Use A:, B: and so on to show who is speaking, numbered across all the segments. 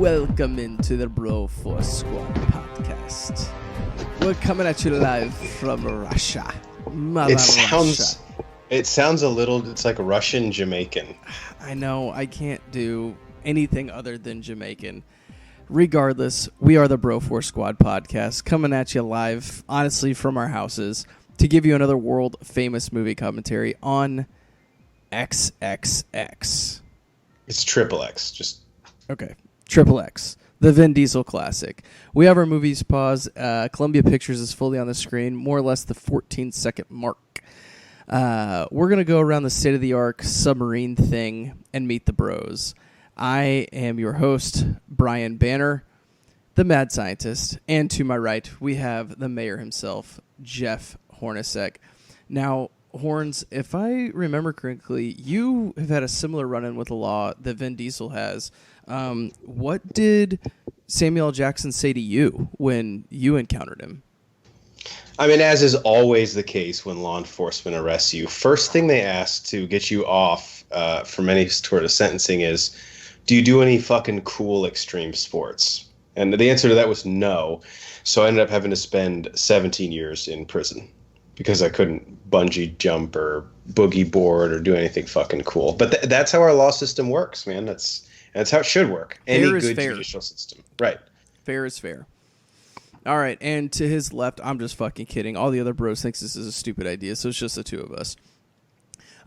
A: Welcome into the Bro Force Squad podcast. We're coming at you live from Russia. Mother Russia.
B: It sounds a little, it's like Russian Jamaican.
A: I know, I can't do anything other than Jamaican. Regardless, we are the Bro Force Squad podcast, coming at you live, honestly, from our houses, to give you another world-famous movie commentary on XXX.
B: It's XXX, just...
A: Okay. XXX, the Vin Diesel classic. We have our movies paused. Columbia Pictures is fully on the screen, more or less the 14-second mark. We're going to go around the state-of-the-art submarine thing and meet the bros. I am your host, Brian Banner, the mad scientist. And to my right, we have the mayor himself, Jeff Hornacek. Now, Horns, if I remember correctly, you have had a similar run-in with the law that Vin Diesel has. What did Samuel L. Jackson say to you when you encountered him?
B: I mean, as is always the case when law enforcement arrests you, first thing they ask to get you off from any sort of sentencing is, do you do any fucking cool extreme sports? And the answer to that was no. So I ended up having to spend 17 years in prison because I couldn't bungee jump or boogie board or do anything fucking cool. But that's how our law system works, man. That's how it should work. Any good judicial system. Right.
A: Fair is fair. All right, and to his left, I'm just fucking kidding. All the other bros thinks this is a stupid idea, so it's just the two of us.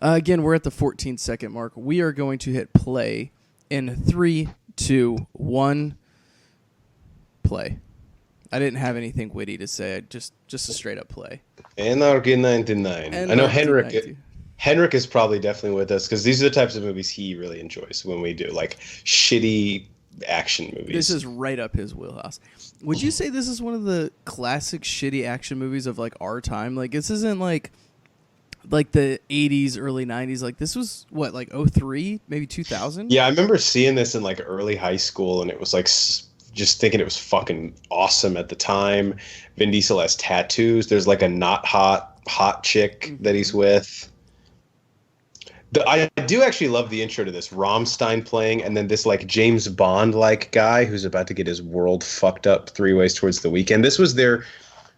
A: Again, we're at the 14-second mark. We are going to hit play in 3, 2, 1. Play. I didn't have anything witty to say. Just a straight-up play.
B: Anarchy 99. I know Henrik is probably definitely with us because these are the types of movies he really enjoys when we do, like, shitty action movies.
A: This is right up his wheelhouse. Would you say this is one of the classic shitty action movies of, like, our time? Like, this isn't, like the 80s, early 90s. Like, this was, what, like 03, maybe 2000?
B: Yeah, I remember seeing this in, like, early high school, and it was, like, just thinking it was fucking awesome at the time. Vin Diesel has tattoos. There's, like, a not hot chick that he's with. I do actually love the intro to this. Rammstein playing, and then this like James Bond-like guy who's about to get his world fucked up 3 ways towards the weekend. This was their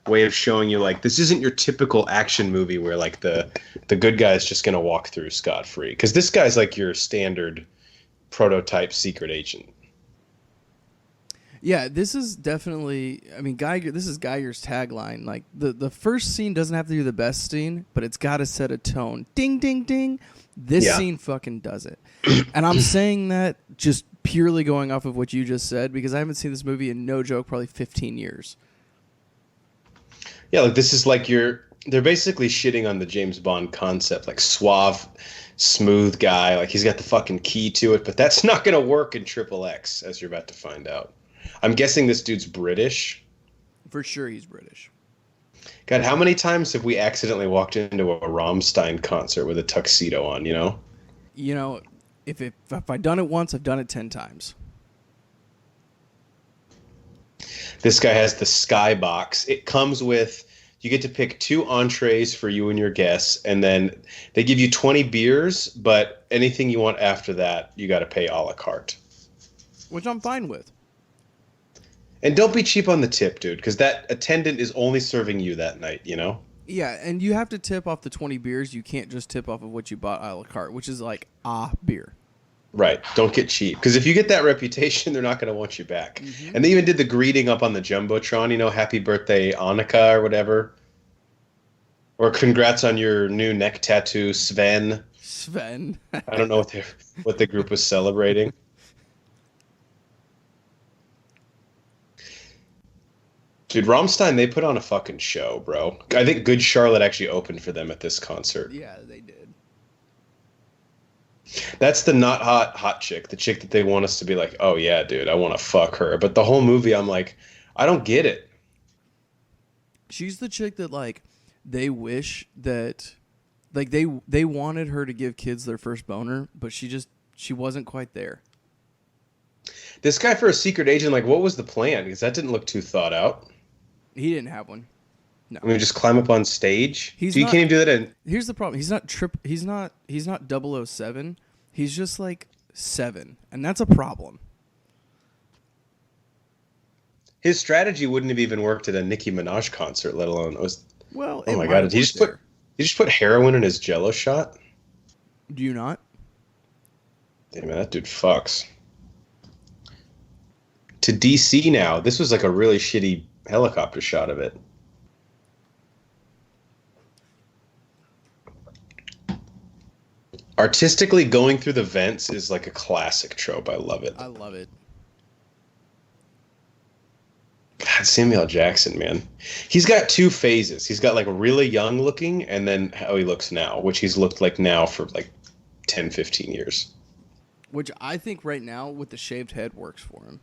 B: way of showing you, like, this isn't your typical action movie where, like, the good guy's just going to walk through scot-free. Because this guy's, like, your standard prototype secret agent.
A: Yeah, this is definitely, I mean, this is Geiger's tagline. Like, the first scene doesn't have to be the best scene, but it's got to set a tone. Ding, ding, ding. This scene fucking does it. And I'm saying that just purely going off of what you just said because I haven't seen this movie in, no joke, probably 15 years.
B: Yeah, like, this is like they're basically shitting on the James Bond concept, like suave, smooth guy. Like, he's got the fucking key to it, but that's not going to work in XXX, as you're about to find out. I'm guessing this dude's British. For sure he's British. God, how many times have we accidentally walked into a Rammstein concert with a tuxedo on, you know?
A: You know, if I've done it once, I've done it 10 times.
B: This guy has the skybox. It comes with, you get to pick 2 entrees for you and your guests, and then they give you 20 beers, but anything you want after that, you got to pay a la carte.
A: Which I'm fine with.
B: And don't be cheap on the tip, dude, because that attendant is only serving you that night, you know?
A: Yeah, and you have to tip off the 20 beers. You can't just tip off of what you bought a la carte, which is like beer.
B: Right. Don't get cheap. Because if you get that reputation, they're not going to want you back. Mm-hmm. And they even did the greeting up on the Jumbotron, you know, happy birthday, Annika, or whatever. Or congrats on your new neck tattoo, Sven. I don't know what the group was celebrating. Dude, Rammstein, they put on a fucking show, bro. I think Good Charlotte actually opened for them at this concert.
A: Yeah, they did.
B: That's the not hot chick, the chick that they want us to be like, oh yeah, dude, I want to fuck her. But the whole movie, I'm like, I don't get it.
A: She's the chick that, like, they wish that, like, they wanted her to give kids their first boner, but she wasn't quite there.
B: This guy for a secret agent, like, what was the plan? Because that didn't look too thought out.
A: He didn't have one. No.
B: I mean, just climb up on stage? You can't even do that.
A: Here's the problem. He's not 007. He's just like 7. And that's a problem.
B: his strategy wouldn't have even worked at a Nicki Minaj concert, let alone it was.
A: Well,
B: Oh
A: it
B: my
A: might
B: god!
A: have
B: Did he
A: worked
B: just put
A: there.
B: he just put heroin in his Jello shot?
A: Do you not?
B: Damn man, that dude fucks. To DC now. This was like a really shitty helicopter shot of it. Artistically going through the vents is like a classic trope. I love it.
A: I love it.
B: God, Samuel L. Jackson, man. He's got two phases. He's got like really young looking and then how he looks now, which he's looked like now for like 10, 15 years.
A: Which I think right now with the shaved head works for him.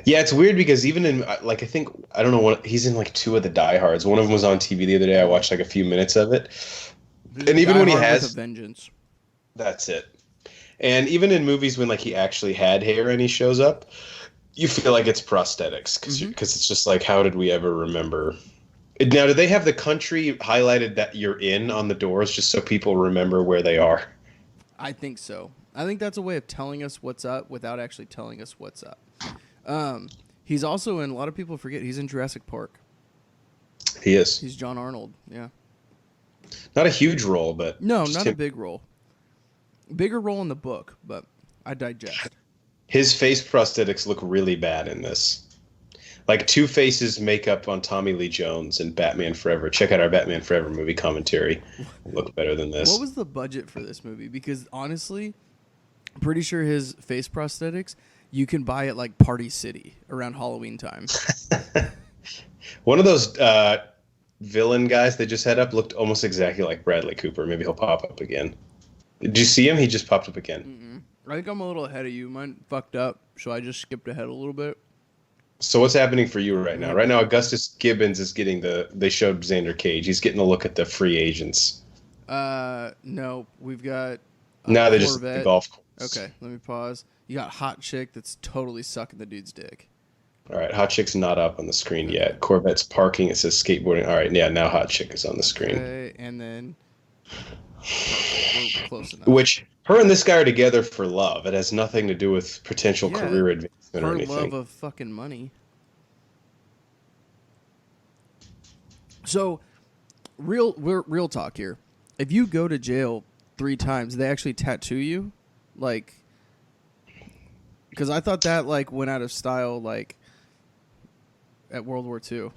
B: Yeah, it's weird because even in like I don't know what he's in like two of the Die Hards. One of them was on TV the other day. I watched like a few minutes of it. And even when he has
A: with a vengeance.
B: That's it. And even in movies when like he actually had hair and he shows up, you feel like it's prosthetics because it's just like, how did we ever remember? Now, do they have the country highlighted that you're in on the doors just so people remember where they are?
A: I think so. I think that's a way of telling us what's up without actually telling us what's up. He's also in, a lot of people forget, he's in Jurassic Park.
B: He is.
A: He's John Arnold, yeah.
B: Not a huge role, but...
A: No, not a big role. Bigger role in the book, but I digest.
B: His face prosthetics look really bad in this. Like Two-Face's makeup on Tommy Lee Jones and Batman Forever. Check out our Batman Forever movie commentary. Look better than this.
A: What was the budget for this movie? Because honestly, I'm pretty sure his face prosthetics you can buy at like Party City around Halloween time.
B: One of those villain guys they just had up looked almost exactly like Bradley Cooper. Maybe he'll pop up again. Did you see him? He just popped up again.
A: I think I'm a little ahead of you. Mine fucked up, so I just skipped ahead a little bit.
B: So what's happening for you right now? Right now, Augustus Gibbons is getting they showed Xander Cage. He's getting a look at the free agents.
A: No, we've got
B: No, they just the golf course.
A: Okay, let me pause. You got Hot Chick that's totally sucking the dude's dick.
B: All right, Hot Chick's not up on the screen yet. Corvette's parking. It says skateboarding. All right, yeah, now Hot Chick is on the screen.
A: Okay, and then we're close enough.
B: Which her and this guy are together for love. It has nothing to do with potential career advancement or anything.
A: For love of fucking money. So, real talk here. If you go to jail 3 times, they actually tattoo you, like. Because I thought that like went out of style like at World War II.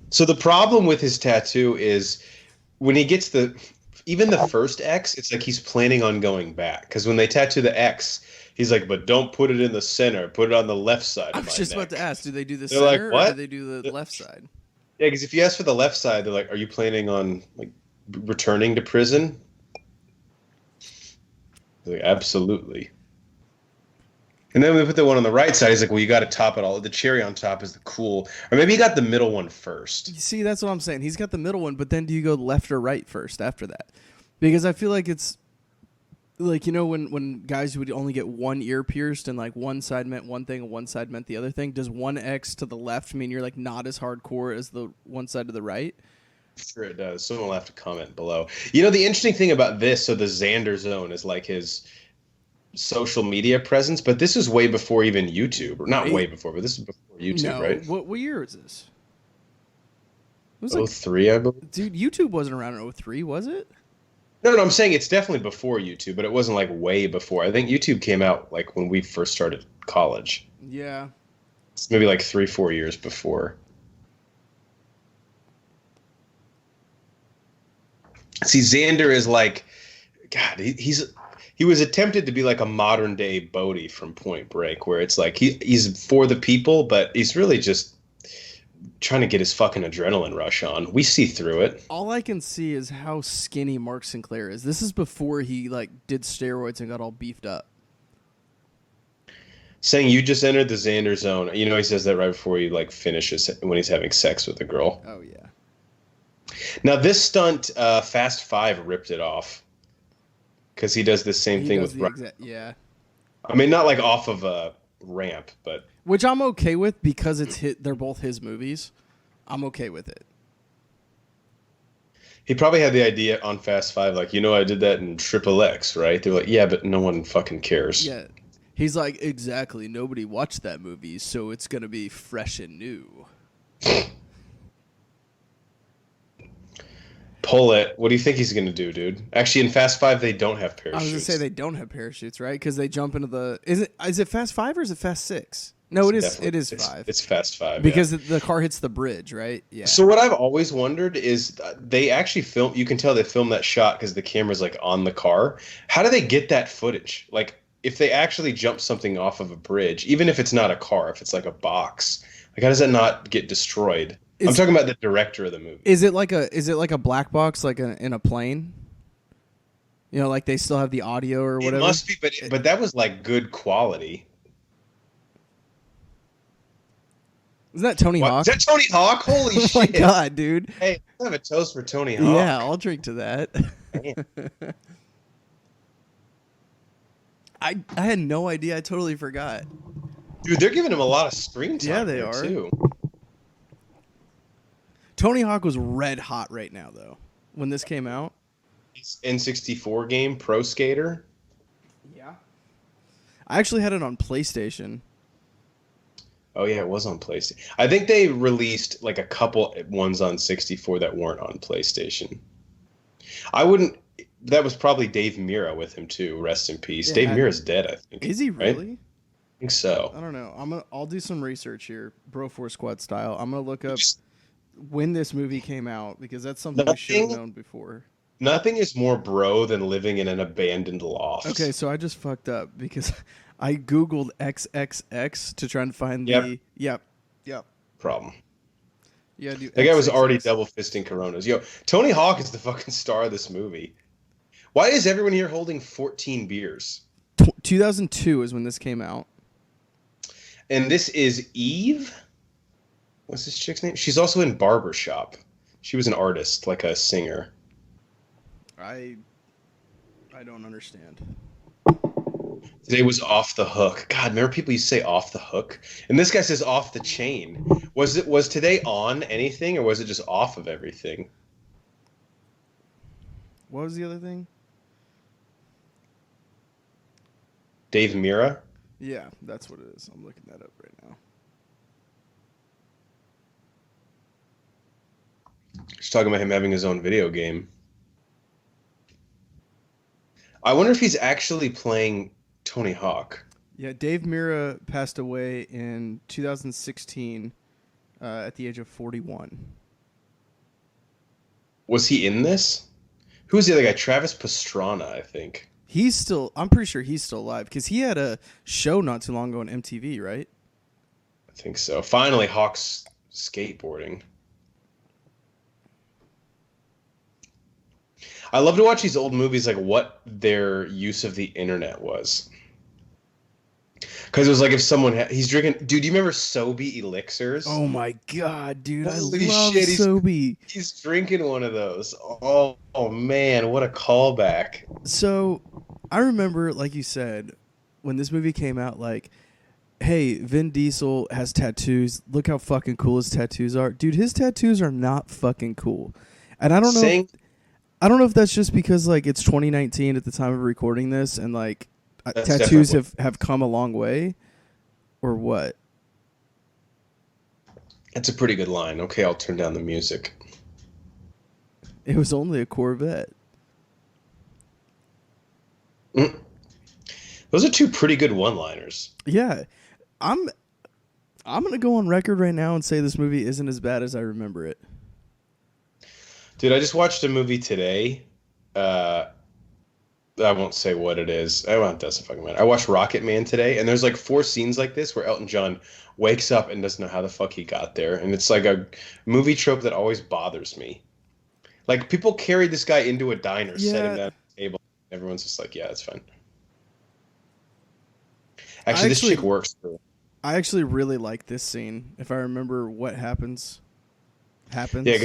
B: So the problem with his tattoo is when he gets even the first X, it's like he's planning on going back. Because when they tattoo the X, he's like, but don't put it in the center. Put it on the left side.
A: I was just about to ask, do they do the
B: they're
A: center
B: like, what?
A: or do they do the left side?
B: Yeah, because if you ask for the left side, they're like, are you planning on like returning to prison? They're like, absolutely. And then we put the one on the right side. He's like, well, you got to top it all. The cherry on top is the cool. Or maybe he got the middle one first.
A: You see, that's what I'm saying. He's got the middle one, but then do you go left or right first after that? Because I feel like it's like, you know, when guys would only get one ear pierced and like one side meant one thing and one side meant the other thing. Does one X to the left mean you're like not as hardcore as the one side to the right?
B: Sure it does. Someone will have to comment below. You know, the interesting thing about this, so the Xander zone is like his social media presence, but this is way before even YouTube. Or not way before, but this is before YouTube, right?
A: What year is this?
B: It was like 03, I believe.
A: Dude, YouTube wasn't around in 03, was it?
B: No, I'm saying it's definitely before YouTube, but it wasn't like way before. I think YouTube came out like when we first started college.
A: Yeah.
B: It's maybe like 3-4 years before. See, Xander is like, God, he was attempted to be like a modern day Bodhi from Point Break, where it's like he's for the people, but he's really just trying to get his fucking adrenaline rush on. We see through it.
A: All I can see is how skinny Mark Sinclair is. This is before he like did steroids and got all beefed up.
B: Saying you just entered the Xander zone. You know, he says that right before he like finishes when he's having sex with a girl.
A: Oh yeah.
B: Now this stunt, Fast 5 ripped it off. Because he does the same thing with
A: yeah.
B: I mean, not like off of a ramp, but
A: which I'm okay with because they're both his movies. I'm okay with it.
B: He probably had the idea on Fast 5, like, you know, I did that in XXX, right? They're like, yeah, but no one fucking cares.
A: Yeah. He's like, exactly. Nobody watched that movie, so it's gonna be fresh and new.
B: Pull it. What do you think he's gonna do, dude? Actually, in Fast Five, they don't have parachutes.
A: I was gonna say they don't have parachutes, right? Because they jump into the. Is it Fast Five or is it Fast Six? No, it is. It is five.
B: It's Fast Five
A: because the car hits the bridge, right? Yeah.
B: So what I've always wondered is they actually film. You can tell they filmed that shot because the camera's like on the car. How do they get that footage? Like if they actually jump something off of a bridge, even if it's not a car, if it's like a box, like how does that not get destroyed? I'm talking about the director of the movie.
A: Is it like a black box like in a plane? You know, like they still have the audio or whatever.
B: It must be, but that was like good quality.
A: Isn't that Tony Hawk?
B: Is that Tony Hawk? Holy shit!
A: Oh my god, dude!
B: Hey, let's have a toast for Tony Hawk.
A: Yeah, I'll drink to that. I had no idea. I totally forgot.
B: Dude, they're giving him a lot of screen time.
A: Yeah, they are.
B: Too.
A: Tony Hawk was red hot right now, though, when this came out.
B: N64 game, Pro Skater.
A: Yeah. I actually had it on PlayStation.
B: Oh, yeah, it was on PlayStation. I think they released like a couple ones on 64 that weren't on PlayStation. That was probably Dave Mirra with him, too. Rest in peace. Yeah, Dave Mirra's dead, I think.
A: Is he really?
B: Right? I think so.
A: I don't know. I'll do some research here, Bro4 Squad style. I'm going to look up when this movie came out, because that's something we should have known before.
B: Nothing is more bro than living in an abandoned loft.
A: Okay, so I just fucked up because I Googled XXX to try and find the... Yep.
B: Problem.
A: Yeah, dude.
B: That guy was already double fisting Coronas. Yo, Tony Hawk is the fucking star of this movie. Why is everyone here holding 14 beers?
A: 2002 is when this came out.
B: And this is Eve? What's this chick's name? She's also in Barbershop. She was an artist, like a singer.
A: I don't understand.
B: Today was Off the Hook. God, remember people used to say Off the Hook? And this guy says Off the Chain. Was today on anything, or was it just off of everything?
A: What was the other thing?
B: Dave Mirra?
A: Yeah, that's what it is. I'm looking that up right now.
B: She's talking about him having his own video game. I wonder if he's actually playing Tony Hawk.
A: Yeah, Dave Mirra passed away in 2016 at the age of 41.
B: Was he in this? Who's the other guy? Travis Pastrana, I think.
A: I'm pretty sure he's still alive because he had a show not too long ago on MTV, right?
B: I think so. Finally, Hawk's skateboarding. I love to watch these old movies, like what their use of the internet was. Because it was like if someone he's drinking. Dude, do you remember Sobe elixirs?
A: Oh my god, dude!
B: Holy
A: I love
B: shit,
A: Sobe.
B: He's drinking one of those. Oh man, what a callback!
A: So, I remember, like you said, when this movie came out, like, hey, Vin Diesel has tattoos. Look how fucking cool his tattoos are, dude. His tattoos are not fucking cool, and I don't know. I don't know if that's just because like it's 2019 at the time of recording this, and like tattoos have come a long way, or what?
B: That's a pretty good line. Okay, I'll turn down the music.
A: It was only a Corvette.
B: Those are two pretty good one-liners.
A: Yeah, I'm gonna go on record right now and say this movie isn't as bad as I remember it.
B: Dude, I just watched a movie today. I won't say what it is. I won't. That's a fucking matter. I watched Rocket Man today, and there's like 4 scenes like this where Elton John wakes up and doesn't know how the fuck he got there, and it's like a movie trope that always bothers me. Like people carry this guy into a diner, set him down at the table. Everyone's just like, yeah, it's fine. Actually, this chick works for him.
A: I actually really like this scene. If I remember what happens.
B: Yeah,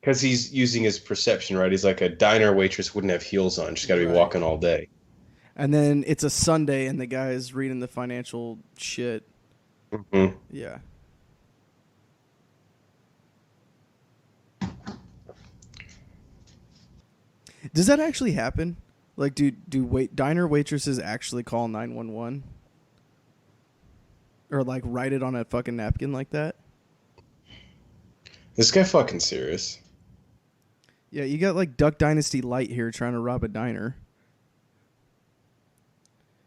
B: because he's using his perception, right? He's like a diner waitress wouldn't have heels on. She's got to be walking all day.
A: And then it's a Sunday, and the guy's reading the financial shit.
B: Mm-hmm.
A: Yeah. Does that actually happen? Like, do diner waitresses actually call 911? Or like write it on a fucking napkin like that.
B: This guy fucking serious.
A: Yeah, you got like Duck Dynasty Light here trying to rob a diner.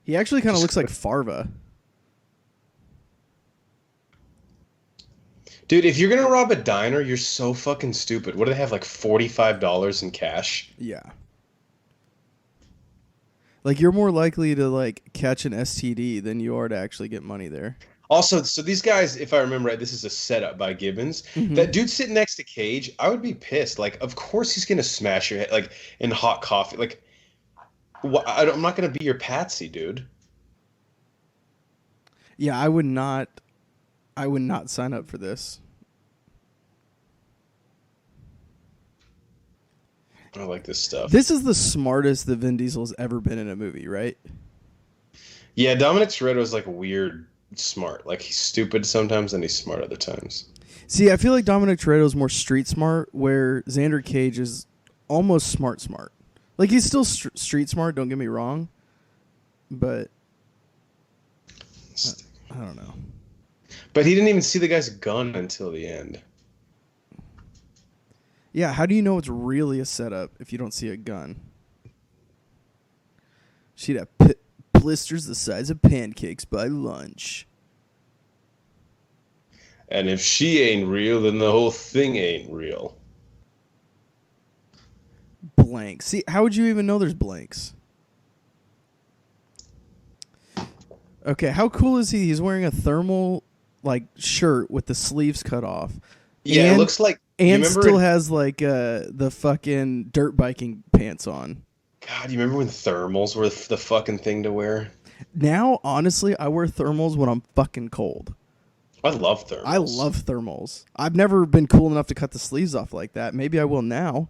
A: He actually kind of looks like Farva.
B: Dude, if you're gonna rob a diner, you're so fucking stupid. What do they have, like $45 in cash?
A: Yeah. Like you're more likely to like catch an STD than you are to actually get money there.
B: Also, so these guys, if I remember right, this is a setup by Gibbons.
A: Mm-hmm.
B: That dude sitting next to Cage, I would be pissed. Like, of course he's gonna smash your head, like in hot coffee. Like, I'm not gonna be your patsy, dude.
A: Yeah, I would not. I would not sign up for this.
B: I like this stuff.
A: This is the smartest that Vin Diesel's ever been in a movie, right?
B: Yeah, Dominic Toretto is like weird smart. Like he's stupid sometimes and he's smart other times.
A: See, I feel like Dominic Toretto's more street smart, where Xander Cage is almost smart. Like he's still street smart. Don't get me wrong, but I don't know.
B: But he didn't even see the guy's gun until the end.
A: Yeah, how do you know it's really a setup if you don't see a gun? She'd have blisters the size of pancakes by lunch.
B: And if she ain't real, then the whole thing ain't real.
A: Blank. See, how would you even know there's blanks? Okay, how cool is he? He's wearing a thermal like shirt with the sleeves cut off.
B: Yeah, it looks like...
A: And still has like the fucking dirt biking pants on.
B: God, you remember when thermals were the fucking thing to wear?
A: Now, honestly, I wear thermals when I'm fucking cold.
B: I love thermals.
A: I love thermals. I've never been cool enough to cut the sleeves off like that. Maybe I will now.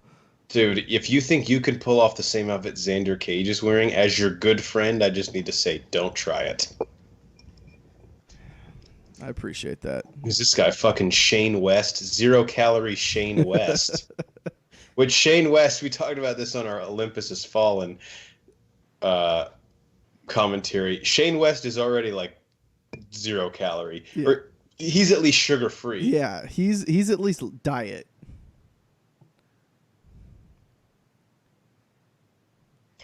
B: Dude, if you think you can pull off the same outfit Xander Cage is wearing as your good friend, I just need to say, don't try it.
A: I appreciate that.
B: Who's this guy? Fucking Shane West. 0 calorie Shane West. Which Shane West, we talked about this on our Olympus Has Fallen commentary. Shane West is already like 0 calorie. Yeah. Or he's at least sugar free.
A: Yeah, he's at least diet.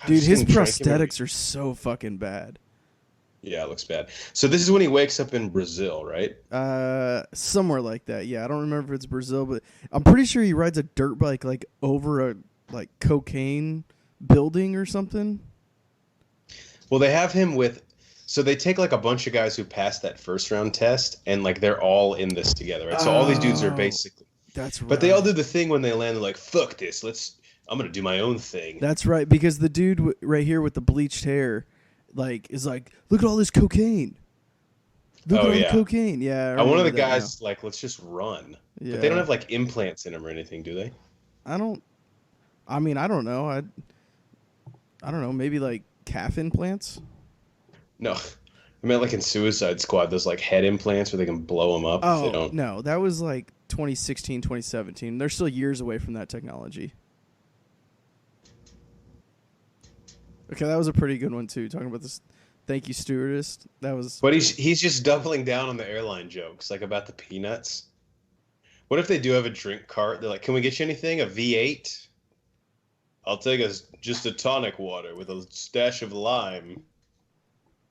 A: Dude, his prosthetics are so fucking bad.
B: Yeah, it looks bad. So this is when he wakes up in Brazil, right?
A: Somewhere like that. Yeah, I don't remember if it's Brazil, but I'm pretty sure he rides a dirt bike like over a like cocaine building or something.
B: Well, they have him with... So they take like a bunch of guys who passed that first round test, and like they're all in this together, right? So all these dudes are basically...
A: That's right.
B: But they all do the thing when they land, they're like, fuck this, I'm going to do my own thing.
A: That's right, because the dude right here with the bleached hair... like is like, look at all this cocaine. Look at all the cocaine. Yeah.
B: One of the guys like, let's just run.
A: Yeah.
B: But they don't have like implants in them or anything, do they?
A: I don't know. I don't know. Maybe like calf implants.
B: No, I mean like in Suicide Squad, those like head implants where they can blow them up.
A: Oh,
B: if they don't.
A: No, that was like 2016, 2017. They're still years away from that technology. Okay, that was a pretty good one too. Talking about this, thank you, stewardess. That was.
B: But he's just doubling down on the airline jokes, like about the peanuts. What if they do have a drink cart? They're like, "Can we get you anything? A V8? I'll take just a tonic water with a stash of lime."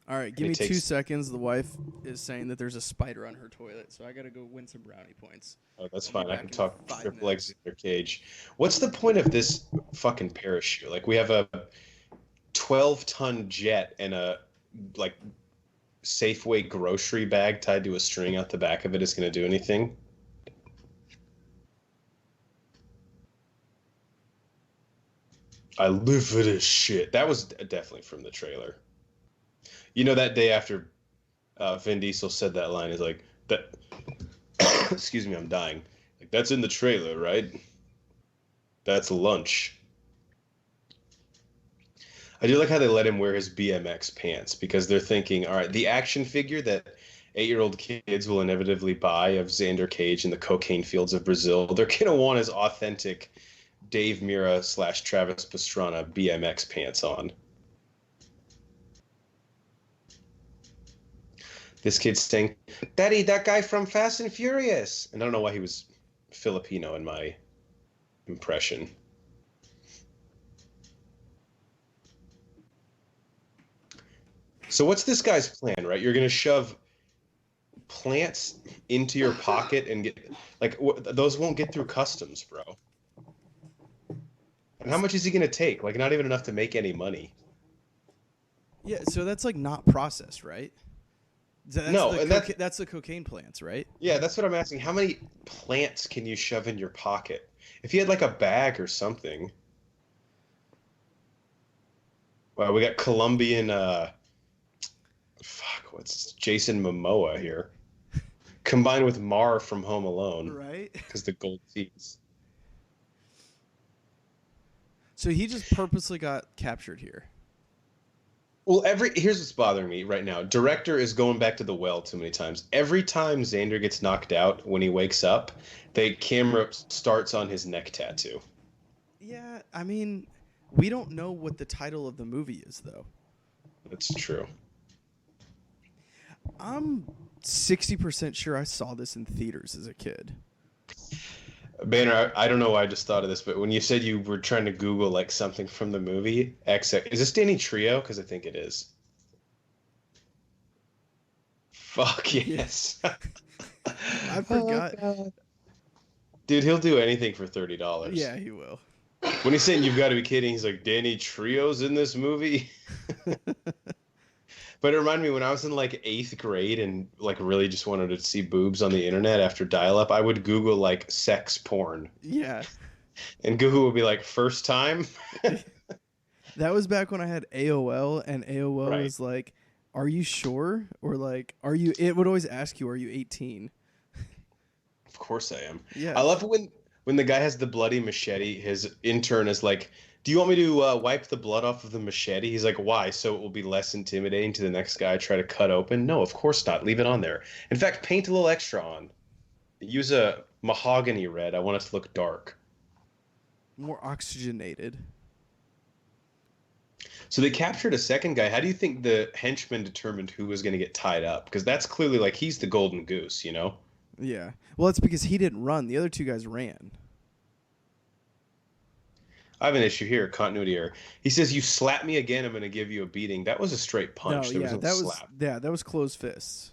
A: All right, give me 2 seconds. The wife is saying that there's a spider on her toilet, so I gotta go win some brownie points.
B: Oh, that's fine. I can talk XXX Cage. What's the point of this fucking parachute? Like, we have a 12-ton jet and a like Safeway grocery bag tied to a string out the back of it is going to do anything? I live for this shit. That was definitely from the trailer. You know, that day after Vin Diesel said that line, is like, that. Excuse me, I'm dying. Like, that's in the trailer, right? That's lunch. I do like how they let him wear his BMX pants, because they're thinking, all right, the action figure that 8-year-old kids will inevitably buy of Xander Cage in the cocaine fields of Brazil, they're going to want his authentic Dave Mirra / Travis Pastrana BMX pants on. This kid's saying, "Daddy, that guy from Fast and Furious." And I don't know why he was Filipino in my impression. So what's this guy's plan, right? You're going to shove plants into your pocket and get like those won't get through customs, bro. And how much is he going to take? Like not even enough to make any money.
A: Yeah, so that's like not processed, right? That's the cocaine plants, right?
B: Yeah, that's what I'm asking. How many plants can you shove in your pocket? If you had like a bag or something. Well, we got Colombian what's Jason Momoa here. Combined with Mar from Home Alone.
A: Right.
B: Because the gold teeth.
A: So he just purposely got captured here.
B: Well, here's what's bothering me right now. Director is going back to the well too many times. Every time Xander gets knocked out when he wakes up, the camera starts on his neck tattoo.
A: Yeah, I mean, we don't know what the title of the movie is, though.
B: That's true.
A: I'm 60% sure I saw this in theaters as a kid.
B: Banner, I don't know why I just thought of this, but when you said you were trying to Google like something from the movie, XX, is this Danny Trio? Because I think it is. Fuck yes.
A: I forgot.
B: Oh, dude, he'll do anything for $30.
A: Yeah, he will.
B: When he's saying you've got to be kidding, he's like, Danny Trio's in this movie? But it reminded me when I was in like 8th grade and like really just wanted to see boobs on the internet after dial-up, I would Google like sex porn.
A: Yeah.
B: And Google would be like, first time?
A: That was back when I had AOL, and AOL
B: Right.
A: was like, are you sure? Or like, it would always ask you, are you 18?
B: Of course I am.
A: Yeah.
B: I love when the guy has the bloody machete, his intern is like, do you want me to wipe the blood off of the machete? He's like, why? So it will be less intimidating to the next guy try to cut open? No, of course not. Leave it on there. In fact, paint a little extra on. Use a mahogany red. I want it to look dark.
A: More oxygenated.
B: So they captured a second guy. How do you think the henchman determined who was going to get tied up? Because that's clearly like he's the golden goose, you know?
A: Yeah. Well, it's because he didn't run. The other two guys ran.
B: I have an issue here, continuity error. He says, you slap me again, I'm going to give you a beating. That was a straight punch.
A: No,
B: There was no slap.
A: that was closed fists.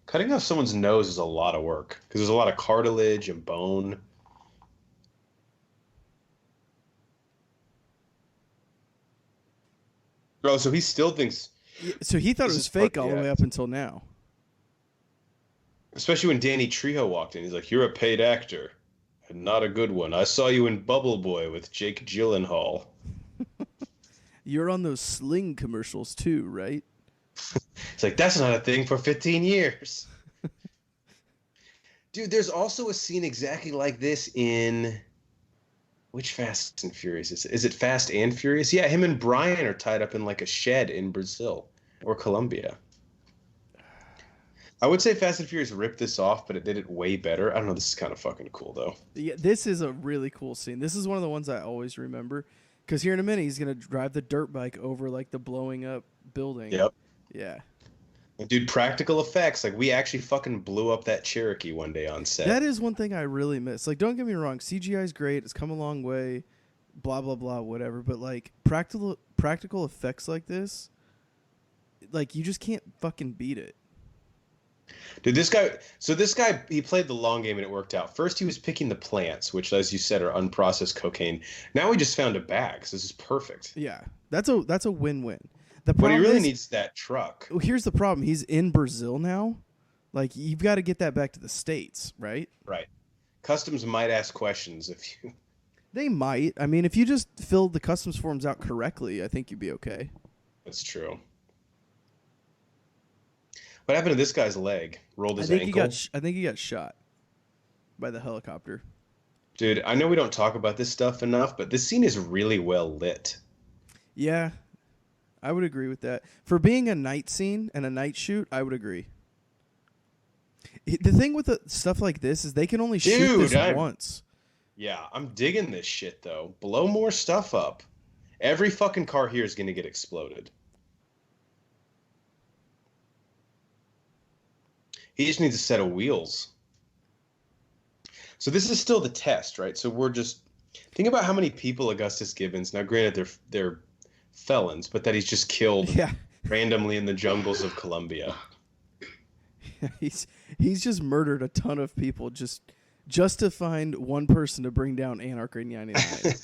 B: Cutting off someone's nose is a lot of work because there's a lot of cartilage and bone. Oh, so he still thinks...
A: So he thought it was fake all the way up until now.
B: Especially when Danny Trejo walked in. He's like, you're a paid actor. And not a good one. I saw you in Bubble Boy with Jake Gyllenhaal.
A: You're on those Sling commercials too, right?
B: It's like, that's not a thing for 15 years. Dude, there's also a scene exactly like this in... Which Fast and Furious is it? Is it Fast and Furious? Yeah, him and Brian are tied up in like a shed in Brazil or Colombia. I would say Fast and Furious ripped this off, but it did it way better. I don't know. This is kind of fucking cool, though.
A: Yeah, this is a really cool scene. This is one of the ones I always remember. Because here in a minute, he's going to drive the dirt bike over like the blowing up building.
B: Yep.
A: Yeah.
B: And dude, practical effects. Like, we actually fucking blew up that Cherokee one day on set.
A: That is one thing I really miss. Like, don't get me wrong. CGI is great. It's come a long way. Blah, blah, blah, whatever. But, like, practical effects like this, like, you just can't fucking beat it.
B: Dude, this guy, he played the long game and it worked out. First, he was picking the plants, which, as you said, are unprocessed cocaine. Now he just found a bag, so this is perfect.
A: Yeah, that's a win-win.
B: But he really needs that truck.
A: Here's the problem. He's in Brazil now. Like, you've got to get that back to the States, right?
B: Right. Customs might ask questions if you...
A: They might. I mean, if you just filled the customs forms out correctly, I think you'd be okay.
B: That's true. What happened to this guy's leg? Rolled his ankle?
A: I think he got shot by the helicopter.
B: Dude, I know we don't talk about this stuff enough, but this scene is really well lit.
A: Yeah, I would agree with that. For being a night scene and a night shoot, I would agree. The thing with stuff like this is they can only shoot this once.
B: Yeah, I'm digging this shit, though. Blow more stuff up. Every fucking car here is going to get exploded. He just needs a set of wheels. So this is still the test, right? So we're just think about how many people Augustus Gibbons. Now, granted, they're felons, but that he's just killed randomly in the jungles of Colombia.
A: He's just murdered a ton of people just to find one person to bring down Anarchy 99.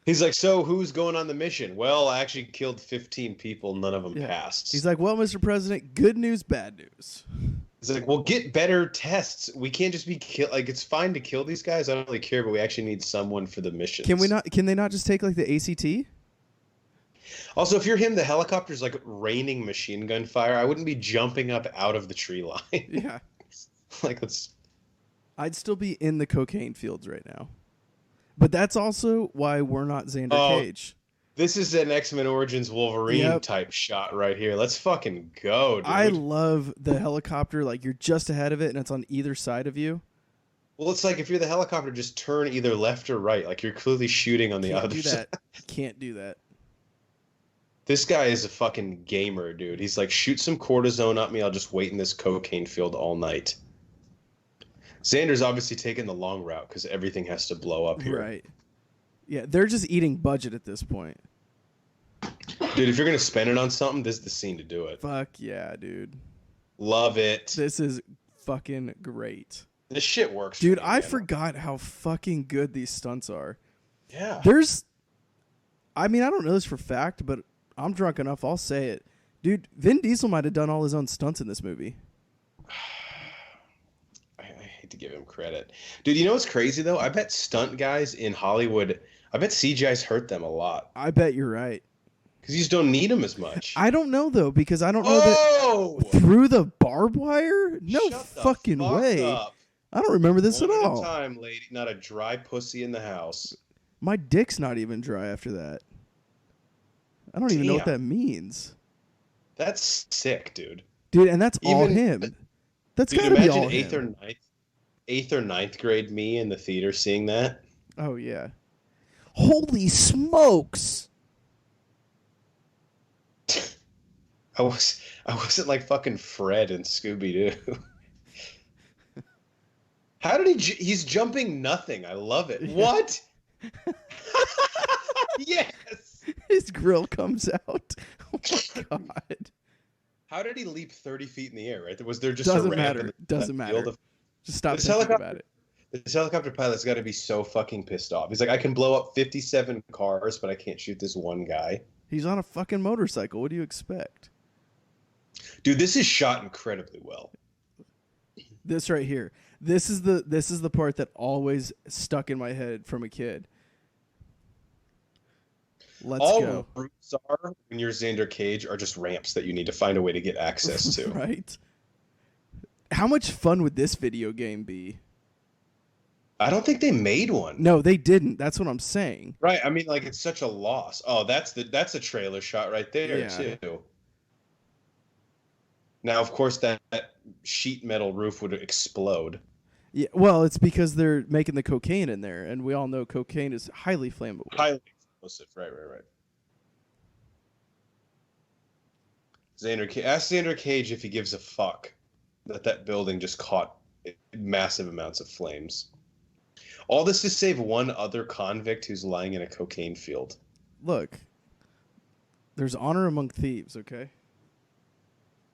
B: He's like, so who's going on the mission? Well, I actually killed 15 people. None of them passed.
A: He's like, well, Mr. President, good news, bad news.
B: He's like, well, get better tests. We can't just be like, it's fine to kill these guys. I don't really care, but we actually need someone for the missions.
A: Can they not just take like the ACT?
B: Also, if you're him, the helicopter's like raining machine gun fire. I wouldn't be jumping up out of the tree line.
A: Yeah.
B: Like, I'd
A: still be in the cocaine fields right now. But that's also why we're not Xander Cage.
B: This is an X-Men Origins Wolverine type shot right here. Let's fucking go, dude.
A: I love the helicopter. Like, you're just ahead of it, and it's on either side of you.
B: Well, it's like if you're the helicopter, just turn either left or right. Like, you're clearly shooting on the other side.
A: Can't do that.
B: This guy is a fucking gamer, dude. He's like, shoot some cortisone at me. I'll just wait in this cocaine field all night. Xander's obviously taking the long route because everything has to blow up here.
A: Right. Yeah, they're just eating budget at this point.
B: Dude, if you're going to spend it on something, this is the scene to do it.
A: Fuck yeah, dude.
B: Love it.
A: This is fucking great.
B: This shit works.
A: Dude, I forgot how fucking good these stunts are.
B: Yeah.
A: I don't know this for fact, but I'm drunk enough, I'll say it. Dude, Vin Diesel might have done all his own stunts in this movie.
B: I hate to give him credit. Dude, you know what's crazy, though? I bet stunt guys in Hollywood, I bet CGI's hurt them a lot.
A: I bet you're right.
B: Because you just don't need them as much.
A: I don't know, though, because I don't know that through the barbed wire? No fucking way. Up. I don't remember this at all.
B: One time, lady. Not a dry pussy in the house.
A: My dick's not even dry after that. I don't even know what that means.
B: That's sick, dude.
A: Dude, and that's all him. That's gotta be all him.
B: Eighth or ninth grade me in the theater seeing that.
A: Oh yeah. Holy smokes!
B: I wasn't like fucking Fred and Scooby-Doo. How did he's jumping nothing. I love it. Yeah. What? Yes.
A: His grill comes out. Oh my god.
B: How did he leap 30 feet in the air, right? Was there just
A: Doesn't matter. Doesn't matter. Just stop thinking about it.
B: This helicopter pilot's got to be so fucking pissed off. He's like, I can blow up 57 cars, but I can't shoot this one guy.
A: He's on a fucking motorcycle. What do you expect?
B: Dude, this is shot incredibly well.
A: This right here. This is the part that always stuck in my head from a kid. Let's go.
B: All routes are, when you're Xander Cage, are just ramps that you need to find a way to get access to.
A: Right. How much fun would this video game be?
B: I don't think they made one.
A: No, they didn't. That's what I'm saying.
B: Right. I mean, like, it's such a loss. Oh, that's a trailer shot right there, too. Now, of course, that sheet metal roof would explode.
A: Yeah, well, it's because they're making the cocaine in there, and we all know cocaine is highly flammable.
B: Highly explosive. Right. Ask Xander Cage if he gives a fuck that building just caught massive amounts of flames. All this to save one other convict who's lying in a cocaine field.
A: Look, there's honor among thieves, okay?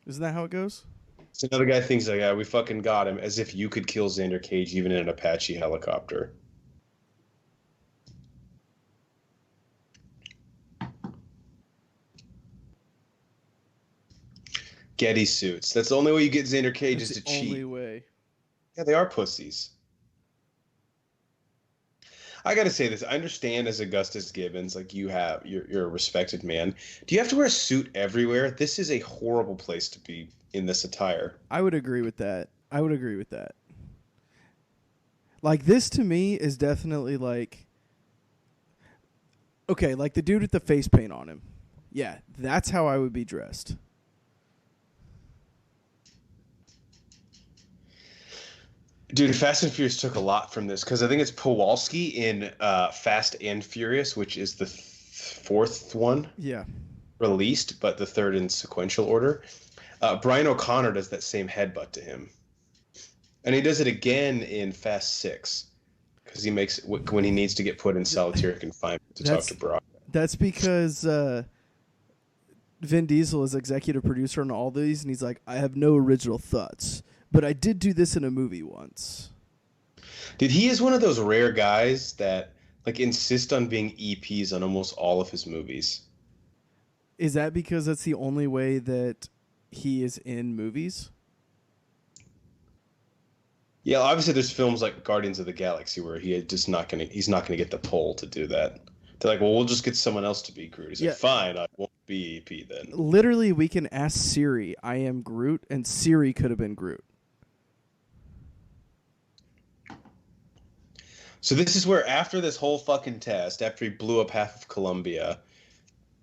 A: Isn't that how it goes?
B: So another guy thinks like, yeah, we fucking got him, as if you could kill Xander Cage even in an Apache helicopter. Getty suits. That's the only way you get Xander Cage is to cheat.
A: Only way.
B: Yeah, they are pussies. I gotta say this. I understand as Augustus Gibbons, like you're a respected man. Do you have to wear a suit everywhere? This is a horrible place to be in this attire.
A: I would agree with that. Like, this to me is definitely like, okay, like the dude with the face paint on him. Yeah, that's how I would be dressed.
B: Dude, Fast and Furious took a lot from this because I think it's Kowalski in Fast and Furious, which is the fourth one
A: released,
B: but the third in sequential order. Brian O'Connor does that same headbutt to him, and he does it again in Fast 6 because he makes when he needs to get put in solitary confinement to talk to Brock.
A: That's because Vin Diesel is executive producer on all these, and he's like, I have no original thoughts, but I did do this in a movie once.
B: Dude, he is one of those rare guys that like insist on being EPs on almost all of his movies.
A: Is that because that's the only way that he is in movies?
B: Yeah, obviously there's films like Guardians of the Galaxy where he's not gonna get the pull to do that. They're like, well, we'll just get someone else to be Groot. He's like, fine, I won't be EP then.
A: Literally, we can ask Siri, I am Groot, and Siri could have been Groot.
B: So this is where, after this whole fucking test, after he blew up half of Colombia,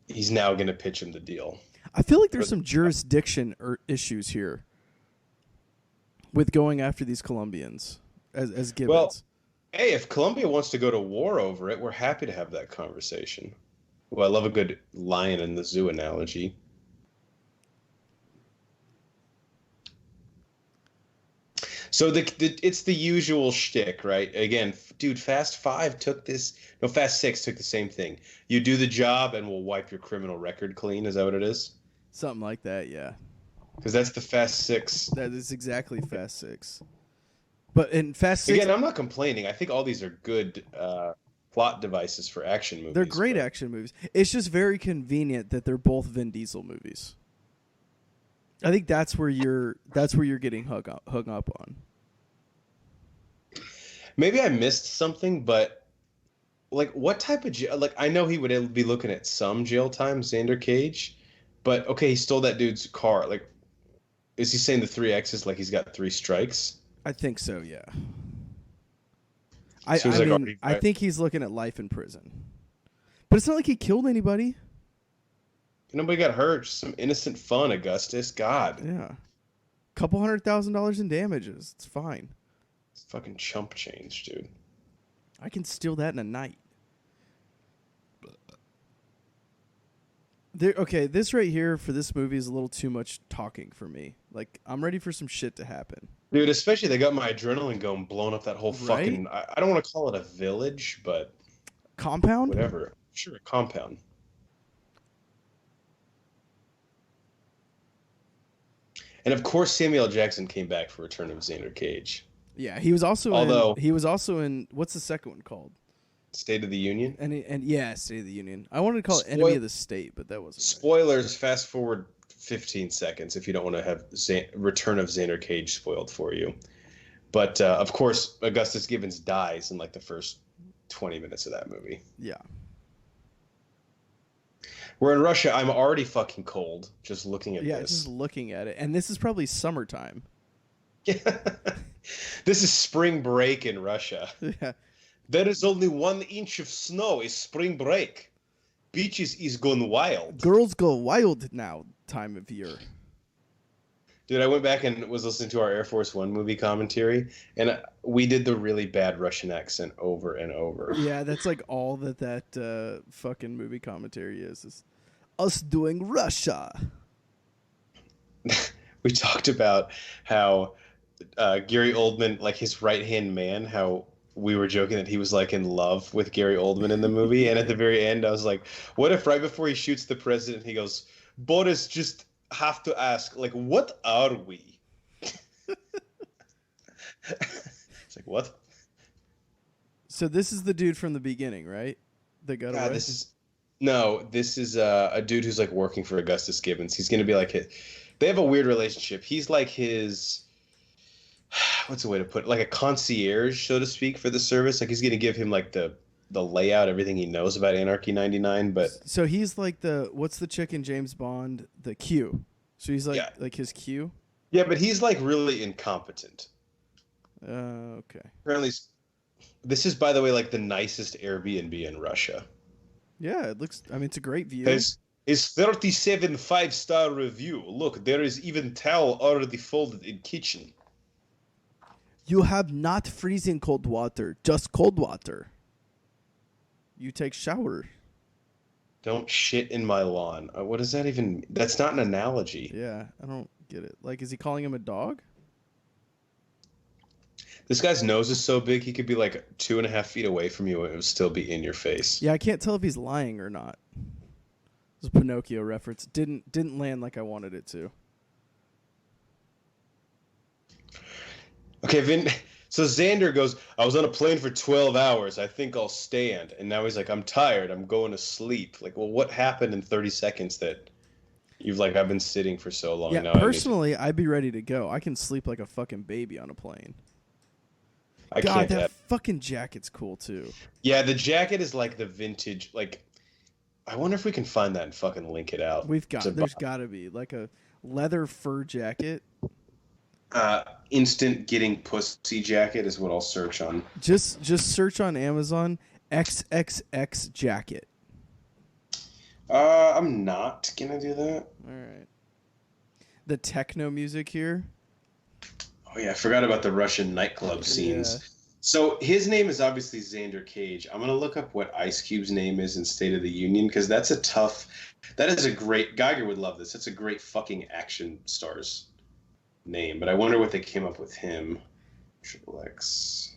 B: he's now going to pitch him the deal.
A: I feel like there's some jurisdiction issues here with going after these Colombians as Gibbons.
B: Well, hey, if Colombia wants to go to war over it, we're happy to have that conversation. Well, I love a good lion in the zoo analogy. So it's the usual shtick, right? Again, dude, Fast 6 took the same thing. You do the job and we'll wipe your criminal record clean. Is that what it is?
A: Something like that, yeah.
B: Because that's the Fast 6.
A: That is exactly Fast 6. But in Fast 6...
B: Again, I'm not complaining. I think all these are good plot devices for action movies.
A: They're great action movies. It's just very convenient that they're both Vin Diesel movies. I think that's where you're getting hung up on.
B: Maybe I missed something, but like, what type of jail? Like, I know he would be looking at some jail time, Xander Cage, but okay, he stole that dude's car. Like, is he saying the 3X's like he's got 3 strikes?
A: I think so, yeah. I think he's looking at life in prison, but it's not like he killed anybody.
B: Nobody got hurt. Just some innocent fun, Augustus. God.
A: Yeah. Couple $100,000 in damages. It's fine.
B: It's fucking chump change, dude.
A: I can steal that in a night. Okay, this right here for this movie is a little too much talking for me. Like, I'm ready for some shit to happen.
B: Dude, especially they got my adrenaline going, blowing up that whole fucking... I don't want to call it a village, but...
A: Compound?
B: Whatever. Sure, a compound. And of course, Samuel L. Jackson came back for Return of Xander Cage.
A: Yeah, he was also in what's the second one called?
B: State of the Union.
A: And yeah, State of the Union. I wanted to call it Enemy of the State, but that wasn't.
B: Spoilers. Right. Fast forward 15 seconds if you don't want to have Return of Xander Cage spoiled for you. But of course, Augustus Gibbons dies in like the first 20 minutes of that movie.
A: Yeah.
B: We're in Russia. I'm already fucking cold just looking at this.
A: Yeah, just looking at it. And this is probably summertime.
B: Yeah. This is spring break in Russia.
A: Yeah.
B: There is only 1 inch of snow. It's spring break. Beaches is gone wild.
A: Girls go wild now, time of year.
B: Dude, I went back and was listening to our Air Force One movie commentary, and we did the really bad Russian accent over and over.
A: Yeah, that's like all that fucking movie commentary is us doing Russia.
B: We talked about how Gary Oldman, like his right-hand man, how we were joking that he was like in love with Gary Oldman in the movie, and at the very end I was like, what if right before he shoots the president he goes, Boris, just have to ask, like, what are we? It's like, what? So
A: this is the dude from the beginning, right? That got away?
B: This is a dude who's like working for Augustus Gibbons. He's going to be like they have a weird relationship. He's like his, what's the way to put it? Like a concierge, so to speak, for the service. Like he's going to give him like the layout, everything he knows about Anarchy 99. But
A: so he's like what's the chick in James Bond? The Q. So he's like his Q.
B: Yeah, but he's like really incompetent.
A: Okay.
B: Apparently, this is, by the way, like the nicest Airbnb in Russia.
A: Yeah, it looks. I mean, it's a great view.
B: It's 37 5-star review. Look, there is even towel already folded in kitchen.
A: You have not freezing cold water, just cold water. You take shower.
B: Don't shit in my lawn. What does that even... That's not an analogy.
A: Yeah, I don't get it. Like, is he calling him a dog?
B: This guy's nose is so big he could be like 2.5 feet away from you and it would still be in your face.
A: Yeah, I can't tell if he's lying or not. This is a Pinocchio reference. Didn't land like I wanted it to.
B: Okay, so Xander goes, I was on a plane for 12 hours. I think I'll stand. And now he's like, I'm tired. I'm going to sleep. Like, well, what happened in 30 seconds that you've like, I've been sitting for so long
A: Yeah,
B: now?
A: personally, I'd be ready to go. I can sleep like a fucking baby on a plane.
B: I
A: God,
B: can't.
A: that fucking jacket's cool, too.
B: Yeah, the jacket is like the vintage, like, I wonder if we can find that and fucking link it out.
A: There's got to be, like a leather fur jacket.
B: Instant getting pussy jacket is what I'll search on.
A: Just search on Amazon XXX jacket.
B: I'm not gonna do that.
A: All right. The techno music here.
B: Oh yeah, I forgot about the Russian nightclub scenes.
A: Yeah.
B: So his name is obviously Xander Cage. I'm gonna look up what Ice Cube's name is in State of the Union because that is a great, Geiger would love this. That's a great fucking action star's name. But I wonder what they came up with him. XXX.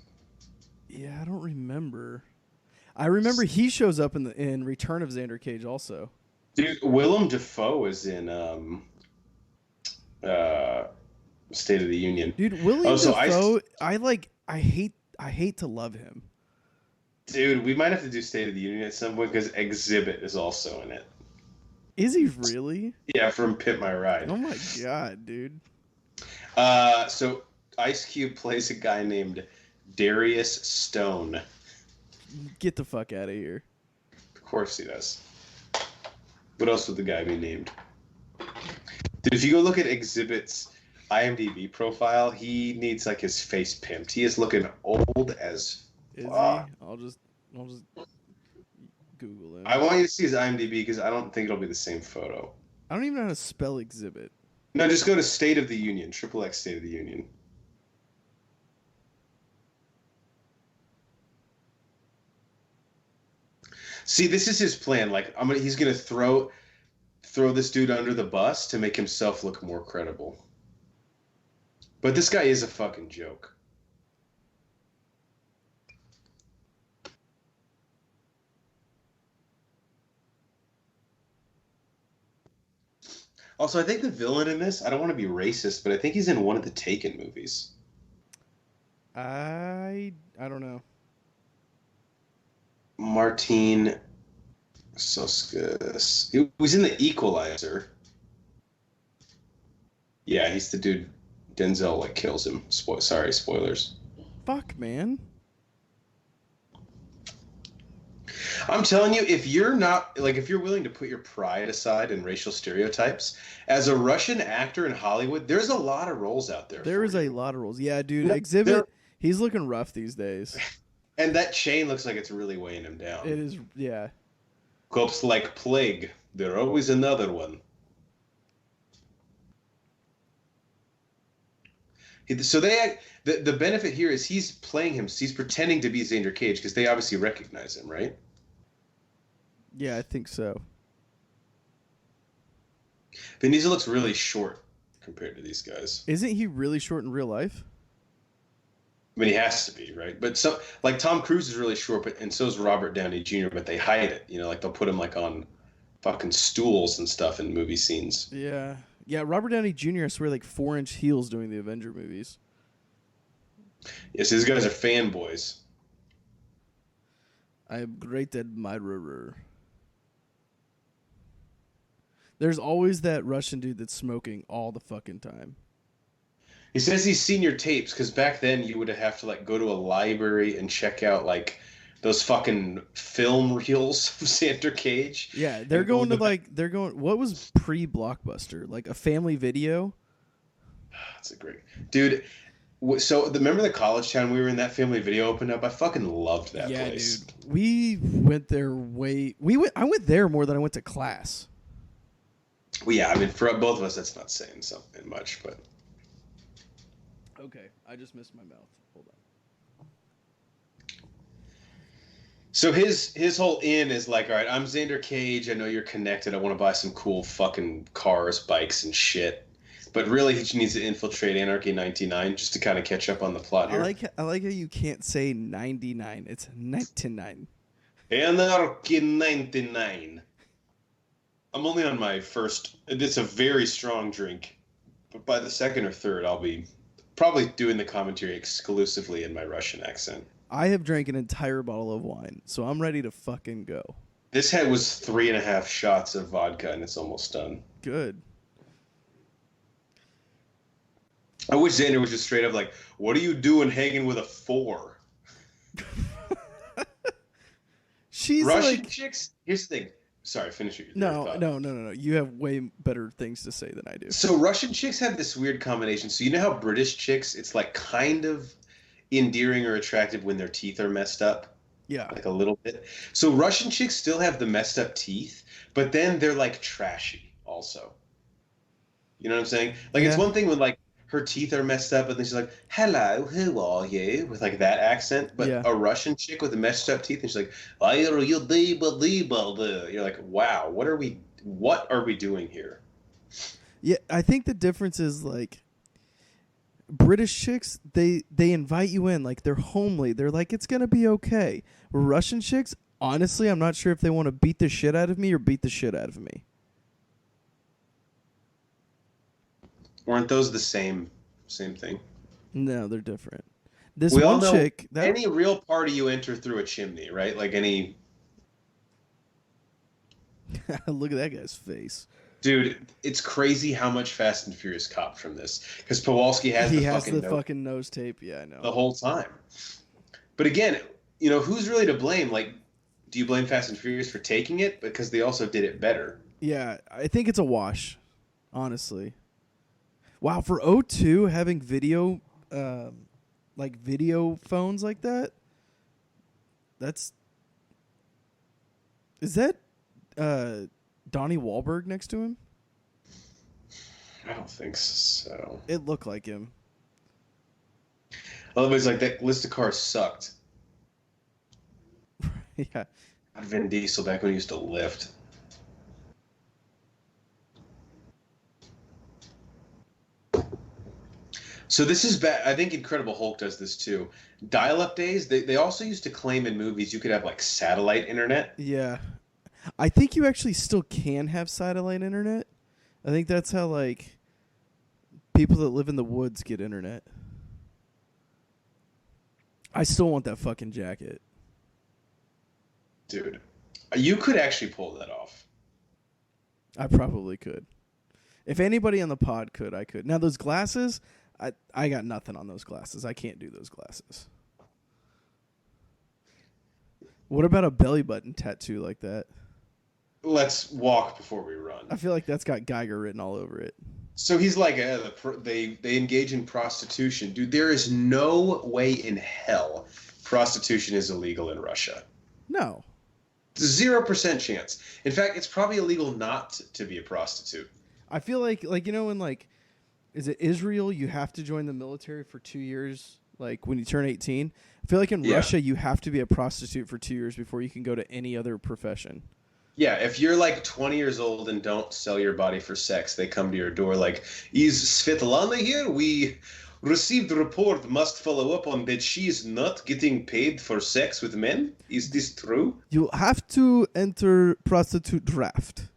A: Yeah, I don't remember. I remember he shows up in Return of Xander Cage also.
B: Dude, Willem Dafoe is in State of the Union.
A: Dude, William Dafoe, I hate to love him.
B: Dude, we might have to do State of the Union at some point because Exhibit is also in it.
A: Is he really?
B: Yeah, from Pit My Ride.
A: Oh my god, dude.
B: So Ice Cube plays a guy named Darius Stone.
A: Get the fuck out of here.
B: Of course he does. What else would the guy be named? Dude, if you go look at Exhibit's IMDb profile, he needs like his face pimped. He is looking old as fuck.
A: Is he? I'll just Google him.
B: I want you to see his IMDb because I don't think it'll be the same photo.
A: I don't even know how to spell Exhibit.
B: No, just go to State of the Union, XXX State of the Union. See, this is his plan. Like, he's gonna throw this dude under the bus to make himself look more credible. But this guy is a fucking joke. Also, I think the villain in this, I don't want to be racist, but I think he's in one of the Taken movies.
A: I don't know.
B: Martin Soskus. He was in The Equalizer. Yeah, he's the dude Denzel like kills him. Sorry, spoilers.
A: Fuck, man.
B: I'm telling you, if you're willing to put your pride aside and racial stereotypes, as a Russian actor in Hollywood, there's a lot of roles out there.
A: There is a lot of roles. Yeah, dude. Exhibit, he's looking rough these days.
B: And that chain looks like it's really weighing him down.
A: It is, yeah.
B: Cops like plague. There's always another one. So the benefit here is he's playing him. He's pretending to be Xander Cage because they obviously recognize him, right?
A: Yeah, I think so.
B: Vin Diesel looks really short compared to these guys.
A: Isn't he really short in real life?
B: I mean, he has to be, right? But so, like, Tom Cruise is really short, and so is Robert Downey Jr., but they hide it. You know, like, they'll put him, like, on fucking stools and stuff in movie scenes.
A: Yeah. Yeah, Robert Downey Jr., I swear, like, 4-inch heels doing the Avenger movies.
B: Yes, these guys are fanboys.
A: I am great admirer. There's always that Russian dude that's smoking all the fucking time.
B: He says he's seen your tapes, because back then you would have to, like, go to a library and check out, like, those fucking film reels of Xander Cage.
A: Yeah, they're going, what was pre-Blockbuster? Like a family video?
B: That's a great... Dude, so remember the college town we were in, that family video opened up? I fucking loved that place.
A: Yeah, dude. We went there I went there more than I went to class.
B: Well, yeah, I mean, for both of us, that's not saying something much, but...
A: Okay, I just missed my mouth. Hold on.
B: So his whole in is like, all right, I'm Xander Cage. I know you're connected. I want to buy some cool fucking cars, bikes, and shit. But really, he needs to infiltrate Anarchy 99 just to kind of catch up on the plot here.
A: I like how you can't say 99. It's 99.
B: Anarchy 99. I'm only on my first. It's a very strong drink, but by the second or third, I'll be probably doing the commentary exclusively in my Russian accent.
A: I have drank an entire bottle of wine, so I'm ready to fucking go.
B: This head was 3.5 shots of vodka, and it's almost done.
A: Good.
B: I wish Xander was just straight up like, "What are you doing hanging with a 4?"
A: She's
B: Russian
A: like,
B: chicks. Here's the thing. Sorry, finish your
A: no.
B: thought.
A: You have way better things to say than I do.
B: So Russian chicks have this weird combination. So you know how British chicks, it's like kind of endearing or attractive when their teeth are messed up?
A: Yeah.
B: Like a little bit. So Russian chicks still have the messed up teeth, but then they're like trashy also. You know what I'm saying? Like it's one thing when like her teeth are messed up and then she's like, "Hello, who are you?" with like that accent. But a Russian chick with the messed up teeth and she's like, you're like, wow, what are we doing here?
A: Yeah, I think the difference is like British chicks, they invite you in, like they're homely. They're like, it's gonna be okay. Russian chicks, honestly, I'm not sure if they want to beat the shit out of me or beat the shit out of me.
B: Weren't those the same thing?
A: No, they're different. This
B: we
A: one
B: all know
A: chick,
B: any real party you enter through a chimney, right? Like any.
A: Look at that guy's face.
B: Dude, it's crazy how much Fast and Furious copped from this because Kowalski has
A: fucking nose tape. Yeah, I know.
B: The whole time. But again, you know, who's really to blame? Like, do you blame Fast and Furious for taking it because they also did it better?
A: Yeah, I think it's a wash, honestly. Wow, for O2 having video, like video phones like that. Is that Donnie Wahlberg next to him?
B: I don't think so.
A: It looked like him.
B: Otherwise, like that list of cars sucked.
A: Yeah.
B: Vin Diesel back when he used to lift. So this is bad. I think Incredible Hulk does this too. Dial-up days, they also used to claim in movies you could have like satellite internet.
A: Yeah. I think you actually still can have satellite internet. I think that's how like people that live in the woods get internet. I still want that fucking jacket.
B: Dude, you could actually pull that off.
A: I probably could. If anybody on the pod could, I could. Now those glasses, I got nothing on those glasses. I can't do those glasses. What about a belly button tattoo like that?
B: Let's walk before we run.
A: I feel like that's got Geiger written all over it.
B: So he's like, they engage in prostitution. Dude, there is no way in hell prostitution is illegal in Russia.
A: No.
B: 0% chance. In fact, it's probably illegal not to be a prostitute.
A: I feel like you know in like, is it Israel? You have to join the military for 2 years, like when you turn 18. I feel like in Russia you have to be a prostitute for 2 years before you can go to any other profession.
B: Yeah, if you're like 20 years old and don't sell your body for sex, they come to your door like, "Is Svetlana here? We received a report, must follow up on that she is not getting paid for sex with men. Is this true?"
A: You have to enter prostitute draft.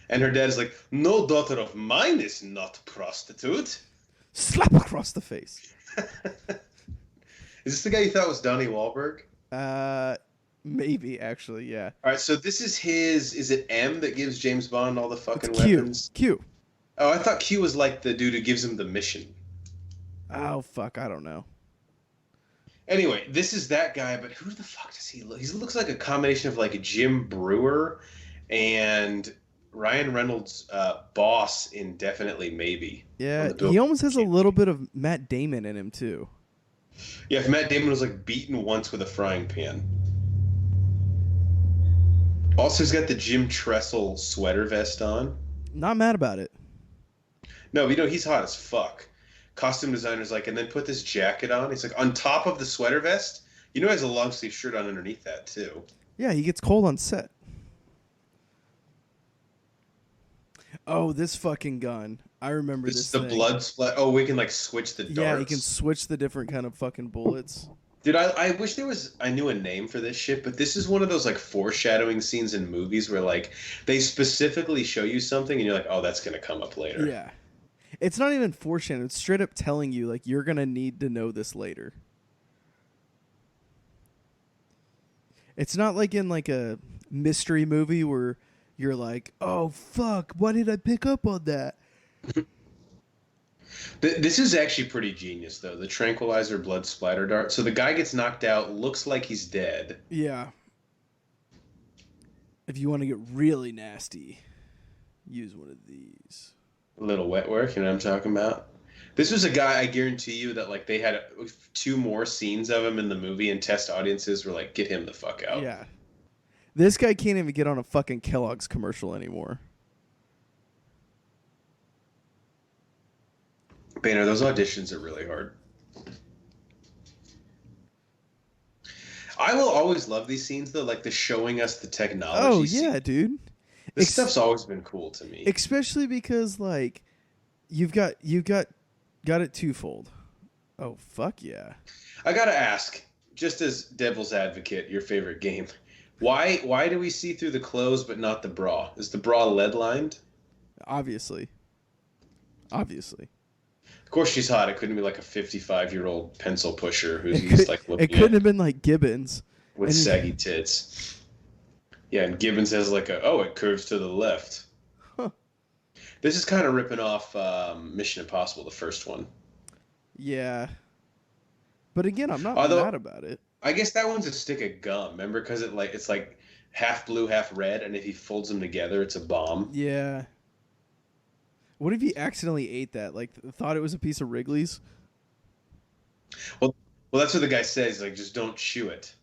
B: And her dad's like, "No daughter of mine is not prostitute."
A: Slap across the face.
B: Is this the guy you thought was Donnie Wahlberg?
A: Maybe, actually, yeah.
B: All right, so this is is it M that gives James Bond all the fucking weapons?
A: Q.
B: Oh, I thought Q was like the dude who gives him the mission.
A: Oh, fuck, I don't know.
B: Anyway, this is that guy, but who the fuck does he look? He looks like a combination of like Jim Brewer and Ryan Reynolds' boss in Definitely Maybe.
A: Yeah, he almost has a little bit of Matt Damon in him, too.
B: Yeah, if Matt Damon was like beaten once with a frying pan. Also, he's got the Jim Tressel sweater vest on.
A: Not mad about it.
B: No, you know, he's hot as fuck. Costume designer's like, and then put this jacket on. He's like, on top of the sweater vest, you know he has a long sleeve shirt on underneath that, too.
A: Yeah, he gets cold on set. Oh, this fucking gun. I remember
B: This is
A: this
B: the
A: thing.
B: blood splat. Oh, we can like switch the
A: Yeah, you can
B: darts.
A: switch the different kind of fucking bullets.
B: Dude, I wish I knew a name for this shit, but this is one of those like foreshadowing scenes in movies where like they specifically show you something and you're like, oh, that's gonna come up later.
A: Yeah. It's not even foreshadowing. It's straight up telling you, like, you're going to need to know this later. It's not like in, like, a mystery movie where you're like, oh, fuck, why did I pick up on that?
B: This is actually pretty genius, though. The tranquilizer blood splatter dart. So the guy gets knocked out, looks like he's dead.
A: Yeah. If you want to get really nasty, use one of these.
B: A little wet work, you know what I'm talking about? This was a guy, I guarantee you, that like they had two more scenes of him in the movie, and test audiences were like, "Get him the fuck out."
A: Yeah. This guy can't even get on a fucking Kellogg's commercial anymore.
B: Banner, those auditions are really hard. I will always love these scenes though, like the showing us the technology.
A: Oh yeah, dude.
B: This stuff's always been cool to me.
A: Especially because like you've got it twofold. Oh fuck yeah.
B: I gotta ask, just as devil's advocate, your favorite game, why do we see through the clothes but not the bra? Is the bra lead lined?
A: Obviously.
B: Of course she's hot. It couldn't be like a 55-year-old pencil pusher who's like looking
A: it couldn't have been like Gibbons
B: with saggy tits. Yeah, and Gibbons has like it curves to the left.
A: Huh.
B: This is kind of ripping off Mission Impossible, the first one.
A: Yeah. But again, I'm not mad about it.
B: I guess that one's a stick of gum. Remember, because it's like half blue, half red, and if he folds them together, it's a bomb.
A: Yeah. What if he accidentally ate that? Like, thought it was a piece of Wrigley's?
B: Well, that's what the guy says. Like, just don't chew it.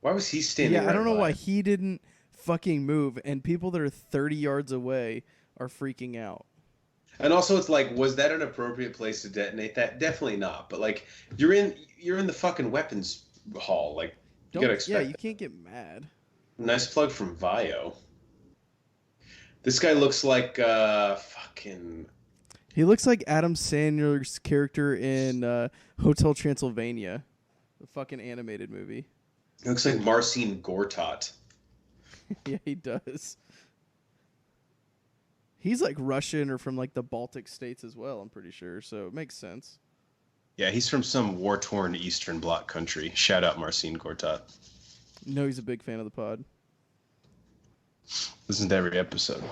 B: Why was he standing?
A: Yeah, I don't know why he didn't fucking move, and people that are 30 yards away are freaking out.
B: And also, it's like, was that an appropriate place to detonate that? Definitely not. But like, you're in the fucking weapons hall. Like, you gotta expect.
A: Yeah, you can't get mad.
B: Nice plug from Vio. This guy looks like fucking.
A: He looks like Adam Sandler's character in Hotel Transylvania, the fucking animated movie.
B: He looks like Marcin Gortat.
A: Yeah, he does. He's like Russian or from like the Baltic states as well, I'm pretty sure, so it makes sense.
B: Yeah, he's from some war-torn Eastern Bloc country. Shout out Marcin Gortat.
A: No, he's a big fan of the pod.
B: Listen to every episode.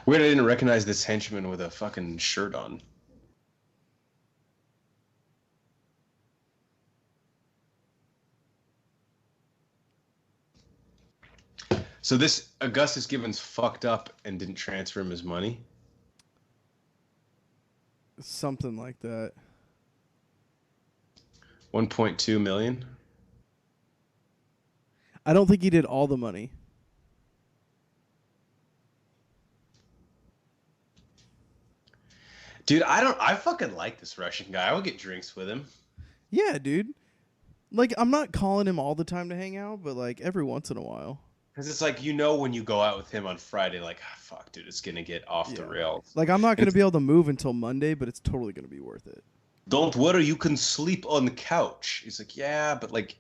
B: Weird I didn't recognize this henchman with a fucking shirt on. So this Augustus Gibbons fucked up and didn't transfer him his money?
A: Something like that.
B: 1.2 million?
A: I don't think he did all the money.
B: Dude, I fucking like this Russian guy. I would get drinks with him.
A: Yeah, dude. Like, I'm not calling him all the time to hang out, but like every once in a while.
B: Because it's like, when you go out with him on Friday, like, fuck, dude, it's going to get off the rails.
A: Like, I'm not going to be able to move until Monday, but it's totally going to be worth it.
B: Don't worry, you can sleep on the couch. He's like, yeah, but like,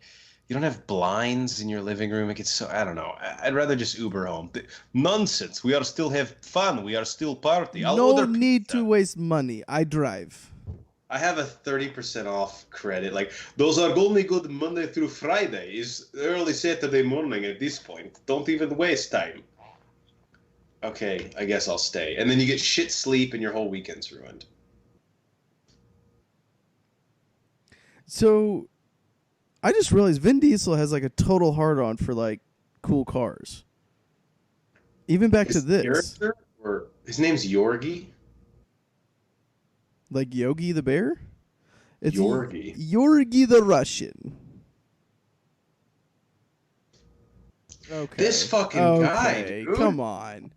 B: you don't have blinds in your living room. It gets so, I don't know. I'd rather just Uber home. Nonsense. We are still have fun. We are still party.
A: No need to waste money. I drive.
B: I have a 30% off credit. Like, those are only good Monday through Friday. Is early Saturday morning at this point. Don't even waste time. Okay, I guess I'll stay. And then you get shit sleep and your whole weekend's ruined.
A: So, I just realized Vin Diesel has like a total hard-on for like cool cars. Even back to this.
B: Or his name's Yorgi?
A: Like Yogi the Bear? It's
B: Yorgi.
A: Yorgi the Russian. Okay.
B: This fucking guy, dude.
A: Come on.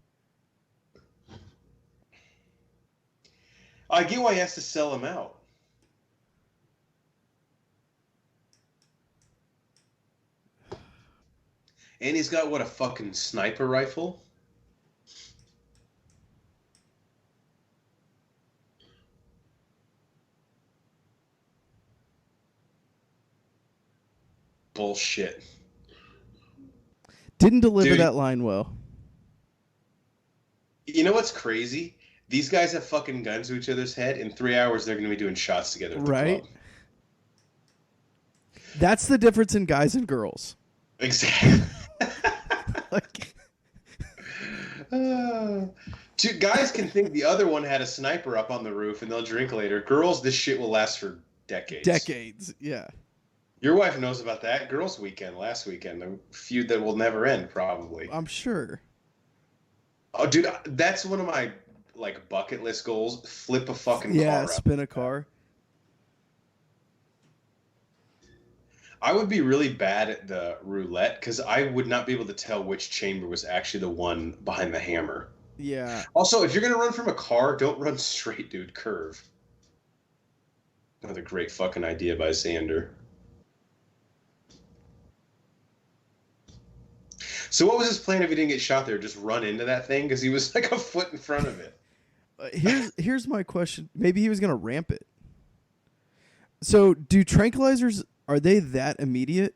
B: I get why he has to sell him out. And he's got, what, a fucking sniper rifle? Bullshit.
A: Didn't deliver
B: Dude,
A: that line well.
B: you know what's crazy? These guys have fucking guns to each other's head. In 3 hours, they're going to be doing shots together at the
A: Right?
B: club.
A: That's the difference in guys and girls.
B: Exactly.
A: Like,
B: Two guys can think the other one had a sniper up on the roof and they'll drink later. Girls, this shit will last for decades.
A: decades. Yeah.
B: Your wife knows about that. Girls' weekend, last weekend, a feud that will never end, probably.
A: I'm sure.
B: Oh, dude, that's one of my like bucket list goals. Flip a fucking car.
A: Yeah,
B: up.
A: spin a car.
B: I would be really bad at the roulette because I would not be able to tell which chamber was actually the one behind the hammer.
A: Yeah.
B: Also, if you're going to run from a car, don't run straight, dude. Curve. Another great fucking idea by Xander. So what was his plan if he didn't get shot there? Just run into that thing? Because he was like a foot in front of it.
A: Here's my question. Maybe he was going to ramp it. So do tranquilizers, are they that immediate?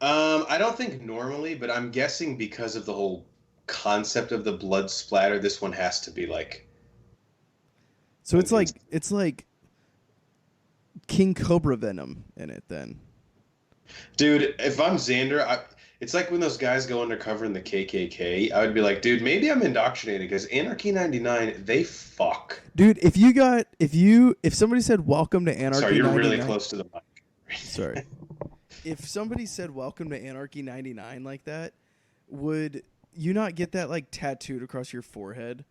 B: I don't think normally, but I'm guessing because of the whole concept of the blood splatter, this one has to be like...
A: So it's like King Cobra venom in it then.
B: Dude, if I'm Xander, it's like when those guys go undercover in the KKK. I would be like, dude, maybe I'm indoctrinated because Anarchy 99, they fuck.
A: Dude, if somebody said welcome to Anarchy 99.
B: Sorry, you're really close to the mic.
A: Sorry. If somebody said welcome to Anarchy 99 like that, would you not get that like tattooed across your forehead?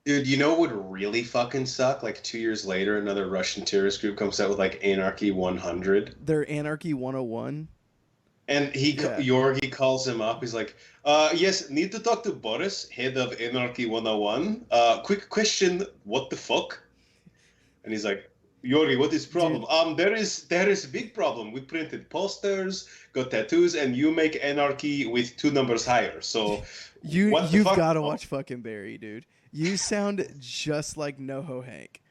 B: Dude, you know what would really fucking suck? Like 2 years later, another Russian terrorist group comes out with like Anarchy 100.
A: They're Anarchy 101.
B: And Yorgi calls him up. He's like, yes, need to talk to Boris, head of Anarchy 101. Quick question, what the fuck? And he's like, Yorgi, what is problem? There is a big problem. We printed posters, got tattoos, and you make Anarchy with 2 numbers higher. So
A: you've got to watch fucking Barry, dude. You sound just like NoHo Hank.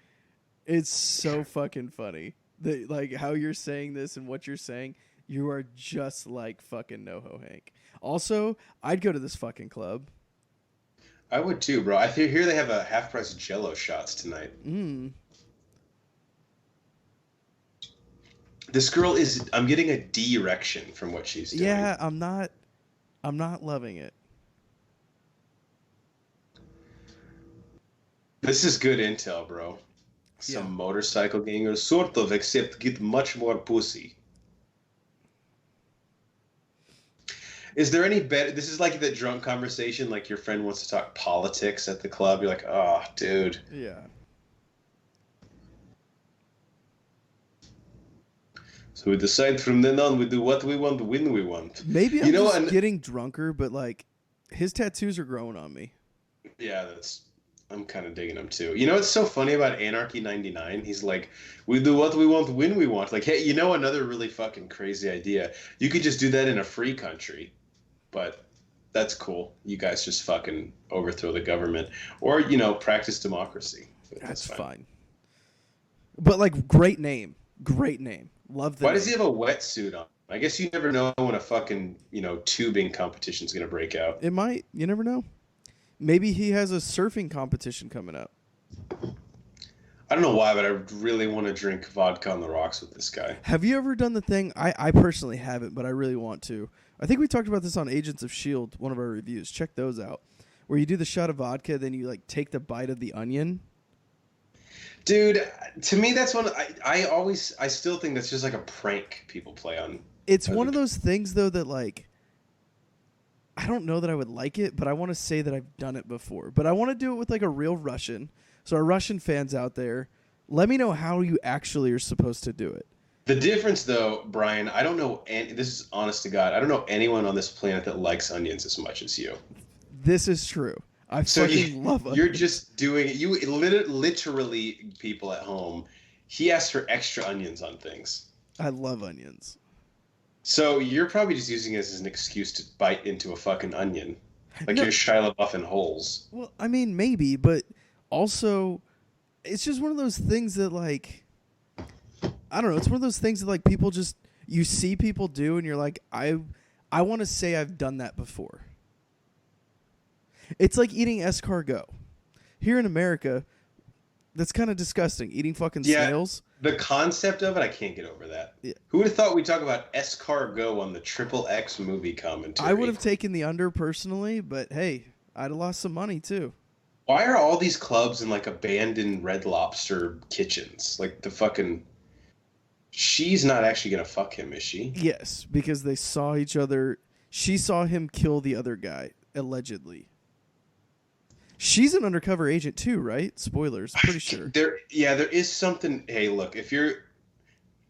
A: It's so fucking funny. Like how you're saying this and what you're saying. You are just like fucking NoHo Hank. Also, I'd go to this fucking club.
B: I would too, bro. I hear they have a half-price Jello shots tonight. This girl I'm getting a D erection from what she's doing.
A: Yeah, I'm not loving it.
B: This is good intel, bro. Some motorcycle gangers, sort of, except get much more pussy. Is there any better? This is like the drunk conversation, like your friend wants to talk politics at the club. You're like, oh, dude.
A: Yeah.
B: So we decide from then on, we do what we want, when we want.
A: Maybe I'm just getting drunker, but like his tattoos are growing on me.
B: Yeah, I'm kind of digging him too. You know what's so funny about Anarchy 99? He's like, we do what we want when we want. Like, hey, you know another really fucking crazy idea? You could just do that in a free country. But that's cool. You guys just fucking overthrow the government. Or, practice democracy.
A: That's fine. But like, great name. Great name. Love that.
B: Why does he have a wetsuit on? I guess you never know when a fucking, tubing competition's going to break out.
A: It might. You never know. Maybe he has a surfing competition coming up.
B: I don't know why, but I really want to drink vodka on the rocks with this guy.
A: Have you ever done the thing? I personally haven't, but I really want to. I think we talked about this on Agents of S.H.I.E.L.D., one of our reviews. Check those out. Where you do the shot of vodka, then you like take the bite of the onion.
B: Dude, to me, that's one. I still think that's just like a prank people play on.
A: It's one of those things, though, that like, I don't know that I would like it, but I want to say that I've done it before. But I want to do it with like a real Russian. So our Russian fans out there, let me know how you actually are supposed to do it.
B: The difference, though, Brian, I don't know, this is honest to God, I don't know anyone on this planet that likes onions as much as you.
A: This is true. I fucking love onions.
B: You're just doing it. You literally, people at home, he asks for extra onions on things.
A: I love onions.
B: So you're probably just using it as an excuse to bite into a fucking onion. Like
A: No,
B: you're Shia LaBeouf in Holes.
A: well, I mean, maybe, but also, it's just one of those things that, like, I don't know. It's one of those things that, like, people just, you see people do, and you're like, I want to say I've done that before. It's like eating escargot. Here in America, that's kind of disgusting. Eating fucking
B: Yeah,
A: snails.
B: the concept of it, I can't get over that.
A: Yeah.
B: Who would have thought we'd talk about escargot on the XXX movie commentary?
A: I would have taken the under personally, but hey, I'd have lost some money too.
B: Why are all these clubs in like abandoned Red Lobster kitchens? Like the fucking. She's not actually gonna fuck him, is she?
A: Yes, because they saw each other. She saw him kill the other guy, allegedly. She's an undercover agent too, right? Spoilers, pretty sure.
B: There is something. Hey, look, if you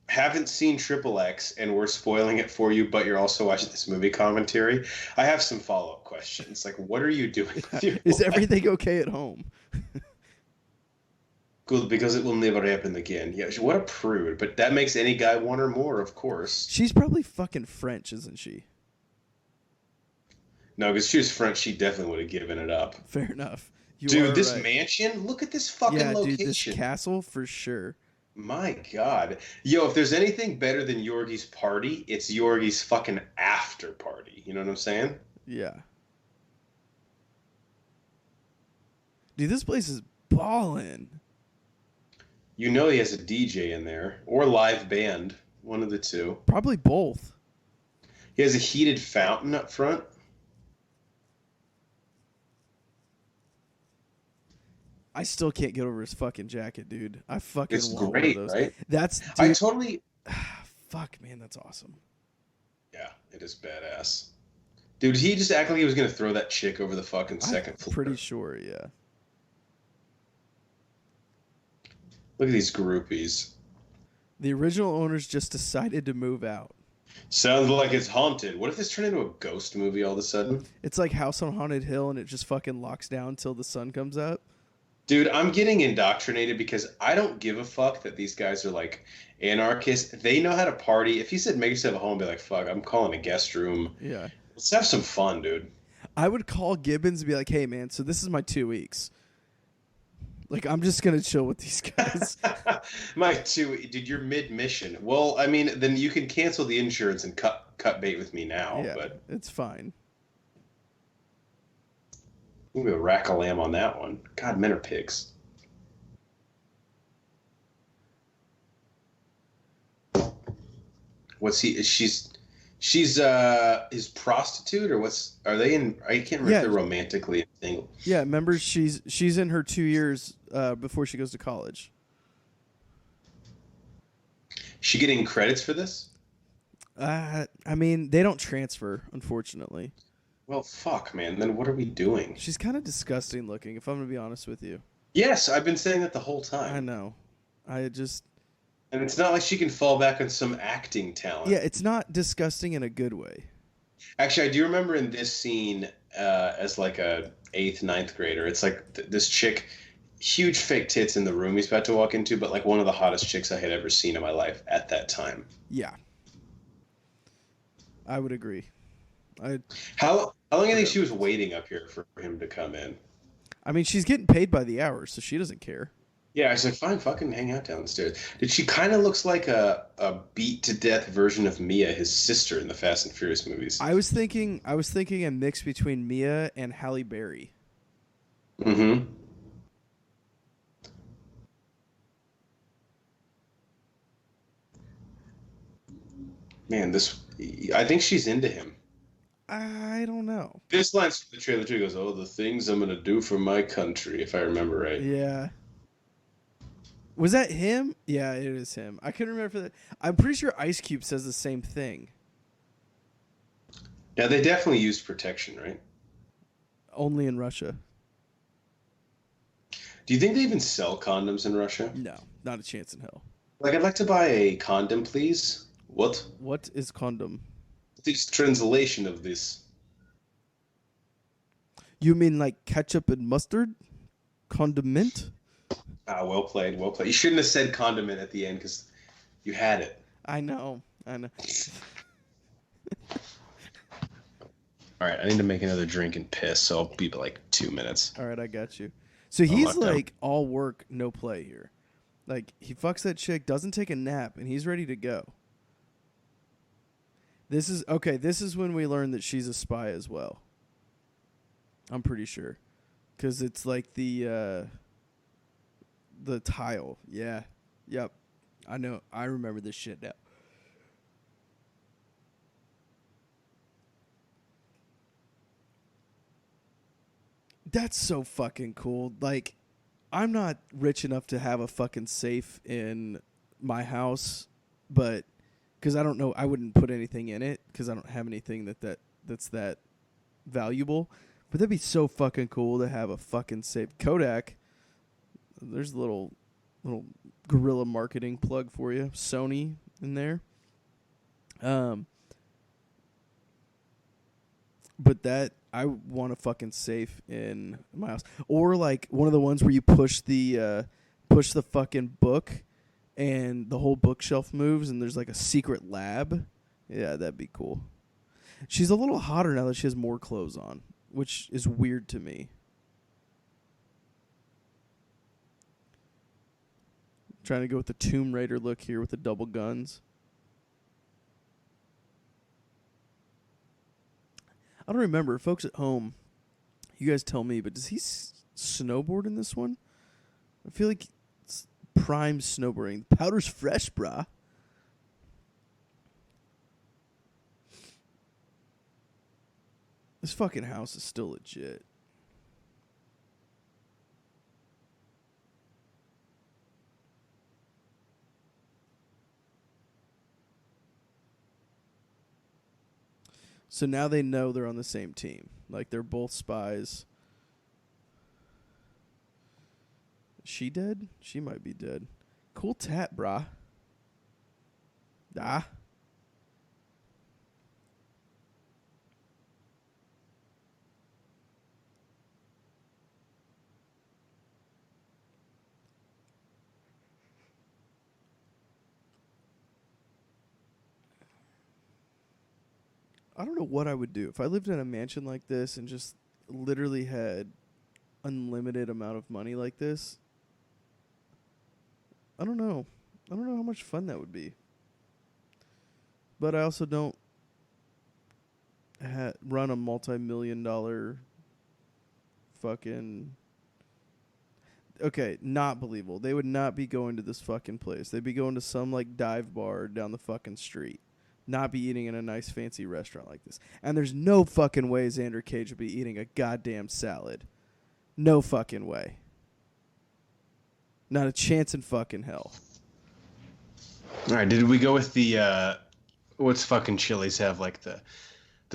B: haven't seen XXX and we're spoiling it for you, but you're also watching this movie commentary, I have some follow-up questions. Like, what are you doing with your
A: Is
B: life?
A: everything okay at home?
B: Good, because it will never happen again. Yeah, what a prude. But that makes any guy want her more, of course.
A: She's probably fucking French, isn't she?
B: No, because she was French, she definitely would have given it up.
A: Fair enough. You
B: Dude,
A: are
B: this
A: right.
B: mansion, look at this fucking
A: Yeah,
B: location.
A: dude, this castle for sure.
B: My God. Yo, if there's anything better than Yorgi's party, it's Yorgi's fucking after party. You know what I'm saying?
A: Yeah. Dude, this place is ballin'.
B: You know he has a DJ in there, or live band, one of the two.
A: Probably both.
B: He has a heated fountain up front.
A: I still can't get over his fucking jacket, dude. I fucking
B: It's
A: want
B: great,
A: one of those.
B: right?
A: That's
B: I
A: dude,
B: totally.
A: fuck, man, that's awesome.
B: Yeah, it is badass. Dude, did he just act like he was going to throw that chick over the fucking second floor?
A: Pretty sure, yeah.
B: Look at these groupies.
A: The original owners just decided to move out.
B: Sounds like it's haunted. What if this turned into a ghost movie all of a sudden?
A: It's like House on Haunted Hill, and it just fucking locks down until the sun comes up.
B: Dude, I'm getting indoctrinated because I don't give a fuck that these guys are like anarchists. They know how to party. If he said make yourself a home, I'd be like, fuck, I'm calling a guest room.
A: Yeah.
B: Let's have some fun, dude.
A: I would call Gibbons and be like, hey, man, so this is my 2 weeks. Like, I'm just going to chill with these guys.
B: Dude, you're mid-mission. Well, I mean, then you can cancel the insurance and cut bait with me now.
A: Yeah,
B: But
A: it's fine.
B: we'll be a rack a lamb on that one. God, men are pigs. What's he? She's his prostitute, or what's? Are they in? I can't remember if they're romantically single.
A: Yeah, remember she's in her 2 years before she goes to college.
B: She getting credits for this?
A: I mean, they don't transfer, unfortunately.
B: Well, fuck, man. Then what are we doing?
A: She's kind of disgusting looking, if I'm going to be honest with you.
B: Yes, I've been saying that the whole time.
A: I know.
B: And it's not like she can fall back on some acting talent.
A: Yeah, it's not disgusting in a good way.
B: Actually, I do remember in this scene as like a 8th, 9th grader, it's like this chick, huge fake tits in the room he's about to walk into, but like one of the hottest chicks I had ever seen in my life at that time.
A: Yeah. I would agree.
B: How long do you think she was waiting up here for him to come in?
A: I mean, she's getting paid by the hour, so she doesn't care.
B: Yeah, I was like, fine, fucking hang out downstairs. Did she kind of looks like a beat to death version of Mia, his sister in the Fast and Furious movies?
A: I was thinking a mix between Mia and Halle Berry.
B: Mm-hmm. Man, I think she's into him.
A: I don't know.
B: This line's from the trailer too. Goes, "Oh, the things I'm gonna do for my country," if I remember right.
A: Yeah. Was that him? Yeah, it is him. I couldn't remember that. I'm pretty sure Ice Cube says the same thing.
B: Yeah, they definitely used protection, right?
A: Only in Russia.
B: Do you think they even sell condoms in Russia?
A: No, not a chance in hell.
B: Like, I'd like to buy a condom, please. What?
A: What is condom?
B: This translation of this.
A: You mean like ketchup and mustard? Condiment?
B: Ah, well played, well played. You shouldn't have said condiment at the end because you had it.
A: I know.
B: All right, I need to make another drink and piss, so I'll be like 2 minutes.
A: All right, I got you. So he's like all work, no play here. Like he fucks that chick, doesn't take a nap, and he's ready to go. This is when we learn that she's a spy as well. I'm pretty sure. Because it's like the tile. Yeah. Yep. I know. I remember this shit now. That's so fucking cool. Like, I'm not rich enough to have a fucking safe in my house, but because I don't know, I wouldn't put anything in it because I don't have anything that's that valuable. But that'd be so fucking cool to have a fucking safe. Kodak, there's a little guerrilla marketing plug for you. Sony in there. But that I want a fucking safe in my house, or like one of the ones where you push the fucking book, and the whole bookshelf moves, and there's like a secret lab. Yeah, that'd be cool. She's a little hotter now that she has more clothes on, which is weird to me. Trying to go with the Tomb Raider look here with the double guns. I don't remember. Folks at home, you guys tell me, but does he snowboard in this one? I feel like it's prime snowboarding. The powder's fresh, brah. This fucking house is still legit. So now they know they're on the same team. Like, they're both spies. She dead? She might be dead. Cool tat, brah. Ah. I don't know what I would do if I lived in a mansion like this and just literally had unlimited amount of money like this. I don't know. I don't know how much fun that would be. But I also don't run a multi-million-dollar fucking... Okay, not believable. They would not be going to this fucking place. They'd be going to some like dive bar down the fucking street. Not be eating in a nice fancy restaurant like this. And there's no fucking way Xander Cage would be eating a goddamn salad. No fucking way. Not a chance in fucking hell.
B: All right, did we go with the what's fucking Chili's have, like the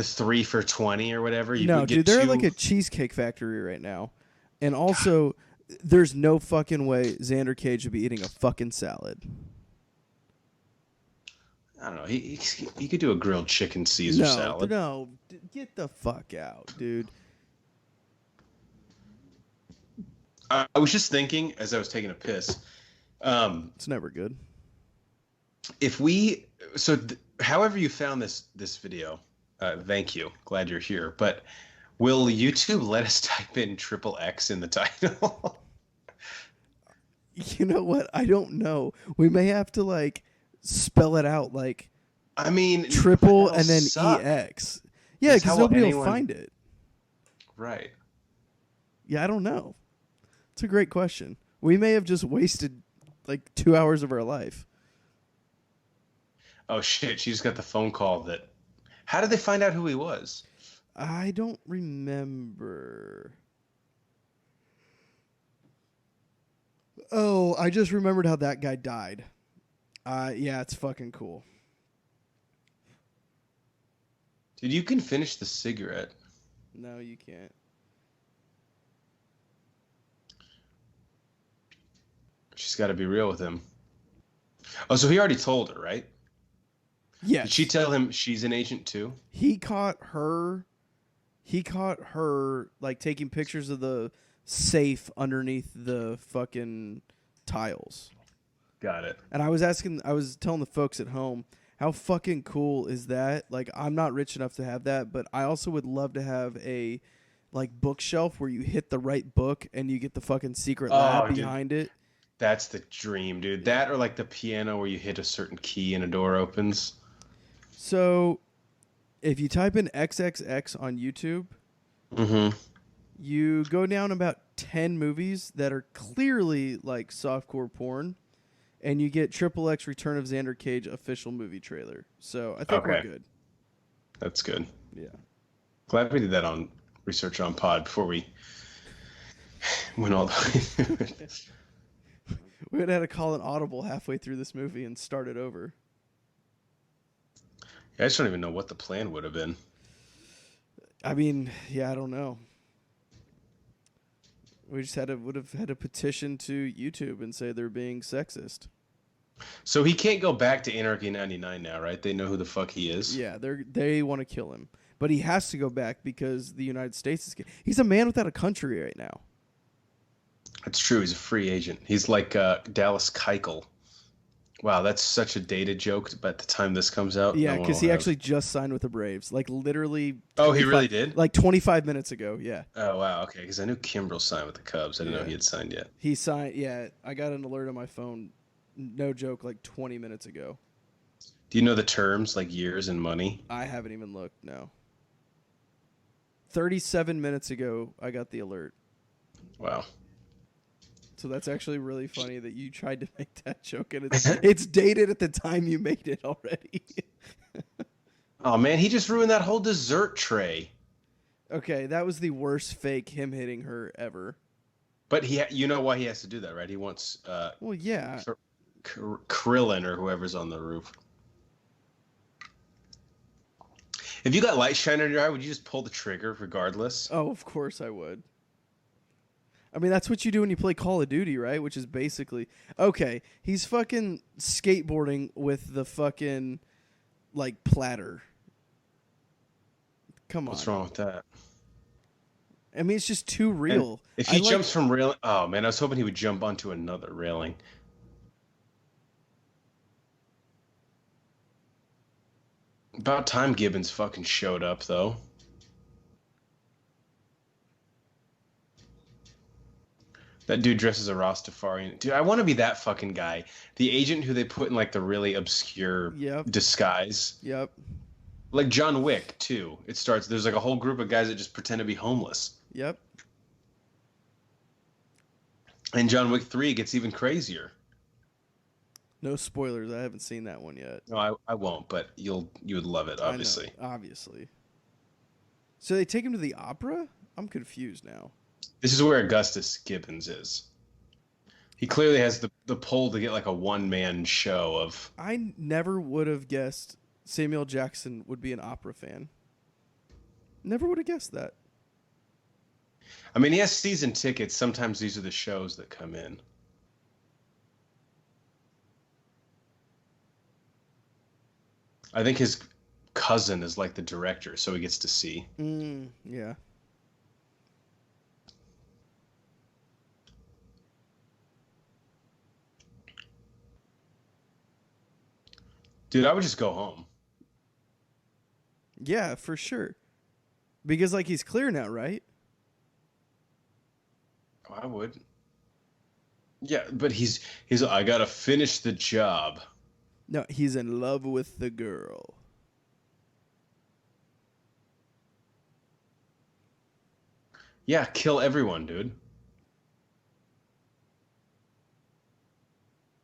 B: 3 for $20 or whatever? You
A: no, dude, they're like a cheesecake factory right now. And also, there's no fucking way Xander Cage would be eating a fucking salad.
B: I don't know. He could do a grilled chicken Caesar salad.
A: No, get the fuck out, dude.
B: I was just thinking as I was taking a piss.
A: It's never good.
B: However you found this video, thank you. Glad you're here. But will YouTube let us type in XXX in the title?
A: You know what? I don't know. We may have to like spell it out like,
B: I mean,
A: triple and then EX. Yeah, because nobody will find it.
B: Right.
A: Yeah, I don't know. It's a great question. We may have just wasted like 2 hours of our life.
B: Oh shit! She just got the phone call that. How did they find out who he was?
A: I don't remember. Oh, I just remembered how that guy died. Yeah, it's fucking cool.
B: Dude, you can finish the cigarette.
A: No, you can't.
B: She's got to be real with him. Oh, so he already told her, right?
A: Yes.
B: Did she tell him she's an agent too?
A: He caught her like taking pictures of the safe underneath the fucking tiles.
B: Got it.
A: And I was telling the folks at home How fucking cool is that? Like, I'm not rich enough to have that, but I also would love to have a like bookshelf where you hit the right book and you get the fucking secret lab behind it.
B: That's the dream, dude. That or like the piano where you hit a certain key and a door opens.
A: So, if you type in XXX on YouTube, you go down about 10 movies that are clearly like softcore porn, and you get XXX Return of Xander Cage official movie trailer. So I think we're good.
B: That's good.
A: Yeah.
B: Glad we did that on Research on Pod before we went all the way through it.
A: We would have had to call an audible halfway through this movie and start it over.
B: I just don't even know what the plan would have been.
A: I mean, yeah, I don't know. We just would have had to petition to YouTube and say they're being sexist.
B: So he can't go back to Anarchy 99 now, right? They know who the fuck he is.
A: Yeah, they want to kill him, but he has to go back because the United States is. He's a man without a country right now.
B: That's true. He's a free agent. He's like Dallas Keuchel. Wow, that's such a dated joke. By the time this comes out,
A: yeah, because he actually just signed with the Braves, like literally.
B: Oh, he really did?
A: Like 25 minutes ago. Yeah.
B: Oh wow, okay. Because I knew Kimbrel signed with the Cubs. I didn't know he had signed yet.
A: He signed. Yeah, I got an alert on my phone. No joke, like 20 minutes ago.
B: Do you know the terms, like years and money?
A: I haven't even looked. No. 37 minutes ago, I got the alert.
B: Wow.
A: So that's actually really funny that you tried to make that joke, and it's dated at the time you made it already.
B: Oh man, he just ruined that whole dessert tray.
A: Okay, that was the worst fake him hitting her ever.
B: But you know why he has to do that, right? He wants
A: well, yeah,
B: Krillin or whoever's on the roof. If you got light shining in your eye, would you just pull the trigger regardless?
A: Oh, of course I would. I mean, that's what you do when you play Call of Duty, right? Which is basically... Okay, he's fucking skateboarding with the fucking, like, platter. Come on.
B: What's wrong with that?
A: I mean, it's just too real.
B: And if he jumps from railing... Oh, man, I was hoping he would jump onto another railing. About time Gibbons fucking showed up, though. That dude dresses a Rastafarian. Dude, I want to be that fucking guy. The agent who they put in like the really obscure disguise.
A: Yep.
B: Like John Wick, too. It starts, there's like a whole group of guys that just pretend to be homeless.
A: Yep.
B: And John Wick 3 gets even crazier.
A: No spoilers. I haven't seen that one yet.
B: No, I won't, but you would love it, obviously.
A: I know, obviously. So they take him to the opera? I'm confused now.
B: This is where Augustus Gibbons is. He clearly has the pull to get like a one-man show of...
A: I never would have guessed Samuel Jackson would be an opera fan. Never would have guessed that.
B: I mean, he has season tickets. Sometimes these are the shows that come in. I think his cousin is like the director, so he gets to see.
A: Yeah.
B: Dude, I would just go home.
A: Yeah, for sure. Because, like, he's clear now, right?
B: Oh, I would. Yeah, but he's I gotta finish the job.
A: No, he's in love with the girl.
B: Yeah, kill everyone, dude.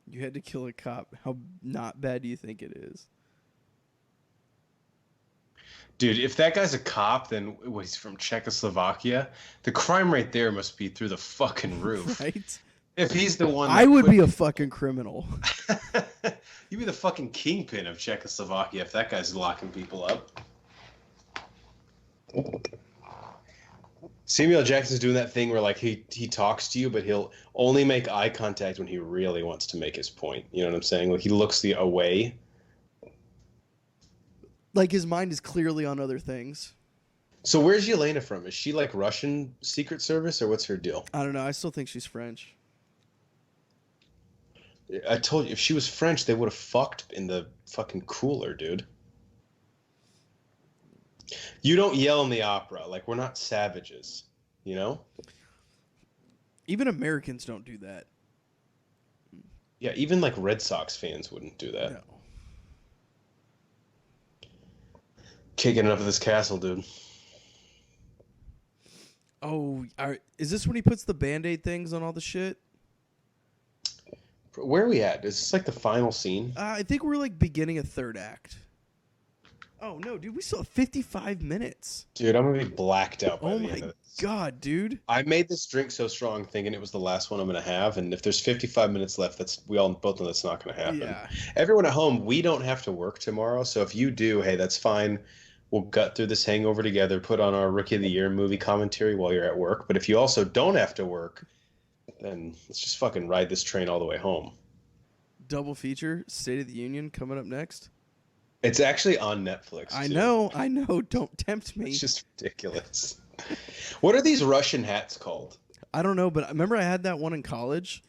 A: You had to kill a cop. How not bad do you think it is?
B: Dude, if that guy's a cop, then he's from Czechoslovakia. The crime rate there must be through the fucking roof.
A: Right?
B: If he's the one...
A: I would be a fucking criminal.
B: You'd be the fucking kingpin of Czechoslovakia if that guy's locking people up. Samuel Jackson's doing that thing where like he talks to you, but he'll only make eye contact when he really wants to make his point. You know what I'm saying? Like he looks the away.
A: Like his mind is clearly on other things.
B: So where's Yelena from? Is she like Russian Secret Service or what's her deal?
A: I don't know. I still think she's French.
B: I told you, if she was French, they would have fucked in the fucking cooler, dude. You don't yell in the opera. Like, we're not savages, you know?
A: Even Americans don't do that.
B: Yeah, even like Red Sox fans wouldn't do that.
A: No.
B: Can't get enough of this castle, dude.
A: Oh, is this when he puts the Band-Aid things on all the shit?
B: Where are we at? Is this like the final scene?
A: I think we're like beginning a third act. Oh no, dude, we still have 55 minutes.
B: Dude, I'm gonna be blacked out by
A: Oh
B: the end
A: my
B: of this.
A: god, dude.
B: I made this drink so strong thinking it was the last one I'm gonna have, and if there's 55 minutes left, we all both know that's not gonna happen.
A: Yeah.
B: Everyone at home, we don't have to work tomorrow, so if you do, hey, that's fine. We'll gut through this hangover together, put on our Rookie of the Year movie commentary while you're at work. But if you also don't have to work, then let's just fucking ride this train all the way home.
A: Double feature, State of the Union coming up next.
B: It's actually on Netflix.
A: I
B: too.
A: know. Don't tempt me.
B: It's just ridiculous. What are these Russian hats called?
A: I don't know, but I remember I had that one in college.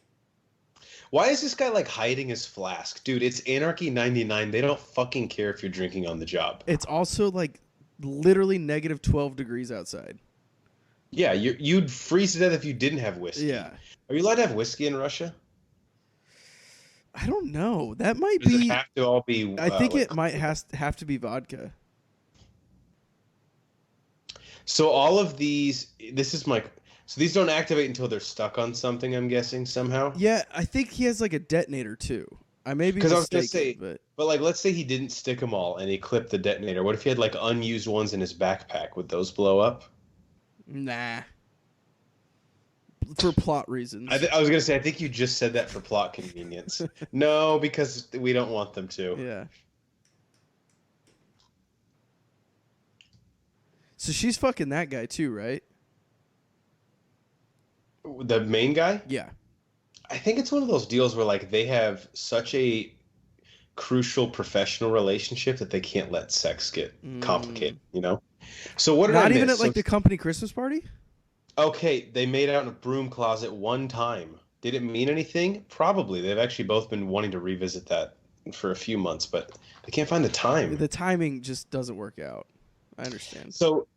B: Why is this guy like hiding his flask? Dude, it's Anarchy 99. They don't fucking care if you're drinking on the job.
A: It's also like literally negative 12 degrees outside.
B: Yeah, you'd freeze to death if you didn't have whiskey.
A: Yeah.
B: Are you allowed to have whiskey in Russia?
A: I don't know. That might
B: Does
A: be.
B: it have to all be?
A: I think
B: like,
A: it might have to be vodka.
B: So all of these, this is my. So these don't activate until they're stuck on something. I'm guessing somehow.
A: Yeah, I think he has like a detonator too. I may be mistaken,
B: I was gonna say,
A: but
B: like, let's say he didn't stick them all and he clipped the detonator. What if he had like unused ones in his backpack? Would those blow up?
A: nah. For plot reasons.
B: I was gonna say, I think you just said that for plot convenience. No, because we don't want them to.
A: Yeah. So she's fucking that guy too, right?
B: The main guy?
A: Yeah.
B: I think it's one of those deals where like they have such a crucial professional relationship that they can't let sex get complicated, you know? So what did I
A: Not
B: miss?
A: even at like the company Christmas party?
B: Okay, they made out in a broom closet one time. Did it mean anything? Probably. They've actually both been wanting to revisit that for a few months, but they can't find the time.
A: The timing just doesn't work out. I understand.
B: So,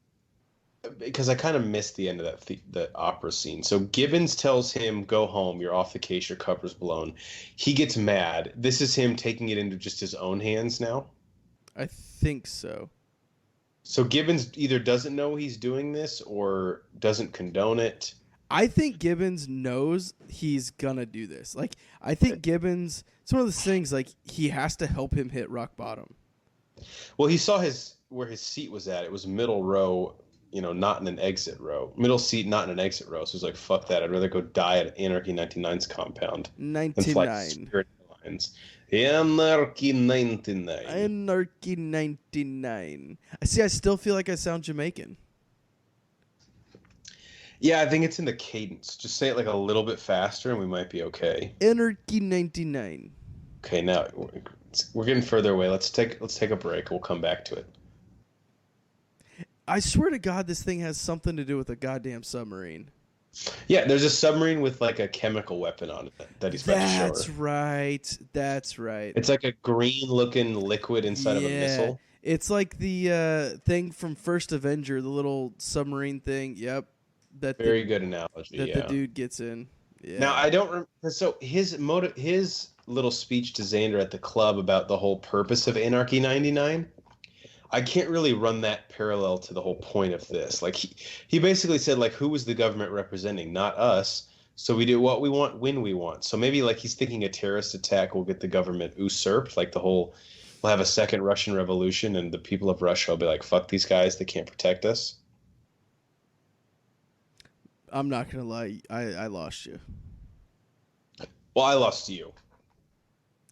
B: because I kind of missed the end of that the opera scene. So Gibbons tells him, "Go home. You're off the case. Your cover's blown." He gets mad. This is him taking it into just his own hands now.
A: I think so.
B: So Gibbons either doesn't know he's doing this or doesn't condone it.
A: I think Gibbons knows he's gonna do this. Like, I think Gibbons, it's one of those things, like, he has to help him hit rock bottom.
B: Well, he saw where his seat was at. It was middle row, not in an exit row. Middle seat, not in an exit row. So he's like, fuck that. I'd rather go die at Anarchy 99's compound.
A: 99.
B: Anarchy 99.
A: Anarchy 99. I still feel like I sound Jamaican.
B: Yeah, I think it's in the cadence. Just say it like a little bit faster and we might be okay.
A: Anarchy 99.
B: Okay, now we're getting further away. Let's take a break. We'll come back to it.
A: I swear to God, this thing has something to do with a goddamn submarine.
B: Yeah, there's a submarine with like a chemical weapon on it that he's about to show her.
A: That's right.
B: It's like a green-looking liquid inside of a missile.
A: It's like the thing from First Avenger, the little submarine thing. Yep.
B: Very good analogy.
A: That the dude gets in. Yeah.
B: Now I don't remember. So his little speech to Xander at the club about the whole purpose of Anarchy 99. I can't really run that parallel to the whole point of this. Like he basically said, like, who was the government representing? Not us. So we do what we want when we want. So maybe like he's thinking a terrorist attack will get the government usurped. Like we'll have a second Russian Revolution and the people of Russia will be like, fuck these guys. They can't protect us.
A: I'm not going to lie. I lost you.
B: Well, I lost you.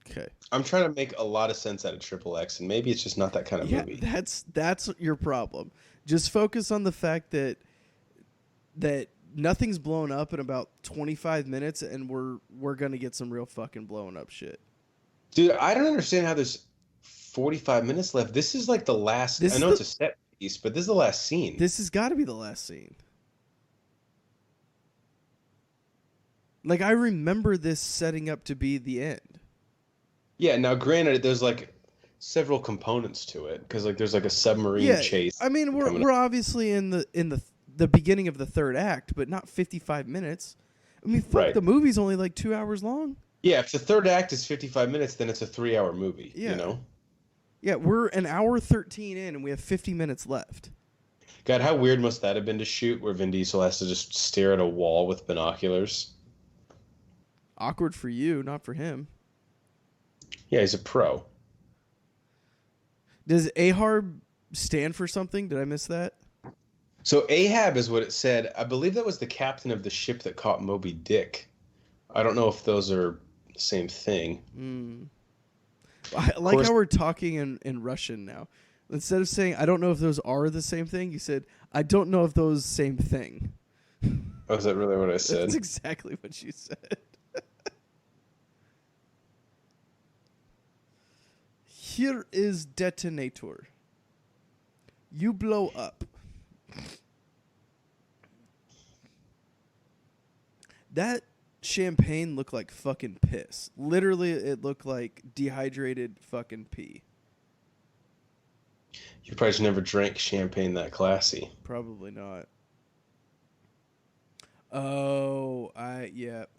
A: Okay. I'm
B: trying to make a lot of sense out of XXX, and maybe it's just not that kind of movie.
A: That's your problem. Just focus on the fact that nothing's blown up in about 25 minutes, and we're gonna get some real fucking blown up shit.
B: Dude, I don't understand how there's 45 minutes left. This is like the last. I know it's a set piece, but this is the last scene.
A: This has got to be the last scene. Like, I remember this setting up to be the end.
B: Yeah, now granted, there's like several components to it because like there's like a submarine chase.
A: I mean, we're obviously in the beginning of the third act, but not 55 minutes. I mean, fuck,
B: Right.
A: the movie's only like 2 hours long.
B: Yeah, if the third act is 55 minutes, then it's a 3-hour movie.
A: Yeah.
B: You know.
A: Yeah, we're an hour 13 in, and we have 50 minutes left.
B: God, how weird must that have been to shoot, where Vin Diesel has to just stare at a wall with binoculars?
A: Awkward for you, not for him.
B: Yeah, he's a pro.
A: Does AHARB stand for something? Did I miss that?
B: So Ahab is what it said. I believe that was the captain of the ship that caught Moby Dick. I don't know if those are the same thing.
A: I like how we're talking in Russian now. Instead of saying, I don't know if those are the same thing, you said, I don't know if those same thing.
B: Oh, is that really what I said?
A: That's exactly what you said. Here is detonator. You blow up. That champagne looked like fucking piss. Literally, it looked like dehydrated fucking pee.
B: You probably just never drank champagne that classy.
A: Probably not. Oh, I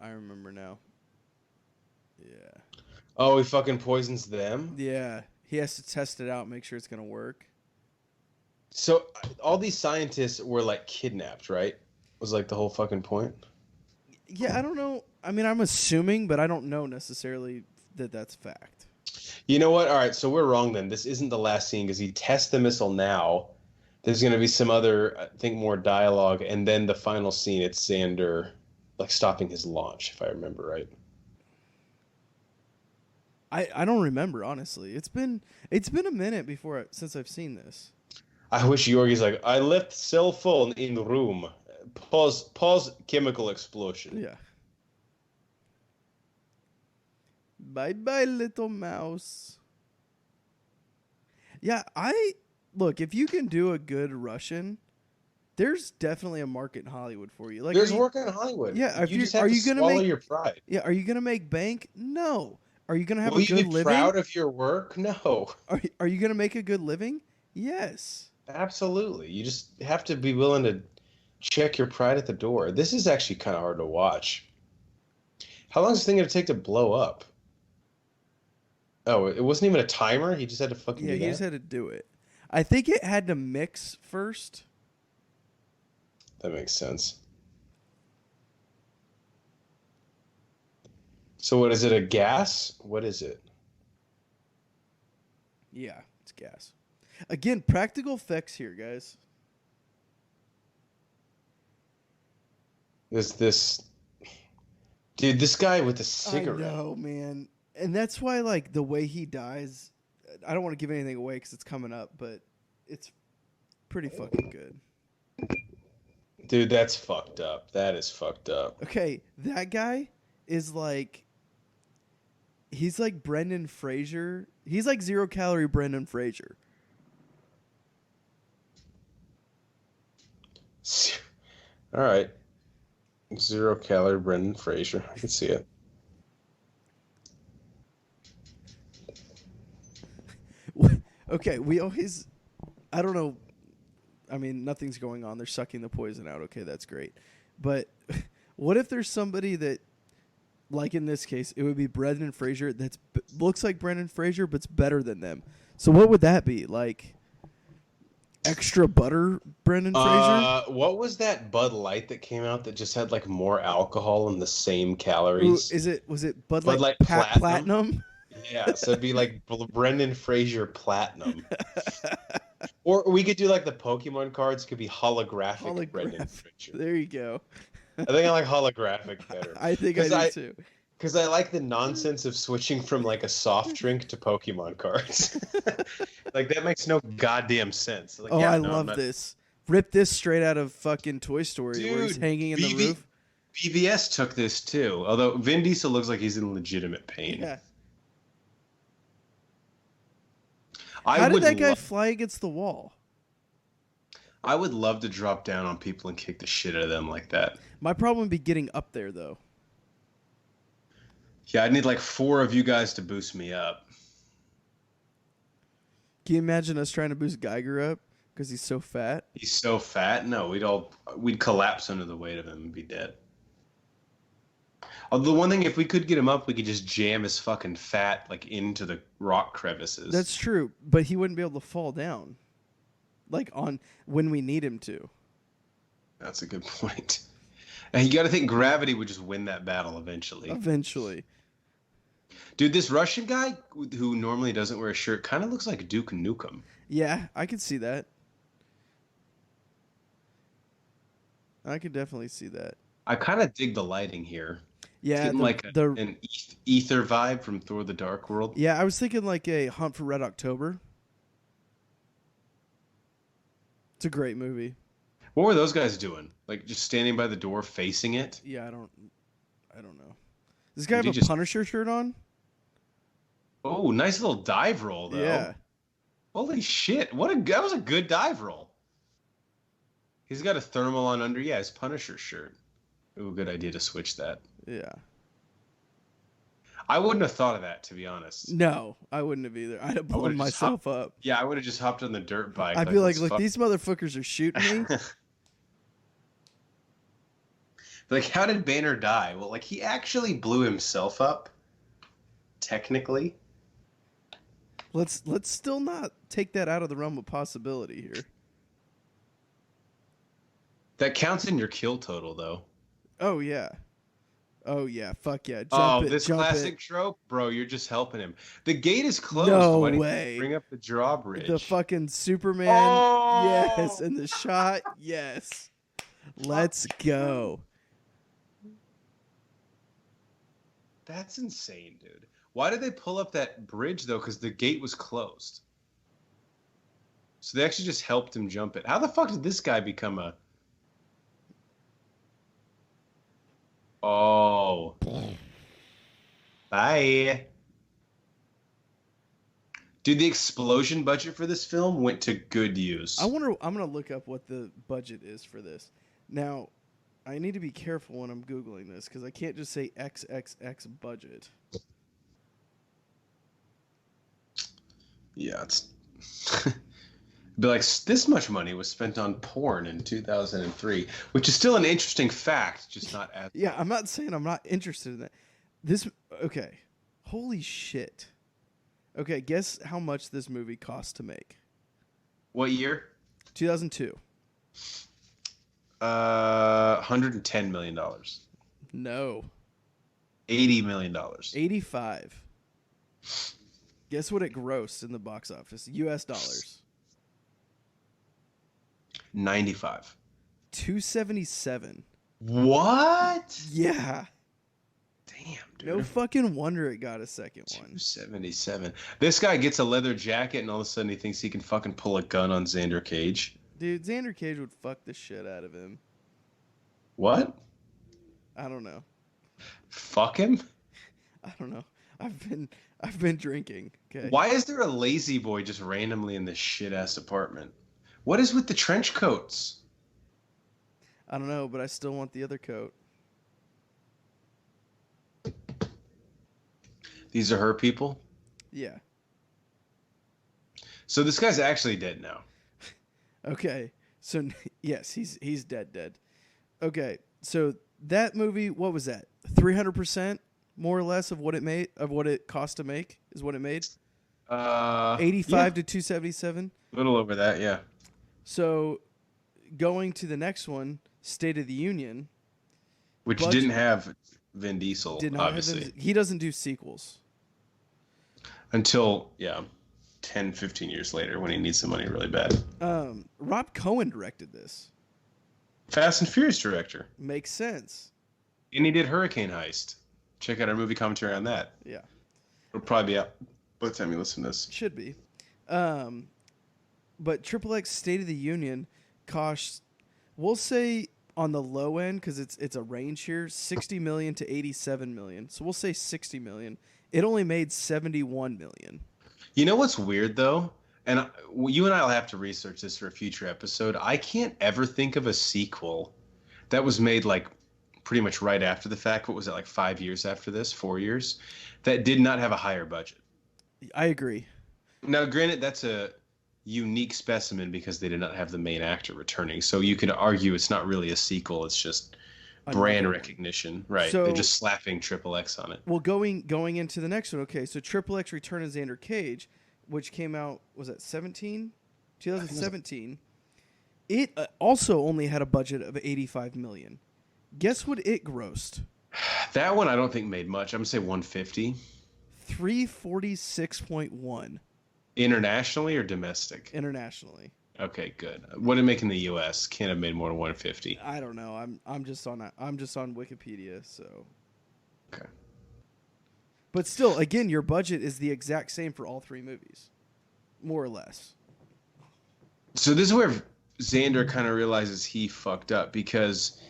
A: remember now. Yeah.
B: Oh, he fucking poisons them?
A: Yeah. He has to test it out, make sure it's going to work.
B: So all these scientists were like kidnapped, right? Was like the whole fucking point?
A: Yeah, I don't know. I mean, I'm assuming, but I don't know necessarily that that's fact.
B: You know what? All right, so we're wrong then. This isn't the last scene because he tests the missile now. There's going to be some other, I think, more dialogue, and then the final scene, it's Xander like stopping his launch, if I remember right.
A: I don't remember, honestly. It's been a minute since I've seen this.
B: I wish Yorgi's like, I left cell phone in room. Pause chemical explosion.
A: Yeah. Bye-bye, little mouse. Yeah, look, if you can do a good Russian, there's definitely a market in Hollywood for you. Like,
B: there's work in Hollywood.
A: Yeah,
B: you just have to swallow your pride.
A: Yeah, are you gonna make bank? No. Are you gonna have
B: Will
A: a good
B: you be
A: living?
B: proud of your work? No.
A: Are you gonna make a good living? Yes.
B: Absolutely. You just have to be willing to check your pride at the door. This is actually kind of hard to watch. How long is this thing going to take to blow up? Oh, it wasn't even a timer? He just had to fucking do that?
A: Yeah, he just had to do it. I think it had to mix first.
B: That makes sense. So what is it, a gas? What is it?
A: Yeah, it's gas. Again, practical effects here, guys.
B: This dude, this guy with the cigarette.
A: I know, man. And that's why, like, the way he dies, I don't want to give anything away because it's coming up, but it's pretty fucking good.
B: Dude, that's fucked up. That is fucked up.
A: Okay, that guy is like... He's like Brendan Fraser. He's like 0 calorie Brendan Fraser.
B: All right. 0 calorie Brendan Fraser. I can see it.
A: Okay, we always... I don't know. I mean, nothing's going on. They're sucking the poison out. Okay, that's great. But what if there's somebody that, like in this case, it would be Brendan Fraser that looks like Brendan Fraser, but's better than them. So what would that be? Like extra butter Brendan Fraser?
B: What was that Bud Light that came out that just had like more alcohol and the same calories?
A: Ooh, was it Bud Light Platinum?
B: Yeah, so it'd be like Brendan Fraser Platinum. Or we could do like the Pokemon cards could be holographic Brendan Fraser.
A: There you go.
B: I think I like holographic better.
A: I think I do too.
B: Because I like the nonsense of switching from like a soft drink to Pokemon cards. Like that makes no goddamn sense. Like,
A: I love this. Rip this straight out of fucking Toy Story. Dude, where he's hanging in the roof.
B: BVS took this too. Although Vin Diesel looks like he's in legitimate pain.
A: Yeah. How did that guy fly against the wall?
B: I would love to drop down on people and kick the shit out of them like that.
A: My problem would be getting up there, though.
B: Yeah, I need like 4 of you guys to boost me up.
A: Can you imagine us trying to boost Geiger up because he's so fat?
B: He's so fat. No, we'd collapse under the weight of him and be dead. Although the one thing, if we could get him up, we could just jam his fucking fat like into the rock crevices.
A: That's true, but he wouldn't be able to fall down, like on when we need him to.
B: That's a good point. And you got to think gravity would just win that battle eventually.
A: Eventually.
B: Dude, this Russian guy who normally doesn't wear a shirt kind of looks like Duke Nukem.
A: Yeah, I could see that. I could definitely see that.
B: I kind of dig the lighting here.
A: Yeah,
B: it's getting an ether vibe from Thor: The Dark World.
A: Yeah, I was thinking like a Hunt for Red October. It's a great movie.
B: What were those guys doing? Like just standing by the door facing it?
A: Yeah, I don't know. Does this guy have a Punisher shirt on?
B: Oh, nice little dive roll though.
A: Yeah.
B: Holy shit! That was a good dive roll. He's got a thermal on under. Yeah, his Punisher shirt. Ooh, good idea to switch that.
A: Yeah.
B: I wouldn't have thought of that, to be honest.
A: No, I wouldn't have either. I'd have blown myself up.
B: Yeah, I would have just hopped on the dirt bike.
A: I'd be like, look, these motherfuckers are shooting me.
B: Like, how did Banner die? Well, like, he actually blew himself up. Technically.
A: Let's still not take that out of the realm of possibility here.
B: That counts in your kill total, though.
A: Oh, yeah. Oh, yeah. Fuck yeah.
B: This classic trope? Bro, you're just helping him. The gate is closed.
A: No
B: Why
A: way.
B: Bring up the drawbridge.
A: The fucking Superman.
B: Oh!
A: Yes. And the shot. Yes. Let's go.
B: That's insane, dude. Why did they pull up that bridge, though? Because the gate was closed. So they actually just helped him jump it. How the fuck did this guy become a... Oh. Bye. Dude, the explosion budget for this film went to good use.
A: I'm going to look up what the budget is for this. Now, I need to be careful when I'm Googling this because I can't just say XXX budget.
B: Yeah, it's... Be like, this much money was spent on porn in 2003, which is still an interesting fact, just not at...
A: Yeah, I'm not saying I'm not interested in that. Okay. Holy shit. Okay, guess how much this movie cost to make?
B: What year?
A: 2002.
B: $110 million.
A: No.
B: $80 million.
A: 85. Guess what it grossed in the box office? US dollars.
B: 95.
A: 277.
B: What?
A: Yeah.
B: Damn, dude.
A: No fucking wonder it got a second one.
B: 277. This guy gets a leather jacket and all of a sudden he thinks he can fucking pull a gun on Xander Cage.
A: Dude, Xander Cage would fuck the shit out of him.
B: What?
A: I don't know.
B: Fuck him?
A: I don't know. I've been drinking. Okay.
B: Why is there a lazy boy just randomly in this shit ass apartment? What is with the trench coats?
A: I don't know, but I still want the other coat.
B: These are her people?
A: Yeah.
B: So this guy's actually dead now.
A: Okay. So yes, he's dead. Okay. So that movie, what was that? 300% more or less of what it made, of what it cost to make is what it made? 85 to 277.
B: A little over that, yeah.
A: So going to the next one, State of the Union,
B: which didn't have Vin Diesel,
A: did not
B: obviously.
A: He doesn't do sequels.
B: Until, 10, 15 years later when he needs some money really bad.
A: Rob Cohen directed this.
B: Fast and Furious director.
A: Makes sense.
B: And he did Hurricane Heist. Check out our movie commentary on that.
A: Yeah.
B: It'll probably be out by the time you listen to this.
A: Should be. But XXX State of the Union costs, we'll say on the low end, because it's a range here, 60 million to 87 million. So we'll say 60 million. It only made 71 million.
B: You know what's weird, though? And you and I will have to research this for a future episode. I can't ever think of a sequel that was made, like, pretty much right after the fact. What was it, like 5 years after this? 4 years? That did not have a higher budget.
A: I agree.
B: Now, granted, that's a unique specimen because they did not have the main actor returning. So you could argue it's not really a sequel. It's just brand recognition. Right.
A: So,
B: they're just slapping XXX on it.
A: Well, going into the next one, okay, so XXX Return of Xander Cage, which came out, was that 2017? It also only had a budget of $85 million. Guess what it grossed?
B: That one I don't think made much. I'm going to say 150.
A: 346.1.
B: Internationally or domestic?
A: Internationally.
B: Okay, good. What did it make in the U.S.? Can't have made more than 150.
A: I don't know. I'm just on Wikipedia, so.
B: Okay.
A: But still, again, your budget is the exact same for all three movies, more or less.
B: So this is where Xander kind of realizes he fucked up, because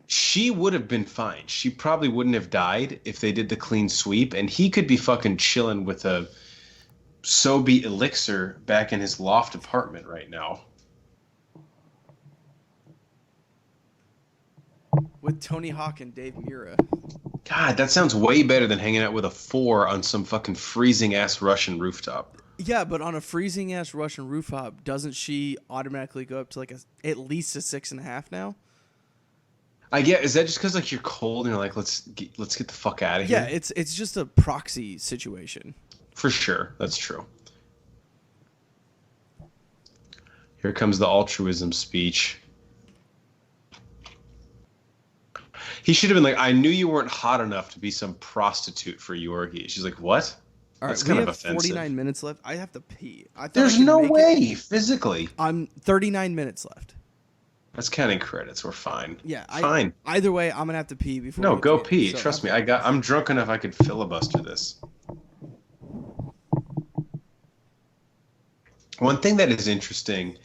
B: she would have been fine. She probably wouldn't have died if they did the clean sweep, and he could be fucking chilling with a Sobe elixir back in his loft apartment right now.
A: With Tony Hawk and Dave Mira.
B: God, that sounds way better than hanging out with a 4 on some fucking freezing-ass Russian rooftop.
A: Yeah, but on a freezing-ass Russian rooftop, doesn't she automatically go up to like at least a 6.5 now?
B: I get. Is that just because like you're cold and you're like, let's get the fuck out of here?
A: Yeah, it's just a proxy situation.
B: For sure, that's true. Here comes the altruism speech. He should have been like, I knew you weren't hot enough to be some prostitute for Yorgi. She's like, what?
A: All
B: That's
A: right,
B: kind
A: we
B: of
A: have
B: offensive.
A: 49 minutes left. I have to pee.
B: There's no way, physically.
A: I'm 39 minutes left.
B: That's counting credits. We're fine.
A: Yeah,
B: fine.
A: Either way, I'm gonna have to pee before.
B: No, go pee. So trust me. I'm drunk enough I could filibuster this. One thing that is interesting,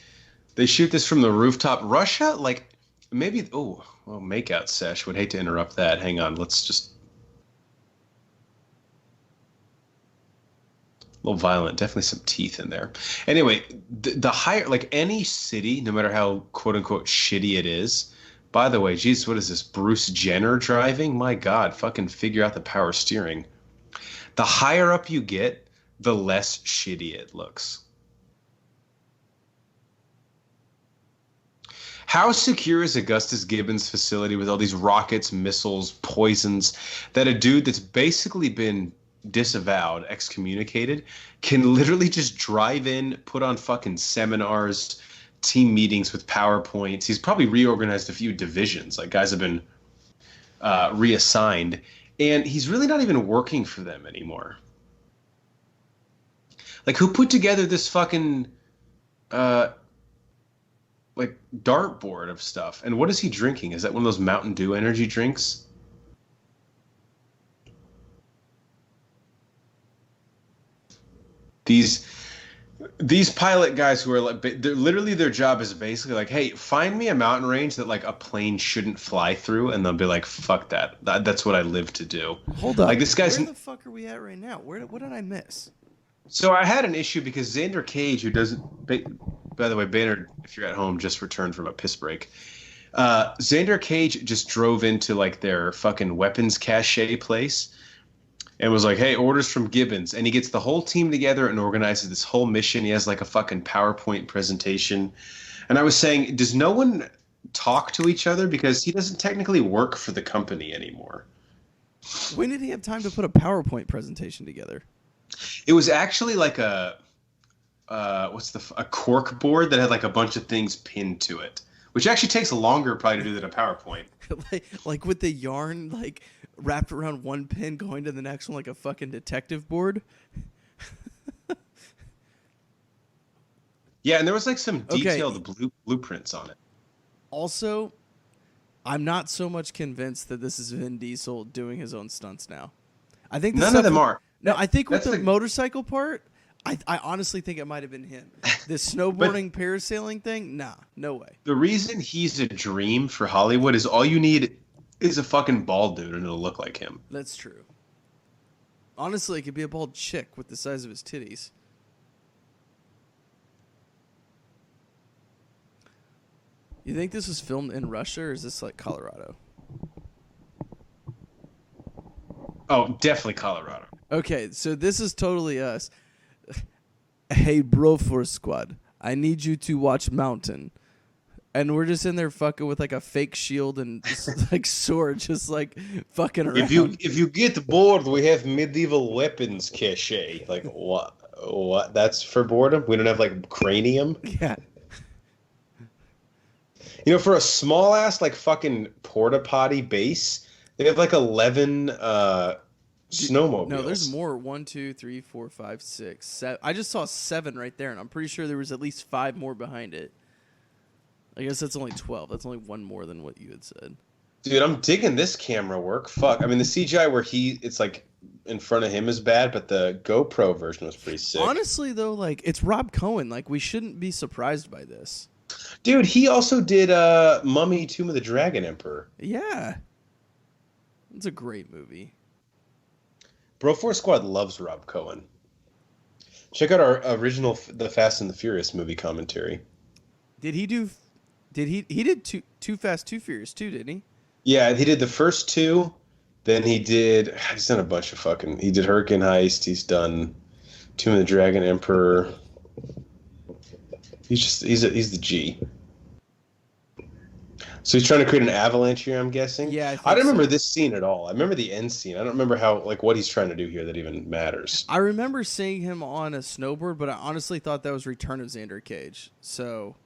B: they shoot this from the rooftop. Russia, like, maybe, makeout sesh. Would hate to interrupt that. Hang on, let's just. A little violent, definitely some teeth in there. Anyway, the higher, like any city, no matter how quote unquote shitty it is. By the way, Jesus, what is this? Bruce Jenner driving? My God, fucking figure out the power steering. The higher up you get, the less shitty it looks. How secure is Augustus Gibbons' facility with all these rockets, missiles, poisons, that a dude that's basically been disavowed, excommunicated, can literally just drive in, put on fucking seminars, team meetings with PowerPoints. He's probably reorganized a few divisions. Like, guys have been reassigned. And he's really not even working for them anymore. Like, who put together this fucking like dartboard of stuff? And what is he drinking? Is that one of those Mountain Dew energy drinks? These pilot guys who are like, they're literally, their job is basically like, hey, find me a mountain range that like a plane shouldn't fly through, and they'll be like, fuck that. That's what I live to do.
A: Hold up.
B: Like, this guy's.
A: Where the fuck are we at right now? What did I miss?
B: So I had an issue because Xander Cage, who doesn't. By the way, Banner, if you're at home, just returned from a piss break. Xander Cage just drove into like their fucking weapons cache place and was like, hey, orders from Gibbons. And he gets the whole team together and organizes this whole mission. He has like a fucking PowerPoint presentation. And I was saying, does no one talk to each other? Because he doesn't technically work for the company anymore.
A: When did he have time to put a PowerPoint presentation together?
B: It was actually like a cork board that had like a bunch of things pinned to it, which actually takes longer probably to do than a PowerPoint.
A: like with the yarn like wrapped around one pin going to the next one like a fucking detective board.
B: Yeah, and there was like some detailed blueprints on it.
A: Also, I'm not so much convinced that this is Vin Diesel doing his own stunts now. I think
B: none of them are.
A: No, I think with the motorcycle part, I honestly think it might have been him. This snowboarding, parasailing thing, nah, no way.
B: The reason he's a dream for Hollywood is all you need is a fucking bald dude and it'll look like him.
A: That's true. Honestly, it could be a bald chick with the size of his titties. You think this was filmed in Russia or is this like Colorado?
B: Oh, definitely Colorado.
A: Okay, so this is totally us. Hey, bro, for squad, I need you to watch Mountain. And we're just in there fucking with like a fake shield and like sword, just like fucking around.
B: If you get bored, we have medieval weapons cache. Like what? What? That's for boredom. We don't have like cranium.
A: Yeah.
B: You know, for a small ass like fucking porta potty base, they have like 11 snowmobiles.
A: No, there's more. 1, 2, 3, 4, 5, 6, 7. I just saw 7 right there, and I'm pretty sure there was at least 5 more behind it. I guess that's only 12. That's only one more than what you had said.
B: Dude, I'm digging this camera work. Fuck. I mean, the CGI where it's like in front of him is bad, but the GoPro version was pretty sick.
A: Honestly, though, like, it's Rob Cohen. Like, we shouldn't be surprised by this.
B: Dude, he also did Mummy Tomb of the Dragon Emperor.
A: Yeah. It's a great movie.
B: Broforce Squad loves Rob Cohen. Check out our original The Fast and the Furious movie commentary.
A: Did he do... he did Too Fast, Too Furious too, didn't he?
B: Yeah, he did the first 2. Then he's done a bunch of fucking... He did Hurricane Heist. He's done Tomb of the Dragon Emperor. He's the G. So he's trying to create an avalanche here, I'm guessing?
A: Yeah,
B: I don't remember this scene at all. I remember the end scene. I don't remember what he's trying to do here that even matters.
A: I remember seeing him on a snowboard, but I honestly thought that was Return of Xander Cage. So...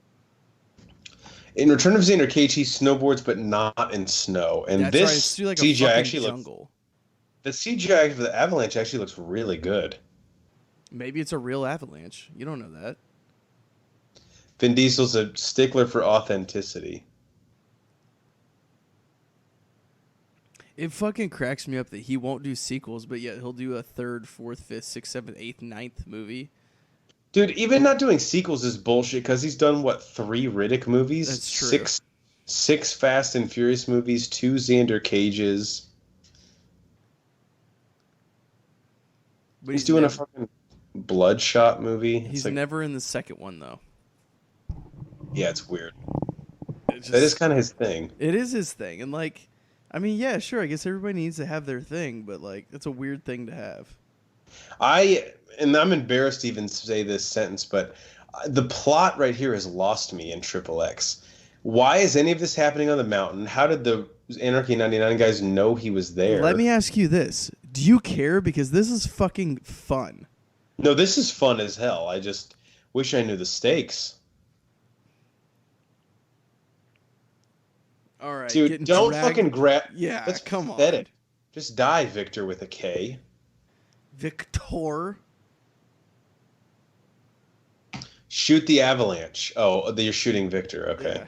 B: In Return of Xander Cage, he snowboards, but not in snow. And
A: that's
B: this
A: right. It's through like
B: CGI
A: a
B: actually
A: jungle.
B: The CGI for the avalanche actually looks really good.
A: Maybe it's a real avalanche. You don't know that.
B: Vin Diesel's a stickler for authenticity.
A: It fucking cracks me up that he won't do sequels, but yet he'll do a 3rd, 4th, 5th, 6th, 7th, 8th, 9th movie.
B: Dude, even not doing sequels is bullshit because he's done, 3 Riddick movies?
A: That's true.
B: 6 Fast and Furious movies, 2 Xander Cages.
A: But
B: he's doing a fucking Bloodshot movie.
A: He's never in the second one, though.
B: Yeah, it's weird. That is kind of his thing.
A: It is his thing. And, like, I mean, yeah, sure, I guess everybody needs to have their thing, but, like, it's a weird thing to have.
B: And I'm embarrassed to even say this sentence, but the plot right here has lost me in XXX. Why is any of this happening on the mountain? How did the Anarchy 99 guys know he was there?
A: Let me ask you this. Do you care? Because this is fucking fun.
B: No, this is fun as hell. I just wish I knew the stakes.
A: All right.
B: Dude, don't fucking grab...
A: Yeah,
B: that's
A: come
B: pathetic.
A: on.
B: Just die, Victor, with a K.
A: Victor?
B: Shoot the avalanche. Oh, you're shooting Victor. Okay.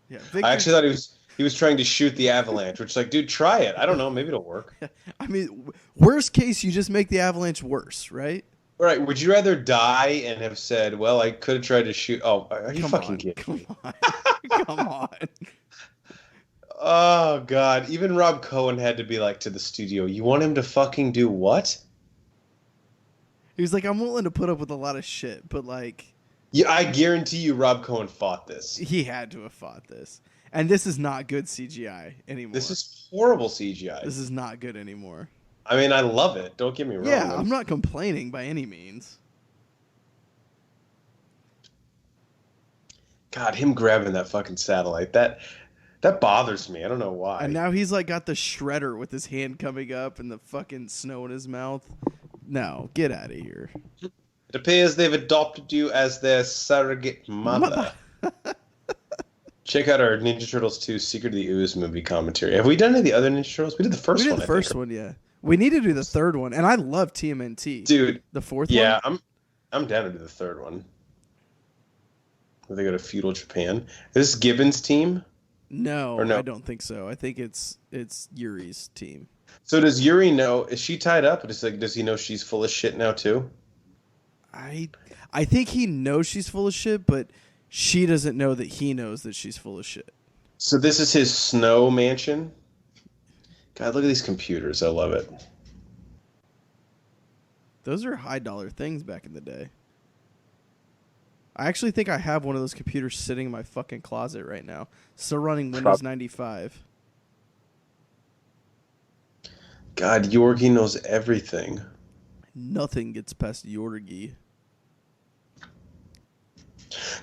A: Yeah. Victor,
B: I actually thought he was trying to shoot the avalanche, which is like, dude, try it. I don't know. Maybe it'll work.
A: I mean, worst case, you just make the avalanche worse, right?
B: All right. Would you rather die and have said, well, I could have tried to shoot... Oh, are you fucking kidding me?
A: Come on. Come on.
B: Oh, God. Even Rob Cohen had to be like to the studio, you want him to fucking do what?
A: He was like, I'm willing to put up with a lot of shit, but like...
B: Yeah, I guarantee you Rob Cohen fought this.
A: He had to have fought this. And this is not good CGI anymore.
B: This is horrible CGI.
A: This is not good anymore.
B: I mean, I love it. Don't get me wrong.
A: Yeah, I'm not complaining by any means.
B: God, him grabbing that fucking satellite, that bothers me. I don't know why.
A: And now he's like got the shredder with his hand coming up and the fucking snow in his mouth. No, get out of here.
B: It appears they've adopted you as their surrogate mother. Check out our Ninja Turtles 2 Secret of the Ooze movie commentary. Have we done any of the other Ninja Turtles? We did the first one.
A: We did the first one, yeah. We need to do the third one, and I love TMNT.
B: Dude.
A: The fourth one?
B: Yeah, I'm down to do the third one. Where they go to feudal Japan. Is this Gibbons' team?
A: No,
B: Or no?
A: I don't think so. I think it's Yuri's team.
B: So does Yuri know? Is she tied up? Does he know she's full of shit now too?
A: I think he knows she's full of shit, but she doesn't know that he knows that she's full of shit.
B: So this is his snow mansion? God, look at these computers. I love it.
A: Those are high dollar things back in the day. I actually think I have one of those computers sitting in my fucking closet right now. Still running Windows 95.
B: God, Yorgi knows everything.
A: Nothing gets past Yorgi.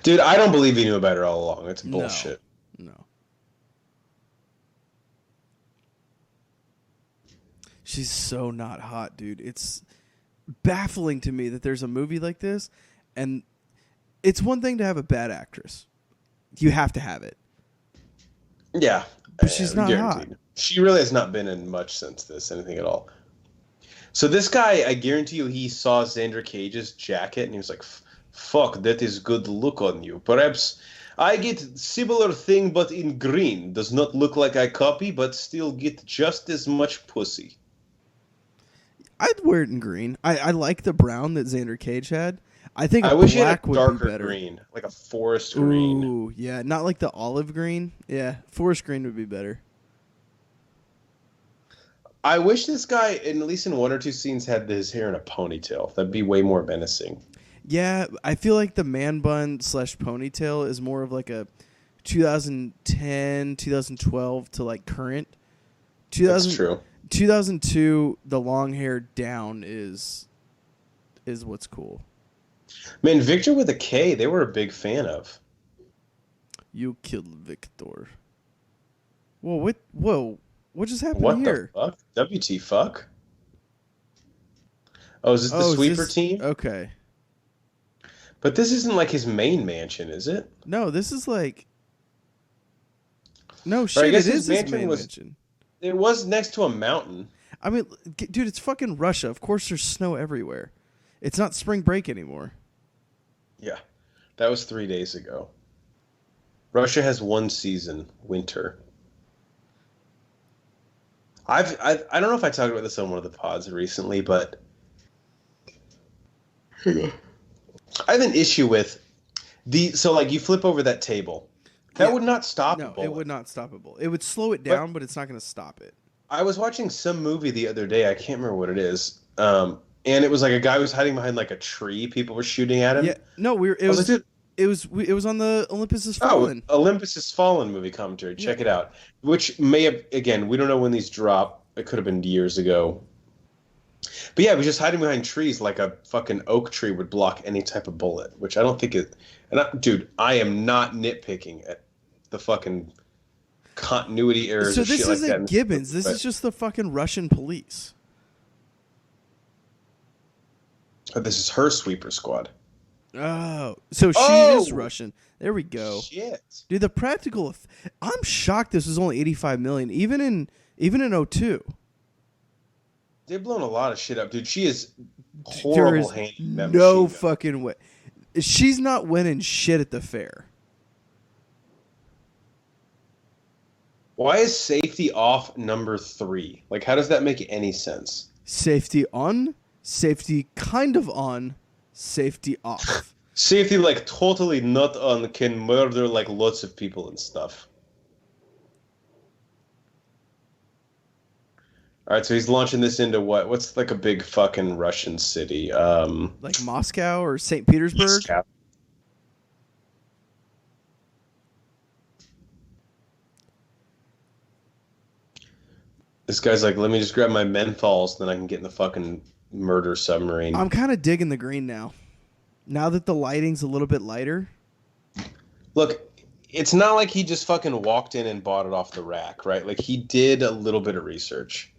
B: Dude, I don't believe he knew about it all along. It's
A: No.
B: bullshit.
A: No. She's so not hot, dude. It's baffling to me that there's a movie like this, and it's one thing to have a bad actress. You have to have it.
B: Yeah.
A: But she's not
B: guaranteed.
A: hot.
B: She really has not been in much since this, anything at all. So this guy, I guarantee you, he saw Xander Cage's jacket and he was like, "Fuck, that is good look on you. Perhaps I get similar thing, but in green. Does not look like I copy, but still get just as much pussy."
A: I'd wear it in green. I like the brown that Xander Cage had. I think
B: I
A: a
B: wish he had
A: black
B: a
A: would
B: darker
A: be better.
B: green, like a forest green.
A: Ooh, yeah, not like the olive green. Yeah, forest green would be better.
B: I wish this guy, at least in one or two scenes, had his hair in a ponytail. That'd be way more menacing.
A: Yeah, I feel like the man bun / ponytail is more of like a 2010, 2012 to like current.
B: That's true.
A: 2002, the long hair down is what's cool.
B: Man, Victor with a K, they were a big fan of.
A: You killed Victor. Whoa, what just happened
B: What
A: here?
B: the fuck? WT fuck? Oh, is this the sweeper team?
A: Okay.
B: But this isn't like his main mansion, is it?
A: No, this is like... No,
B: Or I
A: shit,
B: guess
A: it
B: his
A: is his
B: mansion
A: main
B: was-
A: mansion.
B: It was next to a mountain.
A: I mean, dude, it's fucking Russia. Of course there's snow everywhere. It's not spring break anymore.
B: Yeah, that was 3 days ago. Russia has one season, winter. I don't know if I talked about this on one of the pods recently, but I have an issue with so like you flip over that table. That would not stop a
A: No,
B: bullet.
A: it would not stop a bullet. It would slow it down, but it's not going to stop it.
B: I was watching some movie the other day. I can't remember what it is. And it was like a guy was hiding behind like a tree. People were shooting at him.
A: Yeah, no, it was on the Olympus Has Fallen.
B: Olympus Has Fallen movie commentary. Check it out. Which may have, again, we don't know when these drop. It could have been years ago. But yeah, it was just hiding behind trees like a fucking oak tree would block any type of bullet, which I don't think it. Dude, I am not nitpicking at the fucking continuity errors.
A: So
B: or
A: this
B: shit
A: isn't
B: like that.
A: Gibbons. This is just the fucking Russian police.
B: This is her sweeper squad.
A: Oh, so she
B: Oh!
A: is Russian. There we go.
B: Shit.
A: Dude, the practical. I'm shocked this was only 85 million, even in 02.
B: They've blown a lot of shit up, dude. She is horrible
A: There is
B: handling that
A: no
B: machine gun.
A: fucking way. She's not winning shit at the fair.
B: Why is safety off number 3? Like, how does that make any sense?
A: Safety on, safety kind of on, safety off.
B: Safety, like, totally not on, can murder, like, lots of people and stuff. All right, so he's launching this into what? What's, like, a big fucking Russian city?
A: Like Moscow or St. Petersburg?
B: Moscow. This guy's like, let me just grab my menthols, then I can get in the fucking murder submarine.
A: I'm kind of digging the green now. Now that the lighting's a little bit lighter.
B: Look, it's not like he just fucking walked in and bought it off the rack, right? Like, he did a little bit of research.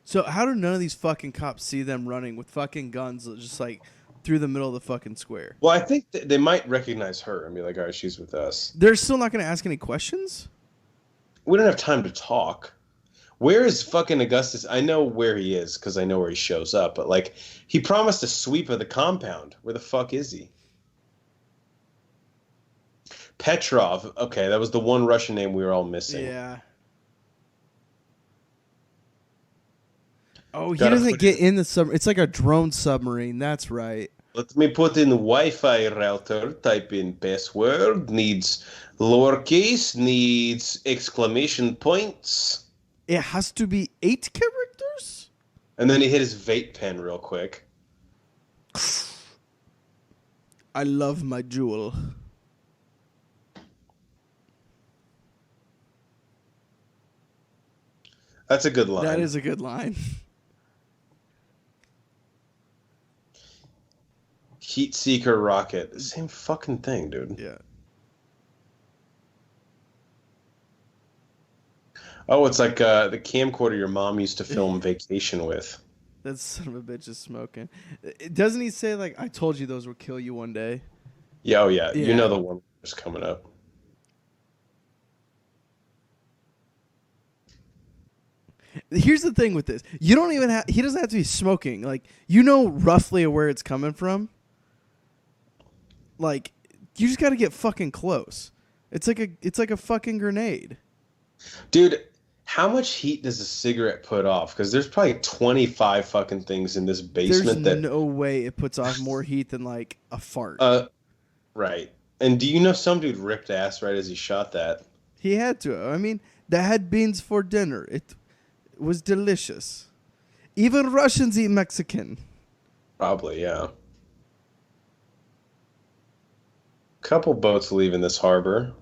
A: So how do none of these fucking cops see them running with fucking guns just like through the middle of the fucking square?
B: Well, I think they might recognize her and be like, all right, she's with us.
A: They're still not going to ask any questions?
B: We don't have time to talk. Where is fucking Augustus? I know where he is because I know where he shows up, but like, he promised a sweep of the compound. Where the fuck is he? Petrov. Okay, that was the one Russian name we were all missing.
A: Yeah. Oh, he
B: Gotta
A: doesn't
B: put
A: get in the sub. It's like a drone submarine. That's right.
B: Let me put in Wi-Fi router, type in password, needs lowercase, needs exclamation points.
A: It has to be 8 characters?
B: And then he hit his vape pen real quick.
A: I love my jewel.
B: That's a good line.
A: That is a good line.
B: Heat seeker rocket. Same fucking thing, dude.
A: Yeah.
B: Oh, it's like the camcorder your mom used to film Vacation with.
A: That son of a bitch is smoking. Doesn't he say, like, I told you those would kill you one day?
B: Yeah, oh yeah.
A: Yeah.
B: You know the one that's coming up.
A: Here's the thing with this. You don't even have... He doesn't have to be smoking. Like, you know roughly where it's coming from. Like, you just got to get fucking close. It's like a fucking grenade.
B: Dude, how much heat does a cigarette put off? Because there's probably 25 fucking things in this basement
A: There's no way it puts off more heat than, like, a fart.
B: Right. And do you know some dude ripped ass right as he shot that?
A: He had to. I mean, they had beans for dinner. It was delicious. Even Russians eat Mexican.
B: Probably, yeah. Couple boats leaving this harbor.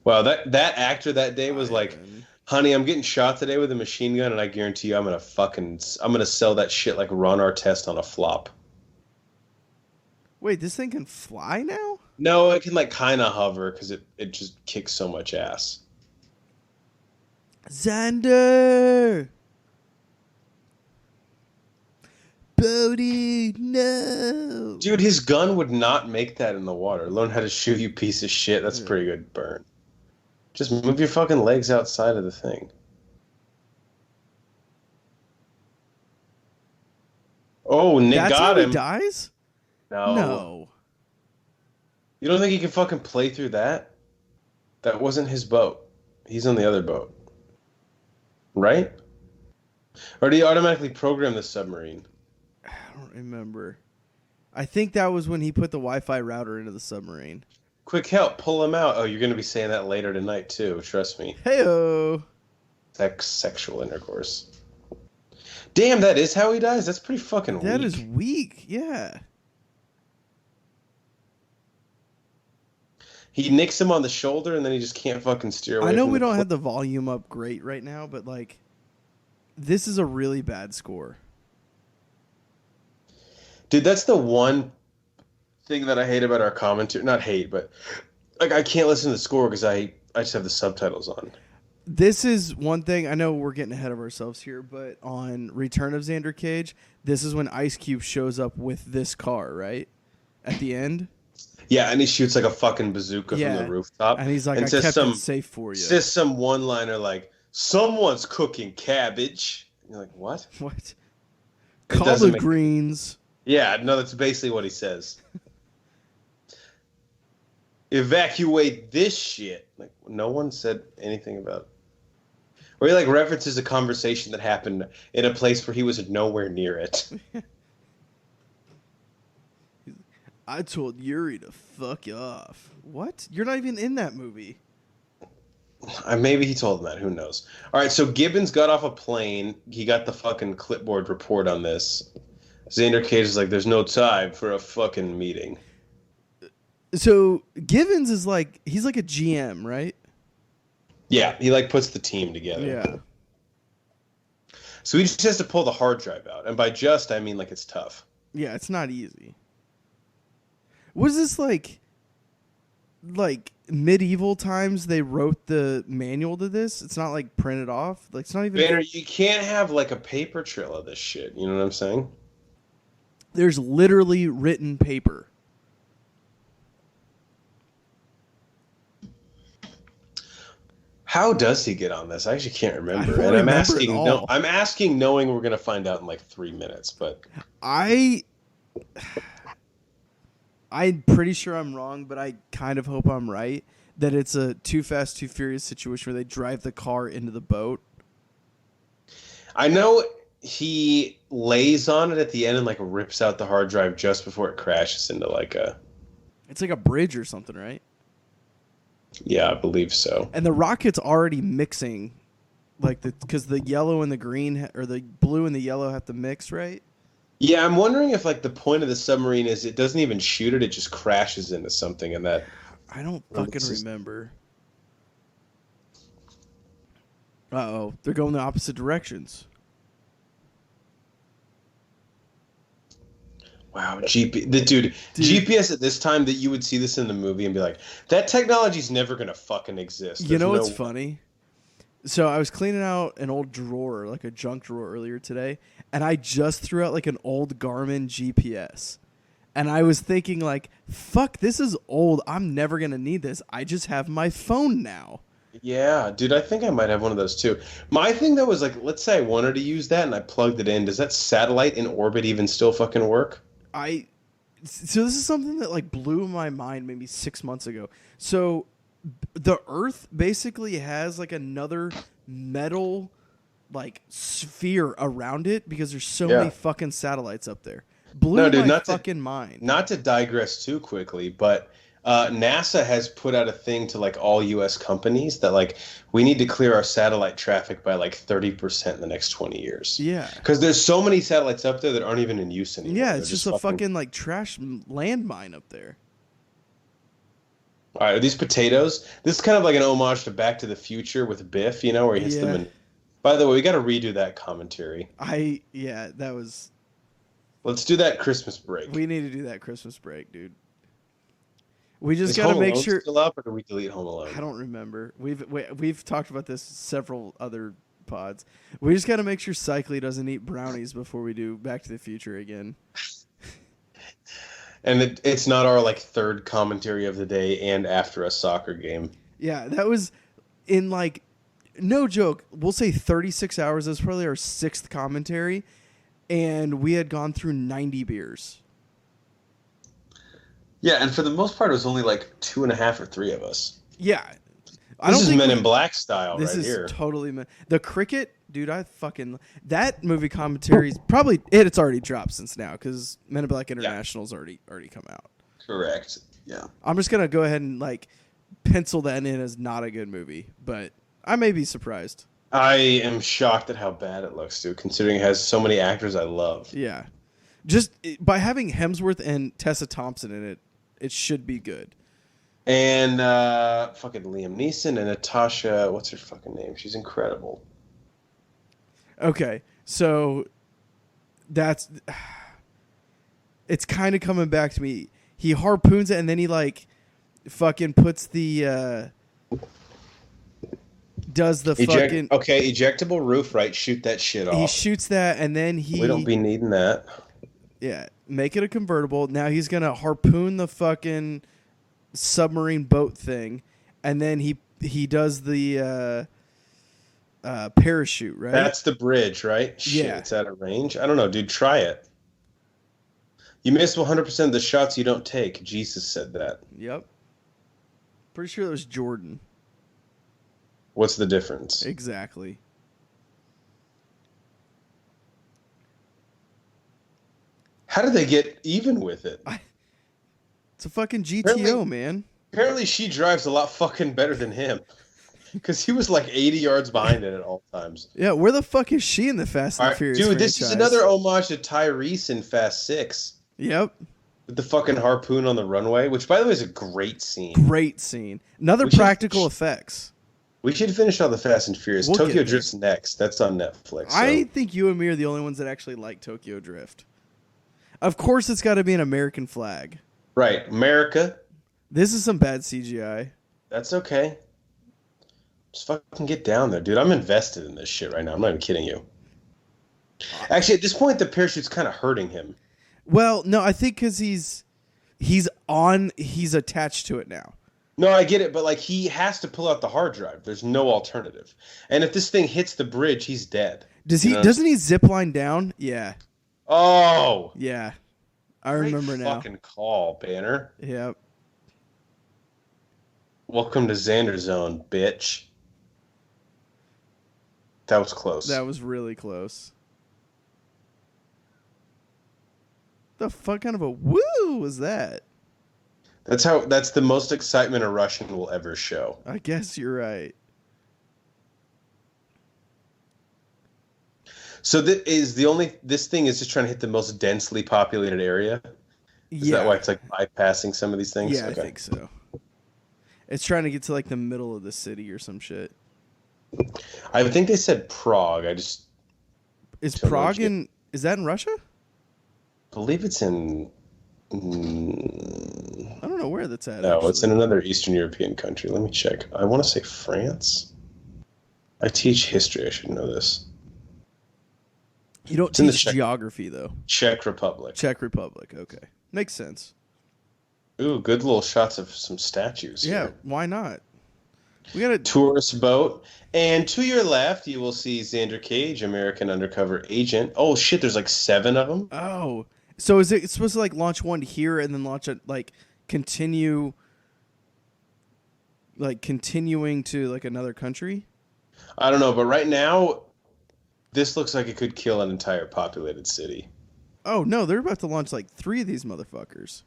B: Wow, that actor that day was like, honey, I'm getting shot today with a machine gun, and I guarantee you I'm gonna sell that shit like Ron Artest on a flop.
A: Wait, this thing can fly now?
B: No, it can like kind of hover because it just kicks so much ass.
A: Xander! Bodie, no!
B: Dude, his gun would not make that in the water. Learn how to shoot, you piece of shit. That's a pretty good burn. Just move your fucking legs outside of the thing. Oh, Nick
A: That's
B: got
A: how
B: him.
A: He dies? No.
B: You don't think he can fucking play through that? That wasn't his boat. He's on the other boat. Right? Or do you automatically program the submarine?
A: I don't remember. I think that was when he put the Wi-Fi router into the submarine.
B: Quick help, pull him out. Oh, you're going to be saying that later tonight, too. Trust me.
A: Hey-o.
B: Sexual intercourse. Damn, that is how he dies? That's pretty fucking weak.
A: That is weak, yeah.
B: He nicks him on the shoulder, and then he just can't fucking steer away.
A: I know we don't have the volume up great right now, but, like, this is a really bad score.
B: Dude, that's the one thing that I hate about our commentary. Not hate, but like I can't listen to the score because I just have the subtitles on.
A: This is one thing. I know we're getting ahead of ourselves here, but on Return of Xander Cage, this is when Ice Cube shows up with this car, right? At the end?
B: Yeah, and he shoots like a fucking bazooka from the rooftop.
A: And he's like, I kept it safe for you.
B: Says some one-liner like, someone's cooking cabbage. And you're like, what?
A: What? Collard greens.
B: Yeah, no, that's basically what he says. Evacuate this shit. Like, no one said anything about it. Or he like references a conversation that happened in a place where he was nowhere near it.
A: I told Yuri to fuck you off. What? You're not even in that movie.
B: Maybe he told him that. Who knows? All right, so Gibbons got off a plane. He got the fucking clipboard report on this. Xander Cage is like, there's no time for a fucking meeting.
A: So Gibbons is like, he's like a GM, right?
B: Yeah, he like puts the team together.
A: Yeah.
B: So he just has to pull the hard drive out. And by just, I mean like it's tough.
A: Yeah, it's not easy. Was this like medieval times they wrote the manual to this? It's not like printed off? Like it's not even...
B: Banner, you can't have like a paper trail of this shit. You know what I'm saying?
A: There's literally written paper.
B: How does he get on this? I actually can't remember.
A: And
B: I'm asking I'm asking knowing we're gonna find out in like 3 minutes, but
A: I'm pretty sure I'm wrong, but I kind of hope I'm right that it's a Too Fast, Too Furious situation where they drive the car into the boat.
B: I know he lays on it at the end and like rips out the hard drive just before it crashes into like a...
A: It's like a bridge or something, right?
B: Yeah, I believe so.
A: And the rocket's already mixing, like because the yellow and the green, or the blue and the yellow have to mix, right?
B: Yeah, I'm wondering if like the point of the submarine is it doesn't even shoot it; it just crashes into something, and that...
A: I don't fucking remember. Uh-oh. They're going the opposite directions.
B: Wow, GPS at this time that you would see this in the movie and be like, that technology's never gonna fucking exist.
A: You know what's
B: way.
A: funny? So I was cleaning out an old drawer, like a junk drawer earlier today, and I just threw out like an old Garmin GPS. And I was thinking like, fuck, this is old. I'm never going to need this. I just have my phone now.
B: Yeah, dude, I think I might have one of those too. My thing though was like, let's say I wanted to use that and I plugged it in. Does that satellite in orbit even still fucking work?
A: So this is something that like blew my mind maybe 6 months ago. So the Earth basically has like another metal like sphere around it because there's so many fucking satellites up there. Blew my fucking mind.
B: Not to digress too quickly, but NASA has put out a thing to like all U.S. companies that like we need to clear our satellite traffic by like 30% in the next 20 years.
A: Yeah,
B: because there's so many satellites up there that aren't even in use anymore.
A: Yeah, it's just a fucking like trash landmine up there.
B: All right, are these potatoes? This is kind of like an homage to Back to the Future with Biff, you know, where he hits them. And by the way, we got to redo that commentary.
A: That was.
B: Let's do that Christmas break.
A: We need to do that Christmas break, dude. We just got to make sure.
B: Still up, or do we delete Home Alone?
A: I don't remember. We've talked about this several other pods. We just got to make sure Cycly doesn't eat brownies before we do Back to the Future again.
B: And it's not our like third commentary of the day and after a soccer game.
A: Yeah, that was in like, no joke, we'll say 36 hours. That was probably our sixth commentary. And we had gone through 90 beers.
B: Yeah, and for the most part, it was only like 2.5 or 3 of us.
A: Yeah.
B: This is Men in Black style right here. This is
A: totally The Cricket, dude, that movie commentary is probably, it's already dropped since now because Men in Black International's already come out.
B: Correct, yeah.
A: I'm just going to go ahead and like pencil that in as not a good movie, but I may be surprised.
B: I am shocked at how bad it looks, dude, considering it has so many actors I love.
A: Yeah. Just by having Hemsworth and Tessa Thompson in it, it should be good.
B: And fucking Liam Neeson and Natasha, what's her fucking name? She's incredible.
A: Okay, so it's kind of coming back to me. He harpoons it and then he like fucking puts the does the fucking
B: ejectable roof, right? Shoot that shit off.
A: He shoots that and then
B: we don't be needing that.
A: Yeah, make it a convertible. Now he's gonna harpoon the fucking submarine boat thing, and then he does the parachute, right?
B: That's the bridge, right? Shit, it's out of range. I don't know, dude. Try it. You miss 100% of the shots you don't take. Jesus said that.
A: Yep. Pretty sure that was Jordan.
B: What's the difference?
A: Exactly.
B: How did they get even with it?
A: It's a fucking GTO, man.
B: Apparently she drives a lot fucking better than him. Because he was like 80 yards behind it at all times.
A: Yeah, where the fuck is she in the Fast and Furious
B: dude,
A: franchise?
B: This is another homage to Tyrese in Fast 6.
A: Yep.
B: With the fucking harpoon on the runway, which, by the way, is a great scene.
A: Great scene. Another practical effects.
B: We should finish all the Fast and Furious. Tokyo Drift's next. That's on Netflix. So.
A: I think you and me are the only ones that actually like Tokyo Drift. Of course, it's got to be an American flag.
B: Right. America.
A: This is some bad CGI.
B: That's okay. Just fucking get down there, dude. I'm invested in this shit right now. I'm not even kidding you. Actually, at this point, the parachute's kind of hurting him.
A: Well, no, I think because he's attached to it now.
B: No, I get it, but like he has to pull out the hard drive. There's no alternative. And if this thing hits the bridge, he's dead.
A: Doesn't he zip line down? Yeah.
B: Oh.
A: Yeah. I remember now.
B: Fucking call, Banner.
A: Yep.
B: Welcome to Xander Zone, bitch. That was close.
A: That was really close. The fuck kind of a woo was that?
B: That's the most excitement a Russian will ever show.
A: I guess you're right.
B: So this thing is just trying to hit the most densely populated area? Is that why it's like bypassing some of these things?
A: Yeah, okay. I think so. It's trying to get to like the middle of the city or some shit.
B: I think they said Prague. I just
A: Is
B: don't know
A: Prague
B: yet.
A: in? Is that in Russia?
B: believe it's in.
A: I don't know where that's at.
B: No, it's in
A: Actually,
B: another Eastern European country. Let me check. I want to say France. I teach history. I should know this.
A: you don't
B: It's in the
A: teach geography though.
B: Czech Republic.
A: Czech Republic. Okay, makes sense.
B: Ooh, good little shots of some statues
A: Yeah,
B: here.
A: why not? We got to.
B: Tourist boat. And to your left, you will see Xander Cage, American undercover agent. Oh shit, there's like 7 of them.
A: Oh, so is it supposed to like launch one here and then launch it like continue, like continuing to like another country?
B: I don't know, but right now, this looks like it could kill an entire populated city.
A: Oh no, they're about to launch like 3 of these motherfuckers.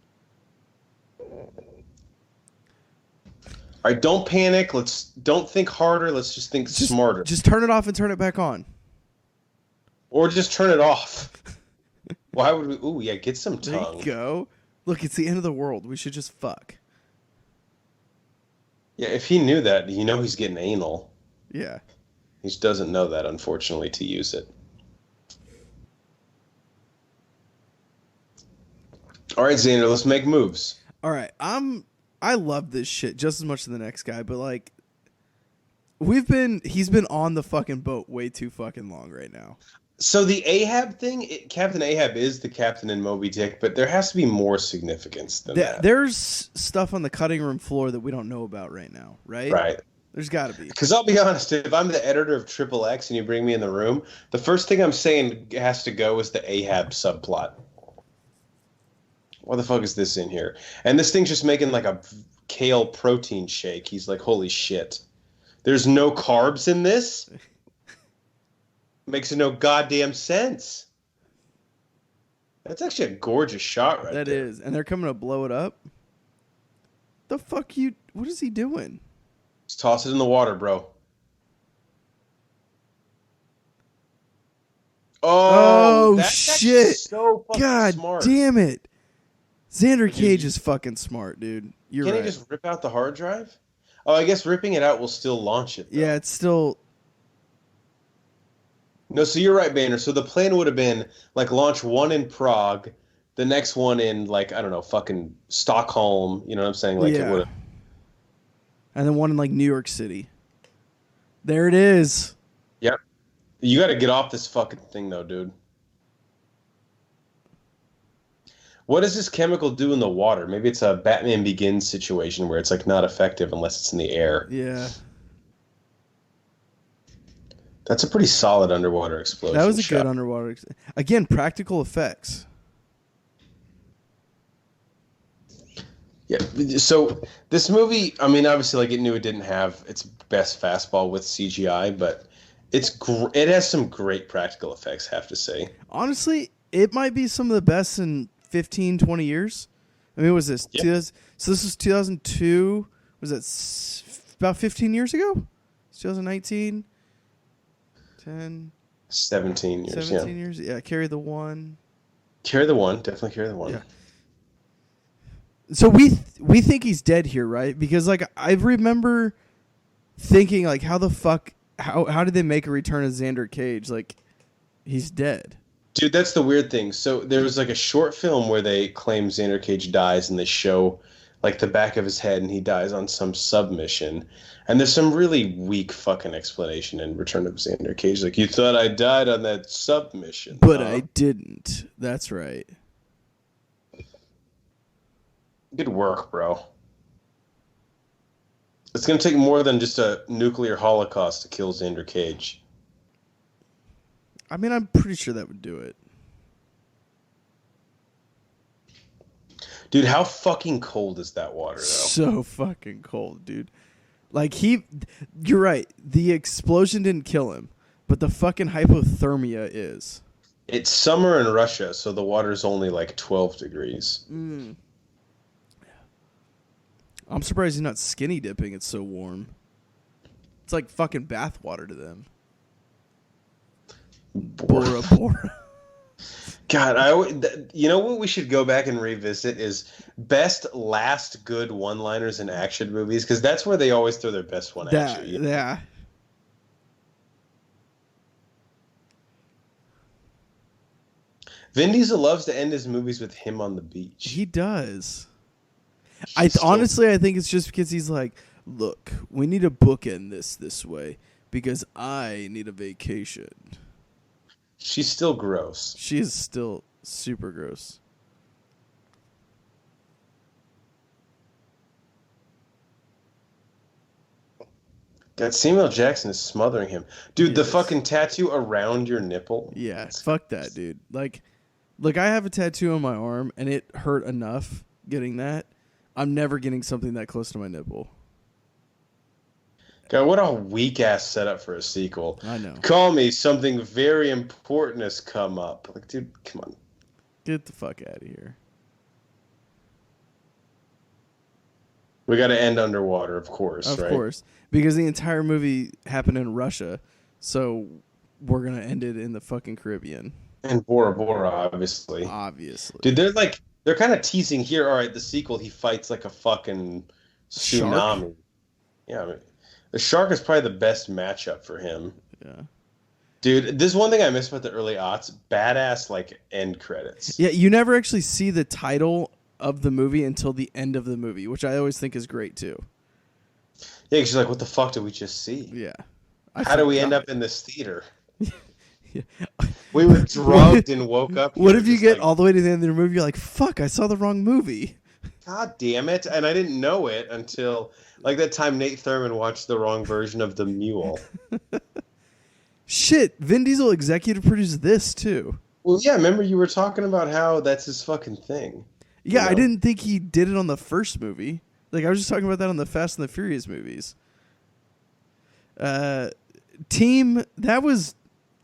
B: All right, don't panic. Don't think harder. Let's just think smarter.
A: Just turn it off and turn it back on.
B: Or just turn it off. Why would we? Ooh, yeah, get some
A: There
B: tongue.
A: you go. Look, it's the end of the world. We should just fuck.
B: Yeah, if he knew that, you know he's getting anal.
A: Yeah.
B: He just doesn't know that, unfortunately, to use it. All right, Xander, let's make moves.
A: All right. I love this shit just as much as the next guy, but like he's been on the fucking boat way too fucking long right now.
B: So the Ahab thing, Captain Ahab is the captain in Moby Dick, but there has to be more significance than that.
A: There's stuff on the cutting room floor that we don't know about right now, right?
B: Right.
A: There's got to be.
B: Because I'll be honest, if I'm the editor of XXX and you bring me in the room, the first thing I'm saying has to go is the Ahab subplot. Why the fuck is this in here? And this thing's just making like a kale protein shake. He's like, holy shit. There's no carbs in this? Makes no goddamn sense. That's actually a gorgeous shot right there.
A: That is. And they're coming to blow it up? The fuck what is he doing?
B: Just toss it in the water, bro.
A: Oh,
B: that's
A: shit.
B: So fucking
A: God
B: smart.
A: damn it. Xander Cage is fucking smart, dude. You're
B: Can't
A: right.
B: he just rip out the hard drive? Oh, I guess ripping it out will still launch it, though.
A: Yeah, it's still...
B: No, so you're right, Banner. So the plan would have been, like, launch one in Prague, the next one in, like, I don't know, fucking Stockholm. You know what I'm saying? Like,
A: Yeah.
B: it would have...
A: And then one in, like, New York City. There it is.
B: Yep. You got to get off this fucking thing, though, dude. What does this chemical do in the water? Maybe it's a Batman Begins situation where it's, like, not effective unless it's in the air.
A: Yeah.
B: That's a pretty solid underwater explosion.
A: That was a
B: shot.
A: good underwater... Again, practical effects.
B: Yeah, so this movie, I mean, obviously, like, it knew it didn't have its best fastball with CGI, but it has some great practical effects, I have to say.
A: Honestly, it might be some of the best in 15, 20 years. I mean, what was this?
B: Yeah.
A: So this was 2002. Was that about 15 years ago? It's 2019? 10,
B: 17 years,
A: 17 years? Yeah, Carry the One.
B: Carry the one, definitely carry the one.
A: Yeah. So we think he's dead here, right? Because like I remember thinking like how the fuck how did they make a return of Xander Cage? Like he's dead.
B: Dude, that's the weird thing. So there was like a short film where they claim Xander Cage dies and they show like the back of his head and he dies on some submission. And there's some really weak fucking explanation in Return of Xander Cage. Like, you thought I died on that submission.
A: But
B: huh?
A: I didn't. That's right.
B: Good work, bro. It's going to take more than just a nuclear holocaust to kill Xander Cage.
A: I mean, I'm pretty sure that would do it.
B: Dude, how fucking cold is that water, though?
A: So fucking cold, dude. Like you're right. The explosion didn't kill him, but the fucking hypothermia is.
B: It's summer in Russia, so the water's only like 12 degrees.
A: I'm surprised he's not skinny dipping. It's so warm. It's like fucking bath water to them. Bora Bora.
B: God, you know what we should go back and revisit is best last good one-liners in action movies, because that's where they always throw their best one at you.
A: Yeah.
B: Vin Diesel loves to end his movies with him on the beach.
A: He does.
B: Honestly,
A: I think it's just because he's like, look, we need to bookend this way because I need a vacation.
B: she's still gross.
A: She is still super gross.
B: That Samuel Jackson is smothering him. Dude, the
A: Yes.
B: fucking tattoo around your nipple.
A: Yeah, fuck that, dude. Like, look, I have a tattoo on my arm, and it hurt enough getting that. I'm never getting something that close to my nipple.
B: God, what a weak-ass setup for a sequel.
A: I know.
B: Call me, something very important has come up. Like, dude, come on.
A: Get the fuck out of here.
B: We got to end underwater, of course,
A: Of
B: right?
A: course. Because the entire movie happened in Russia, so we're going to end it in the fucking Caribbean.
B: And Bora Bora, obviously.
A: Obviously.
B: Dude, they're kind of teasing here. All right, the sequel, he fights like a fucking tsunami.
A: Shark?
B: Yeah, I mean, the shark is probably the best matchup for him.
A: Yeah.
B: Dude, this is one thing I miss about the early aughts. Badass, like, end credits.
A: Yeah, you never actually see the title of the movie until the end of the movie, which I always think is great, too.
B: Yeah, because you're like, what the fuck did we just see?
A: Yeah.
B: How do we end up in this theater?
A: Yeah.
B: We were drugged and woke up.
A: What
B: here
A: if you
B: just
A: get
B: like,
A: all the way to the end of the movie, you're like, fuck, I saw the wrong movie.
B: God damn it. And I didn't know it until, like, that time Nate Thurman watched the wrong version of The Mule.
A: Shit, Vin Diesel executive produced this, too.
B: Well, yeah, remember you were talking about how that's his fucking thing.
A: Yeah,
B: You know?
A: I didn't think he did it on the first movie. Like, I was just talking about that on the Fast and the Furious movies. Team, that was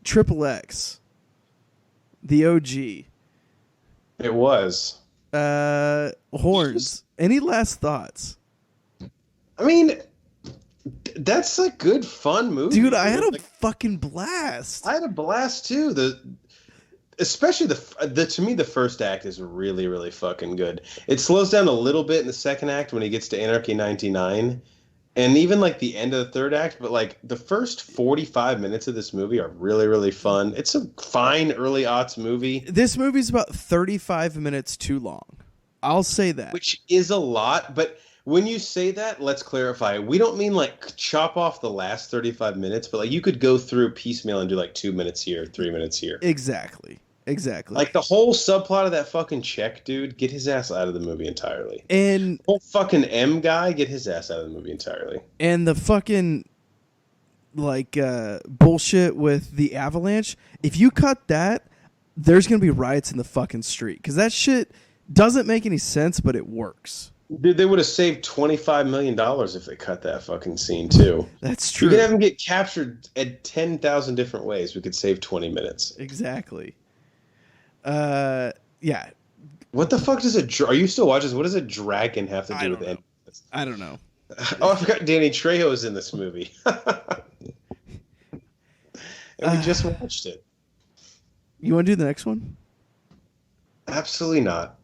A: XXX. The OG.
B: It was.
A: Horns. Any last thoughts?
B: I mean, that's a good, fun movie.
A: Dude, I had a fucking blast.
B: I had a blast, too. Especially to me, the first act is really, really fucking good. It slows down a little bit in the second act when he gets to Anarchy 99. And even, like, the end of the third act, but, like, the first 45 minutes of this movie are really, really fun. It's a fine early aughts movie.
A: This movie's about 35 minutes too long. I'll say that.
B: Which is a lot, but when you say that, let's clarify. We don't mean, like, chop off the last 35 minutes, but, like, you could go through piecemeal and do, like, 2 minutes here, 3 minutes here.
A: Exactly.
B: Like, the whole subplot of that fucking Czech dude, get his ass out of the movie entirely.
A: And
B: The whole fucking M guy, get his ass out of the movie entirely.
A: And the fucking, like, bullshit with the avalanche, if you cut that, there's going to be riots in the fucking street. Because that shit doesn't make any sense, but it works.
B: Dude, they would have saved $25 million if they cut that fucking scene, too.
A: That's true.
B: You could have him get captured at 10,000 different ways. We could save 20 minutes.
A: Exactly. Yeah.
B: What the fuck does are you still watching this? What does a dragon have to do with it?
A: I don't know.
B: Oh, I forgot Danny Trejo's in this movie. And we just watched it.
A: You want to do the next one?
B: Absolutely not.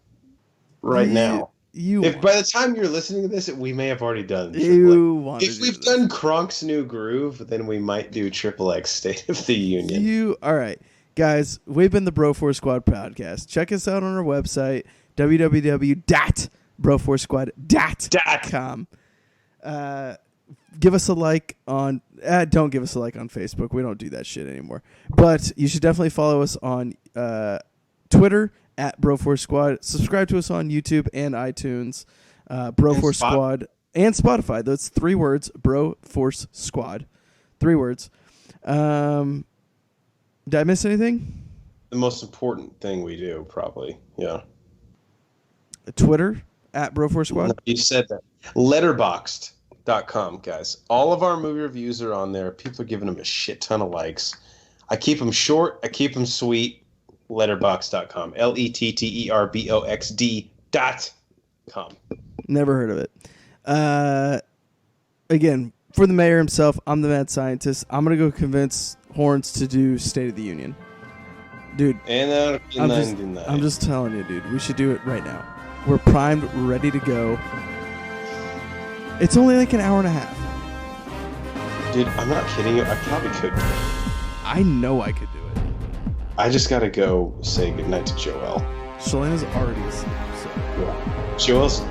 B: Right now. If by the time you're listening to this, we may have already done. If we've done Kronk's New Groove, then we might do XXX State of the Union.
A: All right. Guys, we've been the Bro4 Squad podcast. Check us out on our website, www.bro4squad.com. Give us a like on... don't give us a like on Facebook. We don't do that shit anymore. But you should definitely follow us on Twitter, @Bro4Squad. Subscribe to us on YouTube and iTunes. Bro4 Squad. And Spotify. That's 3 words. Bro4 Squad. 3 words. Did I miss anything?
B: The most important thing we do, probably. Yeah.
A: Twitter, @Bro4Squad.
B: No, you said that. Letterboxd.com, guys. All of our movie reviews are on there. People are giving them a shit ton of likes. I keep them short. I keep them sweet. Letterboxd.com. Letterboxd.com.
A: Never heard of it. Again, for the mayor himself, I'm the mad scientist. I'm going to go convince Horns to do State of the Union. Dude, I'm just telling you, dude. We should do it right now. We're primed, ready to go. It's only like an hour and a half.
B: Dude, I'm not kidding you. I probably could do it.
A: I know I could do it.
B: I just gotta go say goodnight to Joelle.
A: Shalena's already asleep. So.
B: Yeah. Joelle's